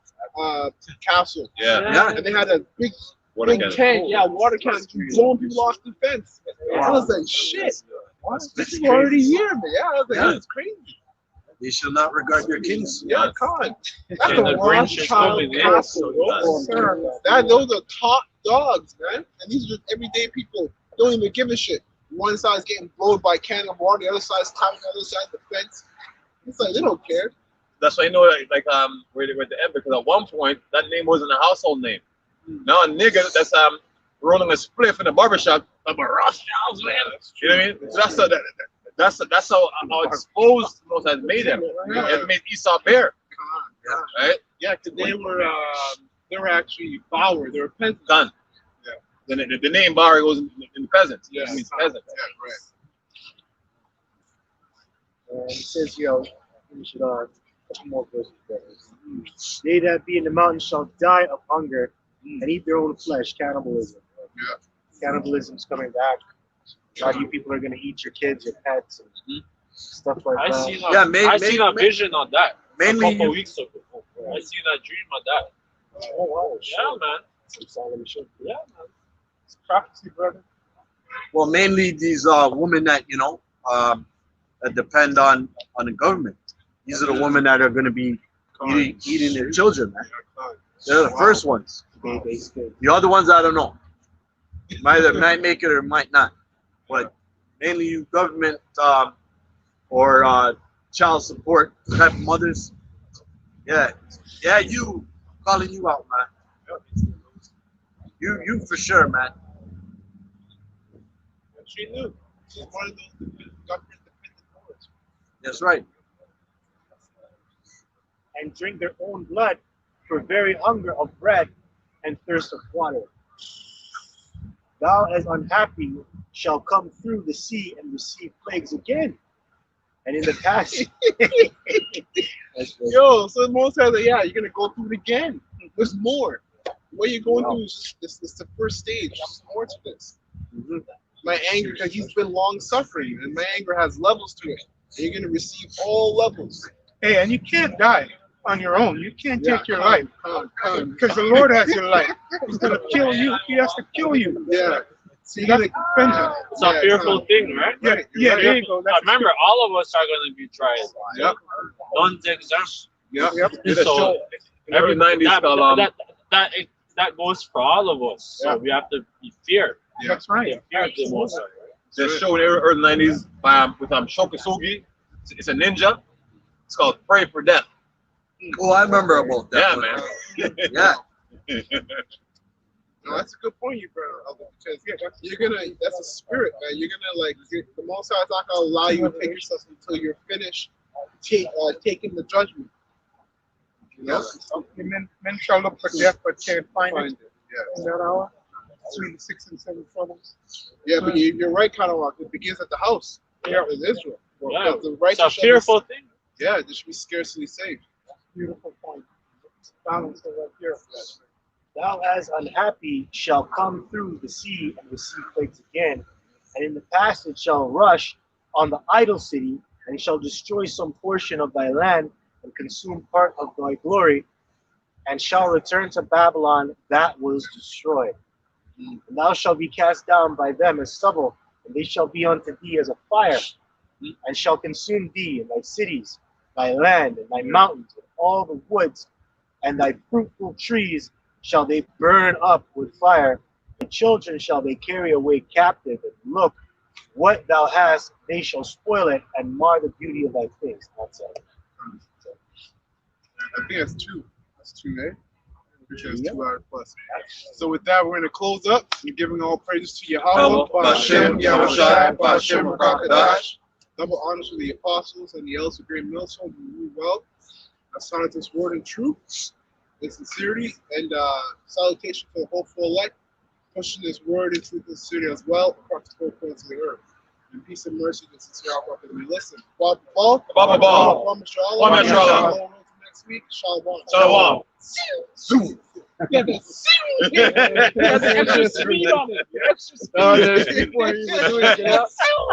castle, Yeah. and they had a big What a tank, water cannon, blowing people off the fence. I was like, shit, this is already here, man. Yeah, I was like, that's crazy. They shall not regard their kings. Yeah, con. That's Yeah, the the Grinch is Rothschild coming in. castle, bro. Those are top dogs, man. And these are just everyday people. Don't even give a shit. One side's getting blown by a cannon of water, the other side's tied on the other side of the fence. It's like they don't care. That's why I know where they were at the end, because at one point that name wasn't a household name. Now a nigga that's rolling a spliff in a barbershop, I'm a Rothschilds, man. You know what I mean? So that's how exposed Moses has made him. He has made Esau bare. Right? Yeah, because they were They're actually Bower. They're peasants. Done. Yeah. The name Bar goes in peasants. Yeah. It means peasant. Yeah, right. It says, we should a couple more verses there. They that be in the mountains shall die of hunger and eat their own flesh. Cannibalism. Yeah. Cannibalism's coming back. A lot of you people are gonna eat your kids, your pets, and stuff like I that. seen Yeah, seen a vision on that mainly a couple you- weeks ago. I seen a dream on that. Oh wow! Yeah, man. Yeah, man. It's prophecy, brother. Well, mainly these women that that depend on the government. These are the women that are going to be eating their children, man. They're the first ones. The other ones, I don't know. Might make it or might not. But mainly you government or child support type of mothers. Yeah, you calling you out, man. You for sure, man. She knew. She's one of those government-dependent boys. That's right. And drink their own blood for very hunger of bread and thirst of water. Thou as unhappy shall come through the sea and receive plagues again. And in the past, Yo, so most times, yeah, you're gonna go through it again. There's more. What you're going through is just this the first stage. There's more to this. My anger, because he's been long suffering, and my anger has levels to it. And you're gonna receive all levels. Hey, and you can't die on your own. You can't take your life Come. because the Lord has your life. He's gonna kill you. He has to kill you. Yeah. So You you got gotta to defend him. It's a fearful thing, right? Yeah, there you go. That's Remember, all of us are going to be tried. Yep. None exempt. Yep. Did a So show in every 90s called that goes for all of us. So Yeah. we have to be feared. That's right. Fear the Most High. the show in the early 90s by with Shokasugi. It's a ninja. It's called Pray for Death. Oh, I remember about that. Yeah, man. Yeah. No, that's a good point you brought up, because you're gonna, that's a spirit, man. You're gonna the Most High is not gonna allow you to take yourself until you're finished taking the judgment. You know? Men shall look for death but can't find it Yeah. in that hour. Between the 6 and 7 troubles. Yeah, but you're right, kind of like it begins at the house. Yeah, with Israel. Yeah. Because the It's righteous a shall be- fearful thing. Yeah, they should be scarcely saved. Beautiful point. Balance it right here. Thou as unhappy shall come through the sea and receive plagues again, and in the passage shall rush on the idol city, and shall destroy some portion of thy land, and consume part of thy glory, and shall return to Babylon that was destroyed. And thou shalt be cast down by them as stubble, and they shall be unto thee as a fire, and shall consume thee and thy cities, thy land, and thy mountains, and all the woods, and thy fruitful trees shall they burn up with fire. The children shall they carry away captive, and look, what thou hast, they shall spoil it, and mar the beauty of thy face. That's it. I think that's two. That's two, eh? Because 2 hours plus. So with that, we're gonna close up. We're giving all praises to Yahuwah, Ba'ashem, Yahushai, Ba'ashem, Rakadash. Double honors to the apostles and the elders of Great Millstone who rule well. Assigned this word in truth, in sincerity, and salutation for the hopeful elect, pushing this word in truth and sincerity as well across the four corners of the earth. And peace and mercy to sincere outlook as we listen. Baba Ball. Next week, Shalom. Shalom. Zoom. Yeah, the extra speed on it. The extra speed. Oh, there's people who are doing it.